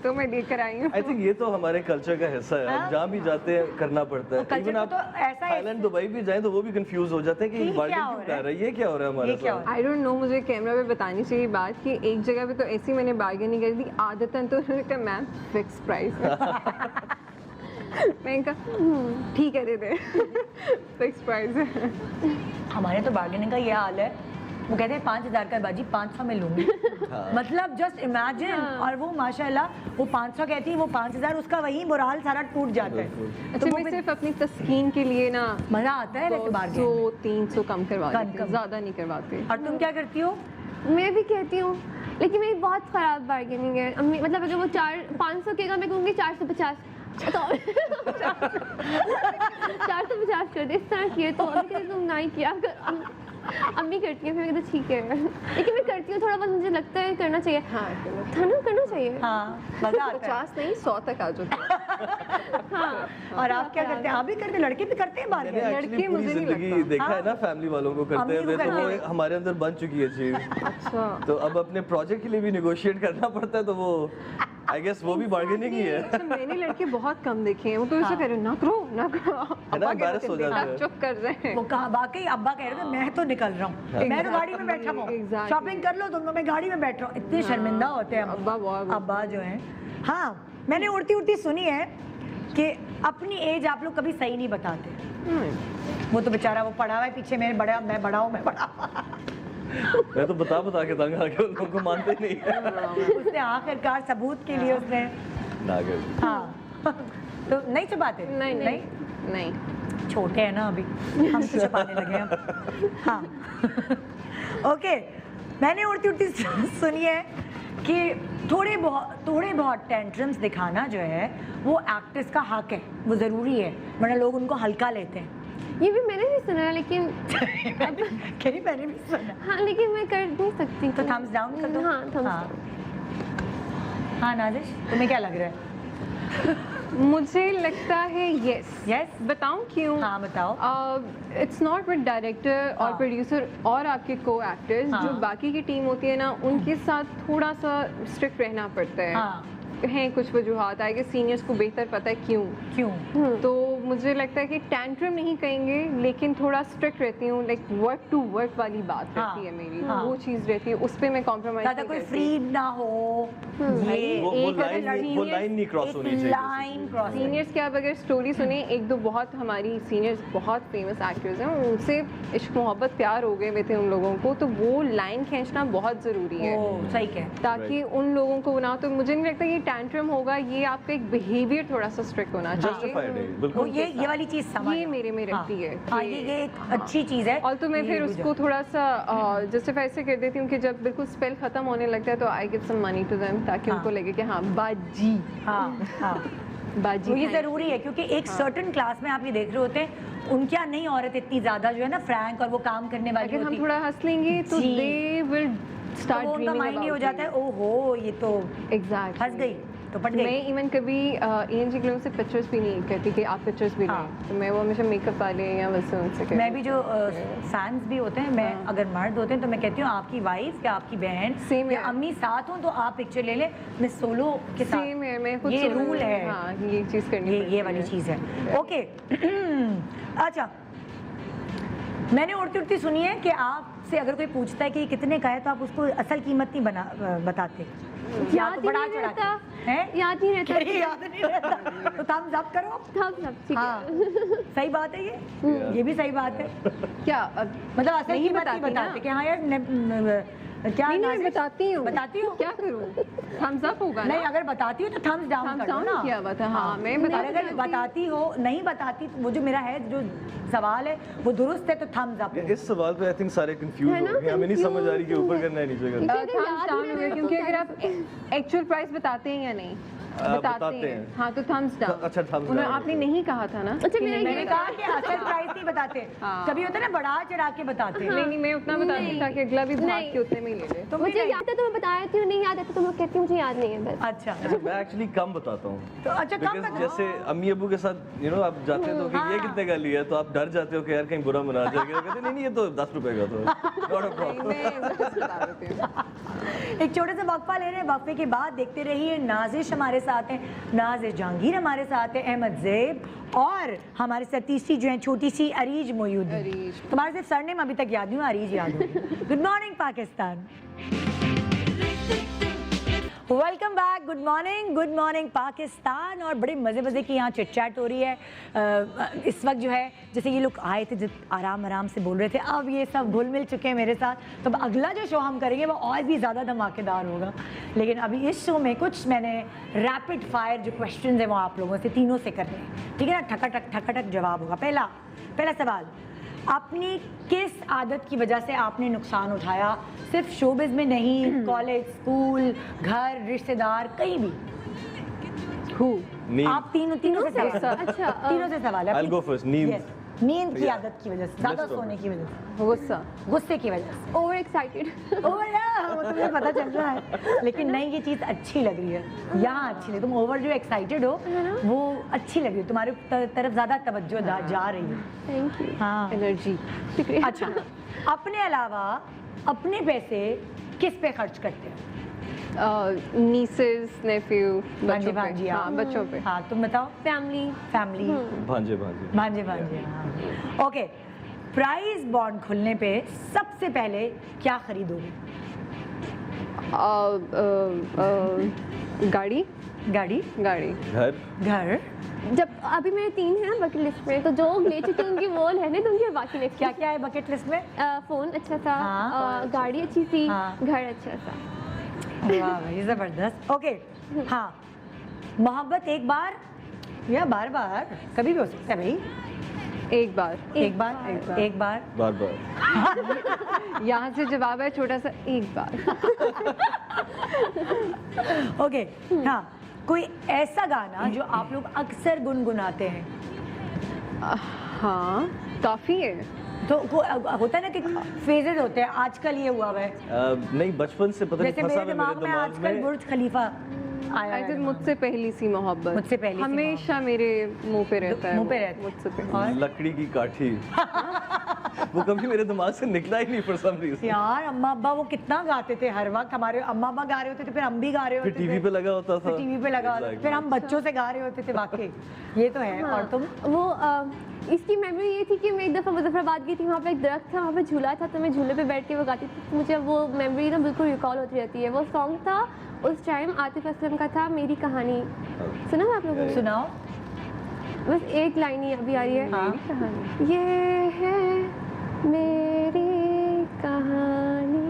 तो मैं लेकर आई हूँ।
आई थिंक ये तो हमारे कल्चर का हिस्सा है।
हाँ?
हम जहाँ भी जाते हैं करना पड़ता है।
कल्चर
Even
में
आप
तो ऐसा है।
थाईलैंड दुबई भी जाएं तो वो भी कंफ्यूज हो जाते हैं कि
ये
बार्गेन
क्या
क्यों
हो रहा है?
कर रहा है, ये क्या हो रहा है हमारे
ये क्या हो
साथ।
रहा
आई डोंट नो, मुझे कैमरा पे बतानी चाहिए बात कि एक जगह पे तो ऐसी मैंने बार्गेनिंग करी थी आदतन, तो उन्होंने कहा मैम फिक्स प्राइस है। मैंने कहा ठीक है, दे दे फिक्स प्राइस है।
हमारे तो बार्गेनिंग का ये हाल है, वो कहते हैं 5000 का बाजी 500 में लूंगी। मतलब जस्ट इमेजिन। और वो माशाल्लाह वो 500 कहती है, वो 5000, उसका वही मोराल सारा टूट जाता है।
अच्छा,
वो
मैं
फिर
सिर्फ अपनी तस्कीन के लिए ना
मजा आता है वैसे बार्गेन में।
200-300 कम करवा
कम,
देती हूँ,
कम।
ज़्यादा नहीं करवाते।
और तुम क्या करती हो?
मैं भी कहती हूँ, लेकिन मेरी बहुत ख़राब बार्गेनिंग है। अम्मी मतलब अगर वो 500 कहेगा, मैं कहूँगी 450, तो 450 कर दे, इस तरह किए तो अम्मी कहती तुम नहीं किया कर। अम्मी करती है, फिर मैं कहती ठीक है, लेकिन मैं करती हूँ थोड़ा बहुत, मुझे लगता है करना चाहिए।
हाँ,
था ना, करना चाहिए।
हाँ, मजा आता है।
50 नहीं 100 तक आ जाते।
हाँ,
और आप क्या करते हैं? आप भी करते, लड़के भी करते हैं
मैंने
बार्गेन?
एक्चुअली
लड़के
पूरी
मुझे नहीं
जिंदगी
लगता।
देखा है ना फैमिली वालों को करते
अम्मी को
हुए, तो
करते
वो
हैं।
हमारे अंदर बन चुकी है चीज।
अच्छा,
तो अब अपने प्रोजेक्ट के लिए भी निगोशिएट करना पड़ता है, तो वो आई गेस वो भी बार्गेनिंग ही है।
अच्छा, मैंने लड़के बहुत कम देखे हैं, वो तो ऐसा कह रहे ना करो ना करो। अब्बा कह रहे
embarrass हो
थे, बेटा
जाते हैं।
चुप कर जाए।
वो कहा वाकई, अब्बा कह रहे थे मैं तो निकल रहा हूँ, मैं तो गाड़ी में बैठा हूँ,
Exactly.
शॉपिंग कर लो तुम लोग, मैं गाड़ी में बैठ रहा हूँ। इतने शर्मिंदा होते हैं
अब्बा बहुत-
अब्बा जो हैं। हाँ, मैंने उड़ती उड़ती सुनी है कि अपनी एज आप लोग कभी सही नहीं बताते। वो तो बेचारा वो पढ़ा हुआ है पीछे, मैं बड़ा हूँ।
मैं तो बता के तंग आ गया, उन लोगों को मानते ही नहीं है।
उसने आखिरकार सबूत के लिए उसने,
ना गए।
हाँ तो नहीं छुपाते?
नहीं
छोटे हैं ना अभी, हम तो छुपाने लगे हैं। हाँ ओके, मैंने उड़ती उड़ती सुनी है कि थोड़े बहुत टेंट्रम्स दिखाना जो है वो एक्ट्रेस का हक है, वो ज़रूरी है, वरना लोग उनको हल्का लेते हैं।
ये भी मैंने भी सुना है, लेकिन
कहीं मैंने भी सुना।
हाँ, लेकिन मैं कर नहीं सकती।
तो थम्स डाउन कर दो।
हाँ, thumbs
हाँ।
down।
हाँ नाजिश, तुम्हें क्या लग रहा है?
मुझे लगता है यस।
यस,
बताऊं क्यों?
हाँ बताओ।
इट्स नॉट विद डायरेक्टर और
हाँ।
प्रोड्यूसर और आपके को एक्टर्स,
हाँ।
जो बाकी की टीम होती है ना, उनके साथ थोड़ा सा स्ट्रिक्ट रहना पड़ता है।
हाँ
हैं कुछ वजूहात, आगे सीनियर्स को बेहतर पता है क्यों। तो मुझे लगता है कि टैंट्रम नहीं कहेंगे, लेकिन थोड़ा स्ट्रिक्ट रहती हूँ, लाइक वर्ड टू वर्ड वाली बात रहती है मेरी, वो चीज़ रहती है, उस पर मैं कॉम्प्रोमाइज
ज्यादा कोई फ्री ना हो, ये
वो लाइन नहीं क्रॉस होनी चाहिए।
Line cross.
सीनियर्स के आप अगर स्टोरी सुने, एक दो बहुत हमारी सीनियर्स बहुत फेमस एक्टर्स हैं, उनसे इश्क मोहब्बत प्यार हो गए हुए थे उन लोगों को, तो वो लाइन खींचना बहुत ज़रूरी है
सही कह।
ताकि उन लोगों को ना, तो मुझे नहीं लगता ये टैंट्रम होगा, ये आपका एक बिहेवियर थोड़ा सा स्ट्रिक्ट होना
जस्टिफाइड है
चाहिए।
बिल्कुल।
ये वाली चीज समझ
ये मेरे में रहती है
हाँ,
कि-
ये एक अच्छी चीज है।
और तो मैं
ये
फिर
बुझा।
उसको थोड़ा सा जस्टिफाई ऐसे कर देती हूँ कि जब बिल्कुल स्पेल खत्म होने लगता है तो I give some money to them, ताकि उनको लगे कि हाँ बाजी
हाँ
बाजी
तो ये
thank
जरूरी
you।
है, क्योंकि एक सर्टन क्लास में आप ये देख रहे होते हैं, उनके यहाँ नहीं औरत इतनी ज्यादा जो है ना फ्रैंक और वो काम करने वाली
अगर
होती
हम थोड़ा हंस लेंगे तो
जी।
दे विल
तो
स्टार्ट
वो उनका माइंड ये हो जाता है, ओहो ये तो
एग्जैक्ट
हंस गई तो पट गई।
मैं इवन कभी एएनजी क्लोन से पिक्चर्स भी नहीं कहती कि आप पिक्चर्स भी
हाँ।
लें, तो मैं वो हमेशा मेकअप वाले या वैसे उनसे कहती
मैं भी जो फैंस भी होते हैं, मैं अगर मर्द होते हैं तो मैं कहती हूँ आपकी वाइफ या आपकी बहन
Same
या
है।
अम्मी साथ हो तो आप पिक्चर ले ले, मैं सोलो के साथ।
सेम है, मैं खुद
ये
सोलो
रूल
हूँ।
है।
हाँ, ये चीज़ करनी
ये
पड़ती
वाली
है।
चीज़ है। ओके अच्छा, मैंने उड़ती उड़ती सुनी है कि आपसे अगर कोई पूछता है कि ये कितने का है तो आप उसको असल कीमत नहीं बताते, या
याद
तो
ही
बढ़ा
नहीं
चढ़ा
रहता,
के। हैं?
याद नहीं रहता।
अरे याद नहीं रहता तो थम्स अप करो।
सब ठीक
हाँ
है।
सही बात है, ये भी सही बात है।
क्या अब
मतलब असल
नहीं
कीमत नहीं
बताती ना।
बताते कि हाँ यार क्या
नहीं,
नाज़िश?
बताती हूँ।
बताती हूँ
क्या करूँ, थम्स अप होगा ना।
नहीं, अगर बताती हो तो थम्स डाउन
Thumbs
कर दो
down
ना।
किया हुआ था, हाँ, मैं
और
बताती
अगर
रहती
बताती हो, नहीं बताती तो वो जो मेरा है जो सवाल है वो दुरुस्त है तो थम्स अप।
इस सवाल पे आई थिंक सारे कंफ्यूज
है ना,
हो गए, हमें नहीं समझ आ रही कि
confused
ऊपर करना है नीचे करना है।
क्योंकि अगर
थम्स
याद
डाउन
नहीं
हो गया,
रहता
क्योंकि
तो
अगर आप एक्चुअल प्राइस बताते हैं या नहीं
बताते हैं।
हाँ तो थम्स डाउन।
अच्छा, thumbs down।
आपने नहीं कहा था ना।
अच्छा,
कि
मेरा
नहीं,
मैंने कहा कि असल प्राइस नहीं बताते,
हाँ।
कभी होता है ना बढ़ा चढ़ा के बताते हैं।
नहीं, मैं उतना बताती
नहीं।
ताकि अगला भी भाग
नहीं।
के उतने में ही ले ले।
तुम भी
मुझे
नहीं?
याद है तो मैं बता देती हूँ, नहीं याद है तो मैं कहती हूँ मुझे याद नहीं है बस।
अच्छा
मैं एक्चुअली कम बताता हूँ।
तो अच्छा कम
Because
बताओ।
जैसे अम्मी अबू के साथ आप जाते हो तो कि ये
हाँ।
कितने का लिया, तो आप डर जाते हो कि यार कहीं बुरा मना जाएगा, कहते नहीं ये तो 10 रुपए का तो नॉट अ प्रॉब्लम।
मैं बस बता देती हूँ।
एक छोटे से वक्फा ले रहे हैं, वक्फे के बाद देखते रहिए। नाजिश हमारे साथ हैं, नाजिश जहांगीर हमारे साथ है, अहमद ज़ेब और हमारे साथ तीसरी जो है छोटी सी अरीज मोयूद।
अरीज।
तुम्हारे सिर्फ सरनेम अभी तक याद नहीं हुआ, अरीज याद हो। Good morning Pakistan, welcome back. Good morning Pakistan. और बड़े मज़े मज़े की यहाँ चिट चैट हो रही है इस वक्त जो है। जैसे ये लोग आए थे जब आराम से बोल रहे थे, अब ये सब घुल मिल चुके हैं मेरे साथ, तो अब अगला जो शो हम करेंगे वो और भी ज़्यादा धमाकेदार होगा। लेकिन अभी इस शो में कुछ मैंने रैपिड फायर जो क्वेश्चन है वो आप लोगों से तीनों से करने हैं, ठीक है ना। ठकाठक जवाब होगा। पहला सवाल, अपनी किस आदत की वजह से आपने नुकसान उठाया, सिर्फ शोबिज़ में नहीं, कॉलेज, स्कूल, घर, रिश्तेदार, कहीं भी।
नींद।
आप तीनों से सवाल।
अच्छा,
तीनों से सवाल है।
I'll go first, नींद।
Yes, नींद की
Yeah.
आदत की वजह से, ज्यादा
Best of
सोने
it.
की वजह से,
गुस्सा।
गुस्से की वजह से।
Over excited.
ओह यार, वो तुम्हें पता चल रहा है, लेकिन नहीं, ये चीज़ अच्छी लग रही है। यहाँ अच्छी लगी, तुम ओवर जो एक्साइटेड हो वो अच्छी लग रही है, तुम्हारे तरफ ज़्यादा तवज्जो जा रही है।
Thank you.
हाँ
एनर्जी।
शुक्रिया।
अच्छा, अपने अलावा अपने पैसे किस पे खर्च करते हो?
नीसेस, नेफ्यू, बच्चों पे।
भांजी,
हाँ, बच्चों पे।
हाँ, तुम बताओ।
फैमिली।
फैमिली,
भांजे
भांजे, हाँ। ओके, प्राइस बॉन्ड खुलने पे सबसे पहले क्या खरीदोगे?
गाड़ी।
गाड़ी, घर,
जब अभी मेरे 3 है ना बकेट लिस्ट में, तो जो ले चुकी हूँ उनकी वो लेने दूंगी, बाकी नेक्स्ट
क्या क्या है बकेट लिस्ट में?
फोन अच्छा सा,
हाँ।
गाड़ी अच्छी सी,
हाँ।
घर अच्छा सा।
वाह भाई, जबरदस्त। ओके, हाँ, मोहब्बत एक बार या बार बार, कभी भी हो सकता है भाई।
एक बार।
एक बार
बार।
यहाँ से जवाब है छोटा सा, एक बार।
ओके, हाँ, कोई ऐसा गाना जो आप लोग अक्सर गुनगुनाते हैं?
हाँ, काफ़ी है।
तो होता है ना कि फेजेस होते हैं, आजकल ये हुआ हुआ है,
नहीं, बचपन से पता नहीं
जैसे
फंसा
मेरे
हुआ
दिमाग में आजकल बुर्ज खलीफा आया
आई
है
थिंक
दिमाग
मुझसे पहली सी मोहब्बत,
मुझसे पहली सी
हमेशा मेरे मुंह पे रहता है,
मुंह पे
वो,
रहता है।
मुझसे पहले।
और
लकड़ी की काठी वो कभी मेरे दिमाग से निकला ही नहीं फॉर सम रीजन।
यार अम्मा अब्बा वो कितना गाते थे हर वक्त, हमारे अम्मा अब्बा गा रहे होते थे, फिर हम भी गा रहे
फिर
होते
टीवी पे लगा होता था,
टीवी पे लगा होता था, फिर हम बच्चों से गा रहे होते थे वाकई। ये तो है। और तुम?
वो इसकी मेमोरी ये थी कि मैं एक दफ़ा मुजफ्फराबाद गई थी, वहाँ पे एक दरख्त था, वहाँ पे झूला था, तो मैं झूले पे बैठ के वो गाती थी, तो मुझे वो मेमोरी ना बिल्कुल रिकॉल होती रहती है। वो सॉन्ग था उस टाइम आतिफ असलम का था, मेरी कहानी। सुना है आप लोगों ने?
सुनाओ।
बस एक लाइन ही अभी आ रही है।
हाँ।
ये है मेरी कहानी,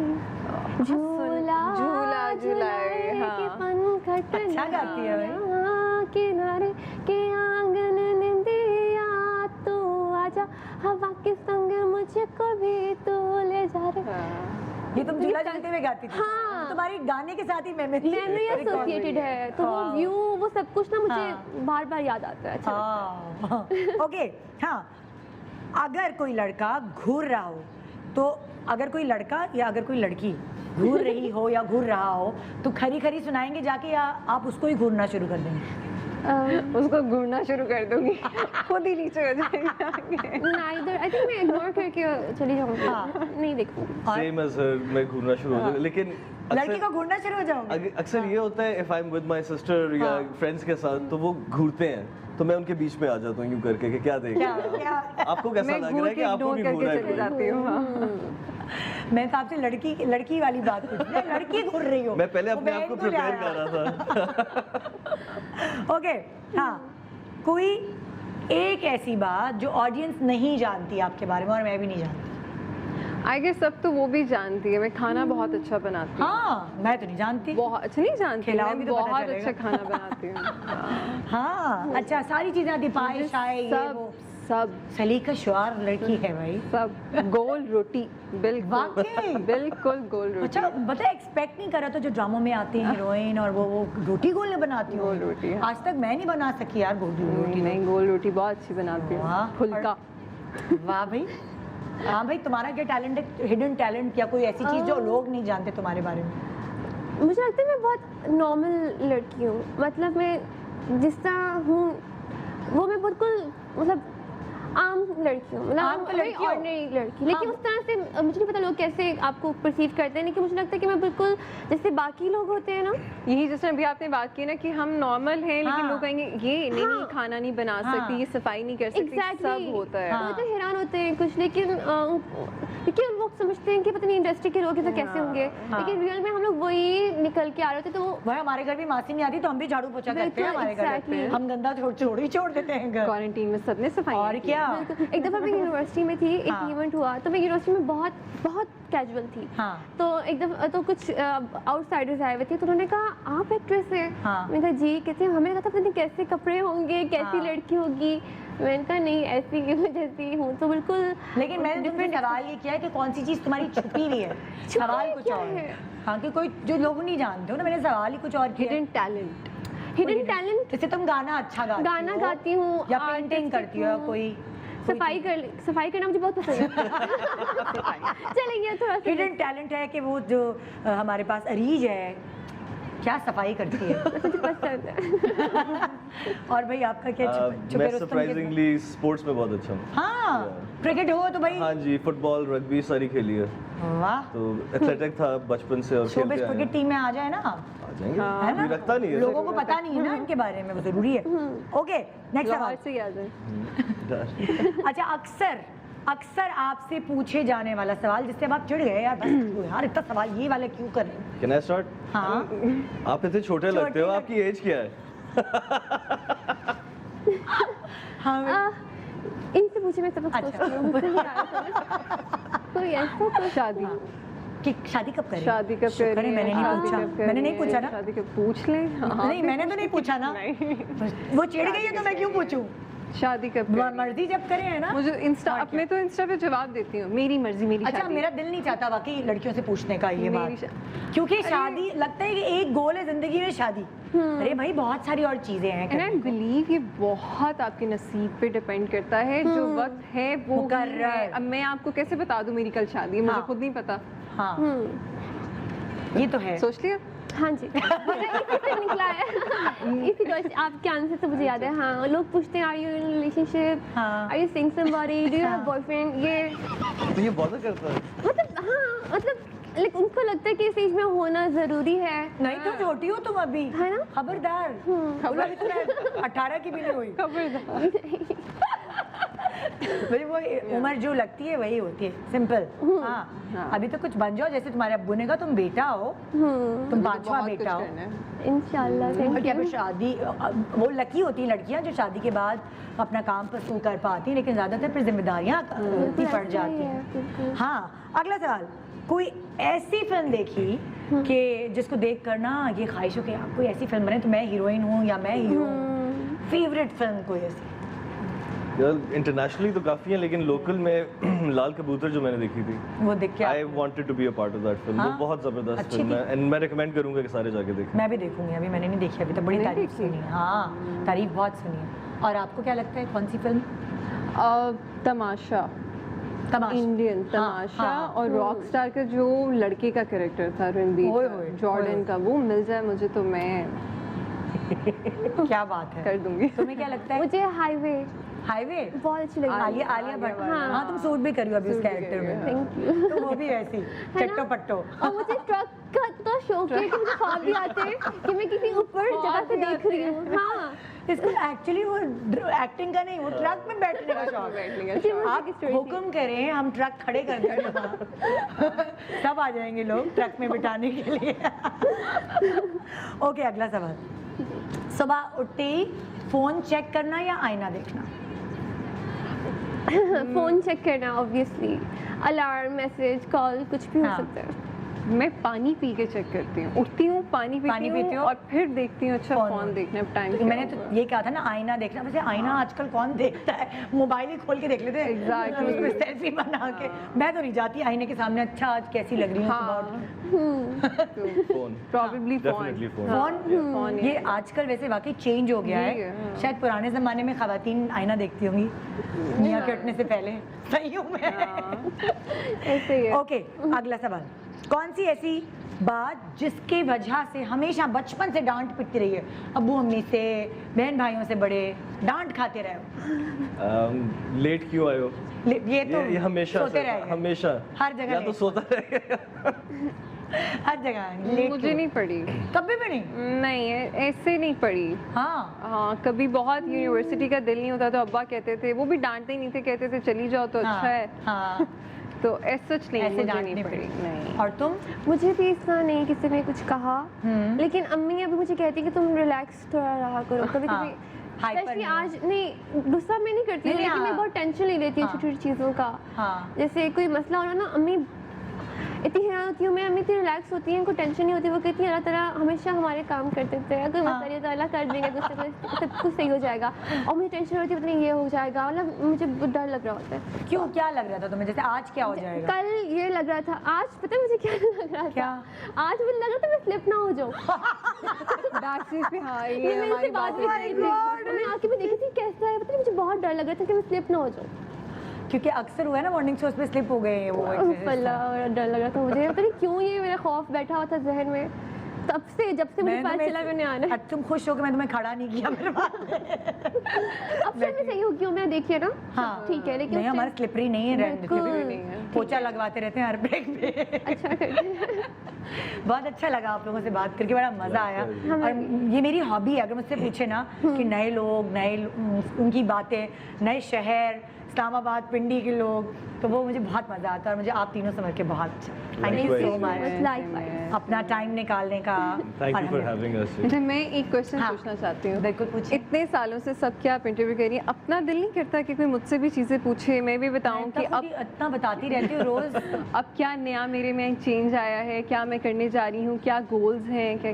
झूला
झूला झूलाए,
के
हाँ।
पंखट
अच्छा गाती है भाई।
नया किनारे के आंगन निंदिया, तू आजा हवा के संग मुझको भी तू ले जा रे।
ये तुम झूला झूलते हुए गाती थी?
हाँ।
तुम्हारी गाने के साथ ही मेमोरी
मेमोरी एसोसिएटेड है, तो वो व्यू वो सब कुछ ना मुझे बार बार याद आता है। अच्छा लगता है।
हाँ। ओके। हाँ, अगर कोई लड़का घूर रहा हो, तो अगर कोई लड़का या अगर कोई लड़की घूर रही हो या घूर रहा हो, तो खरी खरी सुनाएंगे जाके, या आप उसको ही घूरना शुरू कर देंगे?
उसको घूरना शुरू कर दूंगी, खुद ही नीचे हो जाएंगे।
नाइदर, आई थिंक मैं इग्नोर करके चली जाऊंगी,
हाँ।
नहीं देखूंगी।
सेम एज हर, मैं घूरना शुरू हो जाऊंगा, लेकिन
लड़की को घूरना शुरू हो जाओगे?
अक्सर ये होता है if I am with my sister या फ्रेंड्स के साथ, तो वो घूरते हैं तो मैं उनके बीच में आ जाता हूँ यूं करके कि क्या देख
क्या
रहे हो?
क्या?
आपको कैसा
मैं
लग
घूर
रहा है
के
कि आपको
इग्नोर
भी घूर रहा
करके
है
चली
कोई?
जाती हूँ। हाँ।
मैं तो आपसे लड़की वाली बात पूछ रही हूँ। लड़की घूर रही हो,
मैं पहले
वो
अपने आप को
बहन ले
प्रिपेयर
आया।
कर रहा था।
ओके। हाँ, कोई एक ऐसी बात जो ऑडियंस नहीं जानती आपके बारे में और मैं भी नहीं जानती?
आई गेस सब तो वो भी जानती है, मैं खाना बहुत अच्छा बनाती हूँ।
हाँ, मैं तो नहीं जानती।
बहुत अच्छा नहीं जानती,
खिलाओगी
मैं
तो पता
बहुत
चलेगा।
अच्छा खाना बनाती हूँ।
हाँ, अच्छा, सारी चीजें आती, पाए शाय ये
सब
वो।
सब
सलीका शुआर लड़की है भाई।
सब गोल रोटी, बिल्कुल
वाकई?
बिल्कुल गोल रोटी।
अच्छा, पता है एक्सपेक्ट नहीं करा था जो ड्रामों में आती है हीरोइन और वो रोटी गोल बनाती हूँ।
गोल रोटी, हाँ।
आज तक मैं नहीं बना सकी यार गोल रोटी।
नहीं, गोल रोटी बहुत अच्छी बनाती
वाह।
हूँ। फुल्का।
वाह भाई। हाँ भाई, तुम्हारा क्या टैलेंट है, हिडन टैलेंट, या कोई ऐसी चीज जो लोग नहीं जानते तुम्हारे बारे में?
मुझे लगता है मैं बहुत नॉर्मल लड़की हूँ, मतलब मैं जिस तरह हूँ वो मैं बिल्कुल मतलब आम लड़की हूँ, मतलब
आम तो लड़की हो।
ऑर्डिनरी लड़की, लेकिन
हाँ।
उस तरह से मुझे नहीं पता लोग कैसे आपको परसीव करते हैं, लेकिन मुझे लगता है कि मैं बिल्कुल जैसे बाकी लोग होते हैं ना।
यही जैसे अभी आपने बात की ना कि हम नॉर्मल हैं, लेकिन
हाँ।
लोग कहेंगे ये नहीं
हाँ।
खाना नहीं बना
हाँ।
सकती, ये सफाई नहीं कर सकती,
Exactly.
सब होता है।
हाँ।
वो तो हैरान होते हैं कुछ, लेकिन लोग समझते हैं कि पता नहीं इंडस्ट्री के लोग ऐसा कैसे होंगे,
हाँ।
लेकिन रियल में हम लोग वही निकल के आ रहे होते, तो वो
भाई हमारे घर भी मासी नहीं आती तो हम भी झाड़ू पोछा करते हैं।
बिल्कुल,
हमारे घर
exactly.
हम गंदा छोड़ देते हैं घर।
क्वारंटीन में सबने सफाई
और
नहीं की।
क्या?
बिल्कुल। एक दफ़ा मैं यूनिवर्सिटी में थी, एक
हाँ।
इवेंट हुआ, तो मैं यूनिवर्सिटी में बहुत बहुत कैजुअल थी।
हाँ।
तो एक दफ़ा तो कुछ आउटसाइडर्स आए हुए थे, तो उन्होंने कहा आप एक्ट्रेस हैं?
हाँ।
मैंने कहा जी। कहते हैं हमें लगा था पता नहीं कैसे कपड़े होंगे, कैसी
हाँ।
लड़की होगी। मैंने कहा नहीं, ऐसी की मैं जैसी हूँ, तो बिल्कुल।
लेकिन मैंने तुमसे सवाल ये किया है कि कौन सी चीज तुम्हारी छुपी हुई है। सवाल कुछ
क्या
और
है?
है। हाँ, कि कोई जो लोग नहीं जानते हो ना, मैंने सवाल ही कुछ और किया है।
Hidden talent.
हिडन टैलेंट,
जैसे तुम गाना अच्छा गाती
गाना
हो,
गाती हूँ,
या
artistic
पेंटिंग करती हो, या
हूँ।
कोई
सफाई करना मुझे बहुत पसंद है। चलेंगे थोड़ा सा।
हिडन टैलेंट है कि वो जो हमारे पास अरीज है, क्या सफाई करती है।
मुझे पसंद है।
और भाई आपका क्या छुपे
मैं
रुस्तम के-
सरप्राइजिंगली स्पोर्ट्स में बहुत अच्छा हूँ।
हाँ, क्रिकेट हो तो भाई।
हाँ जी, फुटबॉल, रग्बी सारी खेली है।
वाह।
तो एथलेटिक था बचपन से और
शोबिस
खेलते आए
क्रिकेट
हैं।
टीम में आ जाए ना,
आ जाएंगे,
है ना?
कोई रखता नहीं है।
लोगों को पता नहीं है ना इनके बारे में, वो जरूरी है। ओके, नेक्स्ट
लाहौर
सवाल।
से याद है।
अच्छा, अक्सर आपसे पूछे जाने वाला सवाल जिससे अब आप चिढ़ गए, यार बस यार इतना सवाल ये वाला क्यों कर रहे हैं?
Can I start?
हाँ।
आप इतने छोटे लगते हो,
छोटे
आपकी एज क्या है?
हाँ,
इनसे पूछे मैं सब
अच्छा।
सोचती हूँ, मुझसे नहीं आ रहा समझ। कोई ऐसा तो
शादी
कि शादी कब करें?
शादी कब
शुक्र है
करें?
मैंने नहीं
शादी
पूछा।
कब
मैंने नहीं
करें?
पूछा ना।
शादी कब पूछ लें? हाँ,
नहीं, मैंने तो नहीं पूछा ना। वो चिढ़ गई है तो मैं क्यों पूछूं?
शादी कब करें?
मर्जी जब करें, है ना।
मुझे इंस्टा,
और
अब मैं तो इंस्टा पे जवाब देती हूँ, मेरी मर्जी मेरी
अच्छा,
शादी।
मेरा दिल नहीं चाहता वाकई लड़कियों से पूछने का ये
मेरी
बात, क्योंकि शादी लगता है कि एक गोल है जिंदगी में शादी। अरे भाई बहुत सारी और चीजें हैं
एंड आई
करने को।
बिलीव ये बहुत आपके नसीब पे डिपेंड करता है, जो वक्त है वो ही
मुकर्रर।
है। अब मैं आपको कैसे बता दूं मेरी कल शादी है, मुझे
हाँ।
खुद नहीं पता।
हाँ, ये तो है।
सोच लिया?
हाँ जी मेरा इसी से निकला है इसी क्वेश्चन आपके आंसर से मुझे याद है। हाँ, लोग पूछते हैं आर यू इन रिलेशनशिप,
हाँ।
Are you seeing somebody, do you have boyfriend, ये
तो ये बॉदर करता है।
मतलब हाँ मतलब लाइक उनको लगता है कि इस एज में होना जरूरी है।
नहीं तो छोटी हो तुम अभी,
है ना?
खबरदार। मतलब इतना 18 की भी नहीं हुई। भाई वो उम्र जो लगती है वही होती है, सिंपल। हाँ, अभी तो कुछ बन जाओ, जैसे तुम्हारे अब्बू ने कहा तुम बेटा हो, तुम पांचवा बेटा हो।
इंशाल्लाह
और
थैंक
क्या
यू।
फिर शादी, वो लकी होती हैं लड़कियां जो शादी के बाद अपना काम परसू कर पाती हैं, लेकिन ज्यादातर फिर जिम्मेदारियां इतनी पड़ जाती हैं। हाँ, अगला सवाल, कोई ऐसी फिल्म देखी कि जिसको देख कर ना ये ख्वाहिश हो कि आप कोई ऐसी फिल्म बने तो मैं हीरोइन हूँ या मैं हीरो हूँ, फेवरेट फिल्म कोई ऐसी?
इंटरनेशनली तो काफ़ी है, लेकिन लोकल में लाल कबूतर जो मैंने देखी थी,
वो देख के
I wanted to be a part of that film. वो
हाँ?
बहुत ज़बरदस्त
अच्छी
फिल्म
थी?
है, एंड मैं रिकमेंड करूंगा कि सारे जाके देखें।
मैं भी देखूंगी, अभी मैंने नहीं देखी, अभी तो बड़ी तारीफ सुनी है। हाँ, तारीफ बहुत सुनी है। और आपको क्या लगता है कौन सी फिल्म?
तमाशा,
तमाशा।
इंडियन
हाँ,
तमाशा।
हाँ।
और रॉक स्टार का जो लड़के का कैरेक्टर था रणबीर
ओए
का,
होए,
जॉर्डन
ओए।
का, वो मिल जाए मुझे तो मैं
क्या बात है,
कर दूंगी।
तुम्हें क्या लगता है?
मुझे हाईवे
हाईवे
बहुत अच्छी लगी।
आलिया भट्ट। हाँ, तुम सूट भी करियो अभी उस कैरेक्टर में।
Thank you.
तो वो भी वैसी चट्टो पट्टो।
और मुझे ट्रक का इतना शौक है कि मुझे ख्वाब भी आते हैं कि मैं किसी ऊपर जगह से देख रही हूँ। हाँ,
इसको एक्चुअली वो एक्टिंग का नहीं, वो ट्रक में बैठने का शौक है।
मुझे
आप
की story थी।
हुक्म करें, हम ट्रक खड़े कर देंगे वहाँ। सब आ जाएंगे लोग ट्रक में बिठाने के लिए। ओके, अगला सवाल, सुबह उठते ही फोन चेक करना या आईना देखना?
फोन चेक करना ऑब्वियसली, अलार्म, मैसेज, कॉल कुछ भी हो
हाँ।
सकता है।
मैं पानी पी के चेक करती हूँ, उठती हूँ पानी
पानी
पीती
पीती
हूँ
हो?
और फिर देखती हूँ अच्छा
फोन।
फोन देखने टाइम।
तो मैंने तो ये कहा था ना, आईना देखना। वैसे आईना आजकल कौन देखता है, मोबाइल ही खोल के देख लेते हैं।
Exactly.
उसमें सेल्फी बना के। मैं तो नहीं जाती आईने के सामने, अच्छा आज कैसी लग रही हूँ सुबह उठ के।
Phone,
probably
definitely
phone.
Phone.
Phone ये आजकल वैसे वाकई चेंज हो गया
ये
है।
है, हाँ।
शायद पुराने जमाने में खवातीन आईना देखती होंगी मियाँ के उठने से पहले। सही हूँ मैं?
ऐसे ही है।
ओके, अगला सवाल, कौन सी ऐसी बात जिसके वजह से हमेशा बचपन से डांट पिटती रही है, अब्बू अम्मी से, बहन भाइयों से, बड़े डांट खाते रहे हो?
लेट क्यों आए हो?
ये तो
ये हमेशा
सोते
से,
रहेंगे।
हमेशा
हर जगह
या तो
लेट।
सोता रहेगा।
हर जगह लेट
मुझे
क्यों?
नहीं पड़ी।
कभी भी नहीं?
नहीं, ऐसे नहीं पड़ी।
हाँ,
हाँ, कभी बहुत यूनिवर्सिटी का दिल नहीं होता तो अब्बा कहते थे, वो भी डांटते ही नहीं थे, कहते थे चली जाओ तो अच्छा है।
हाँ,
तो ऐसा सच नहीं,
ऐसे
मुझे
डांट
नहीं पड़ी। नहीं।
और तुम?
मुझे भी इतना नहीं किसी ने कुछ कहा,
हम्म।
लेकिन अम्मी अभी मुझे कहती है कि तुम रिलैक्स थोड़ा रहा करो कभी
हाँ,
कभी।
hyper
स्पेशली
नहीं हो।
आज नहीं, गुस्सा मैं नहीं करती हूँ,
नहीं,
लेकिन
हाँ।
मैं बहुत टेंशन ले लेती हूँ
हाँ।
छोटी छोटी चीज़ों का।
हाँ,
जैसे कोई मसला हो रहा ना, अम्मी इतनी हैरान होती हूँ मैं, अम्मी इतनी रिलैक्स होती है, इनको टेंशन नहीं होती। वो कहती है अल्लाह ताला हमेशा हमारे काम कर देते हैं, कोई मसला नहीं है तो अल्लाह कर देंगे, कुछ ना कुछ सब कुछ सही हो जाएगा। और मुझे टेंशन होती है पता नहीं ये हो जाएगा, मतलब मुझे बहुत डर लग रहा होता है।
क्यों, क्या लग रहा था तुम्हें? जैसे आज क्या हो जाएगा?
कल ये लग रहा था, आज पता है मुझे क्या लग रहा
क्या?
था? आज मुझे लग रहा था मैं स्लिप ना हो जाऊँ।
पे हाँ,
ये मेरे से बात भी कर रही थी, मैं आके भी देखी थी कैसा है, पता नहीं मुझे बहुत डर लग रहा था कि मैं स्लिप ना हो जाऊँ।
क्योंकि अक्सर हुआ है ना मॉर्निंग शोज पे स्लिप हो गए हैं वो
अल्लाह, बड़ा डर लग रहा था मुझे, पता नहीं क्यों ये मेरा खौफ बैठा हुआ था जहन में। तब से जब से मुझे पता चला मैंने आना है।
तुम खुश हो कि मैं तुम्हें खड़ा नहीं किया मेरे पास।
अब से मैं सही हो क्यों, मैं देखिए ना
हाँ,
ठीक है, लेकिन
नहीं,
उस
हमारा
time-
स्लिपरी नहीं है,
बिल्कुल
नहीं है।
पोछा लगवाते रहते हैं हर ब्रेक पे।
अच्छा करते
बहुत अच्छा लगा आप लोगों से बात करके, बड़ा मजा आया। और ये मेरी हॉबी है, अगर मुझसे पूछे ना कि नए लोग, उनकी बातें, नए शहर, इस्लामाबाद, पिंडी के लोग, तो वो मुझे बहुत मजा आता है। और मुझे आप तीनों से मिलकर बहुत अच्छा। थैंक यू सो मच अपना टाइम निकालने का।
Thank you for having us.
अच्छा, मैं एक क्वेश्चन
हाँ।
पूछना चाहती हूँ।
बिल्कुल पूछिए।
इतने सालों से सबके आप इंटरव्यू कर रही हैं, अपना दिल नहीं करता कि कोई मुझसे भी चीज़ें पूछे, मैं भी बताऊं कि अब
इतना बताती रहती हूँ रोज।
अब क्या नया मेरे में चेंज आया है, क्या मैं करने जा रही हूँ, क्या गोल्स हैं, क्या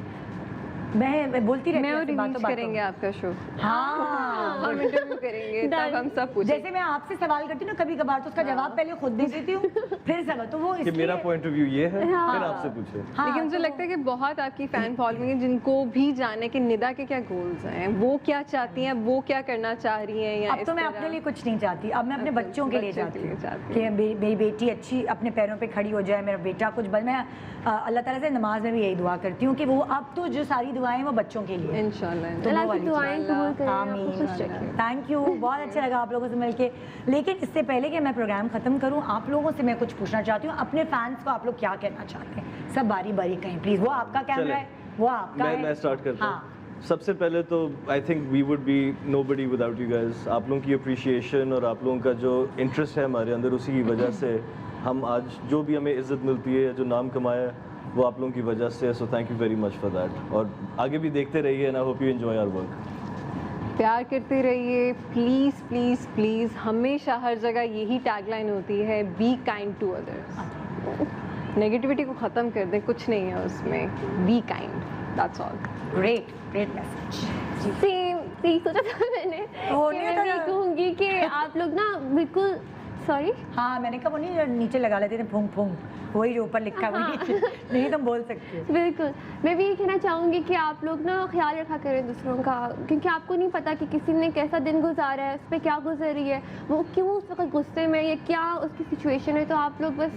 मैं बोलती रहती
मैं
हूँ
और
ऐसे बातों
रिलीज
बातों
करेंगे
में।
आपका शो,
हाँ
हम इंटरव्यू करेंगे तब हम सब पूछेंगे।
जैसे मैं आपसे सवाल करती हूँ ना कभी कभार, तो उसका जवाब पहले खुद दे देती हूँ फिर सब, तो वो
कि
इसलिए
मेरा पॉइंट ऑफ व्यू ये है, फिर आपसे पूछे।
हाँ,
लेकिन मुझे
तो
लगता है कि बहुत आपकी फैन फॉलोइंग है जिनको भी जाने कि निदा के क्या गोल्स हैं, वो क्या चाहती हैं, वो क्या करना चाह रही हैं, या
अब तो मैं अपने लिए कुछ नहीं चाहती, अब मैं अपने
अच्छा,
बच्चों के लिए
बच्चों के
चाहती
लिए
हूँ
चाहती
कि मेरी बेटी अच्छी अपने पैरों पे खड़ी हो जाए, मेरा बेटा कुछ बन। मैं अल्लाह ताला से नमाज में भी यही दुआ करती हूँ कि वो अब तो जो सारी दुआएं हैं वो बच्चों के लिए हैं।
इंशाल्लाह।
तो
अल्लाह
वो
की
वाली
दुआएं
चीज़।
कबूल करे,
आमीन।
आपको खुश रखे।
थैंक यू, बहुत अच्छा लगा आप लोगों से मिलके। लेकिन इससे पहले कि मैं प्रोग्राम ख़त्म करूं, आप लोगों से मैं कुछ पूछना चाहती हूँ। अपने फैंस को आप लोग क्या कहना चाहते हैं? सब बारी बारी कहें प्लीज़। वो आपका कैमरा
चलें।
है, वो आपका है।
मैं स्टार्ट करता
हाँ।
हूँ। सबसे पहले तो I think we would be nobody without you guys. आप लोगों की अप्रिशिएशन और आप लोगों का जो इंटरेस्ट है हमारे अंदर, उसी की वजह से हम आज जो भी हमें इज्जत मिलती है, जो नाम कमाया है, वो आप लोगों की वजह से। So thank you very much for that, और आगे भी देखते रहिए and I hope you enjoy our work.
प्यार करते रहिए, प्लीज़ प्लीज़ प्लीज़। हमेशा हर जगह यही टैगलाइन होती है, be kind to others. Negativity को ख़त्म कर दें, कुछ नहीं है उसमें, be kind, that's all.
Great great message.
Same यही सोचा था मैंने
वो
कि
नहीं
मैं
होता
भी
ना।
कहूँगी कि आप लोग ना बिल्कुल, सॉरी
हाँ मैंने कहा वो नहीं जो नीचे लगा लेते थे फूंक फूंक, वही जो ऊपर लिखा है वो नीचे। नहीं तुम बोल सकते हो।
बिल्कुल। मैं भी ये कहना चाहूँगी कि आप लोग ना ख्याल रखा करें दूसरों का, क्योंकि आपको नहीं पता कि किसी ने कैसा दिन गुजारा है, उस पर क्या गुजर रही है, वो क्यों उस वक्त गुस्से में, या क्या उसकी सिचुएशन है। तो आप लोग बस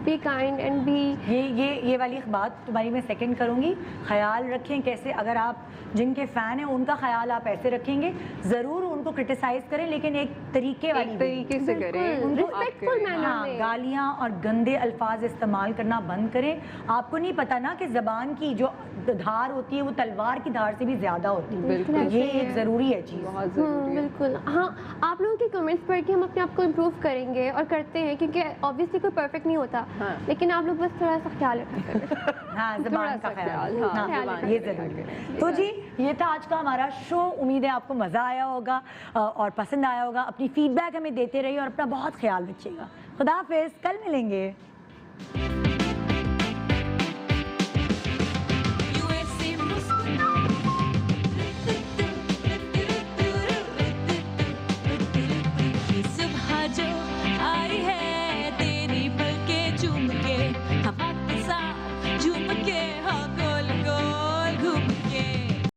बी काइंड एंड बी।
ये वाली बात तुम्हारी मैं सेकंड करूँगी। ख्याल रखें कैसे, अगर आप जिनके फ़ैन हैं उनका ख्याल आप ऐसे रखेंगे, ज़रूर उनको क्रिटिसाइज़ करें लेकिन एक तरीके वाली
एक तरीके से करें, उनको
रिस्पेक्टफुल मैनर
हाँ,
में।
गालियाँ और गंदे अल्फाज इस्तेमाल करना बंद करें। आपको नहीं पता ना कि ज़बान की जो धार होती है वो तलवार की धार से भी ज़्यादा होती है।
बिल्कुल
तो ये
ऐसे ही
एक
है।
ज़रूरी है चीज़।
बहुत ज़रूरी है।
बिल्कुल। हाँ, आप लोगों के कमेंट्स पढ़ के हम अपने आप को इम्प्रूव करेंगे और करते हैं, क्योंकि ऑब्वियसली कोई परफेक्ट नहीं होता।
हाँ।
लेकिन आप लोग बस थोड़ा सा ख्याल रखा करें।
हाँ,
थोड़ा
ज़बान
सा
का ख्याल।
ख्याल, हाँ,
हाँ,
ज़बान
ये
का
ज़रूरी
ख्याल
है।
करें।
तो जी ये था आज का हमारा शो। उम्मीद है आपको मज़ा आया होगा और पसंद आया होगा। अपनी फीडबैक हमें देते रहिए और अपना बहुत ख्याल रखिएगा। खुदा हाफिज़, कल मिलेंगे।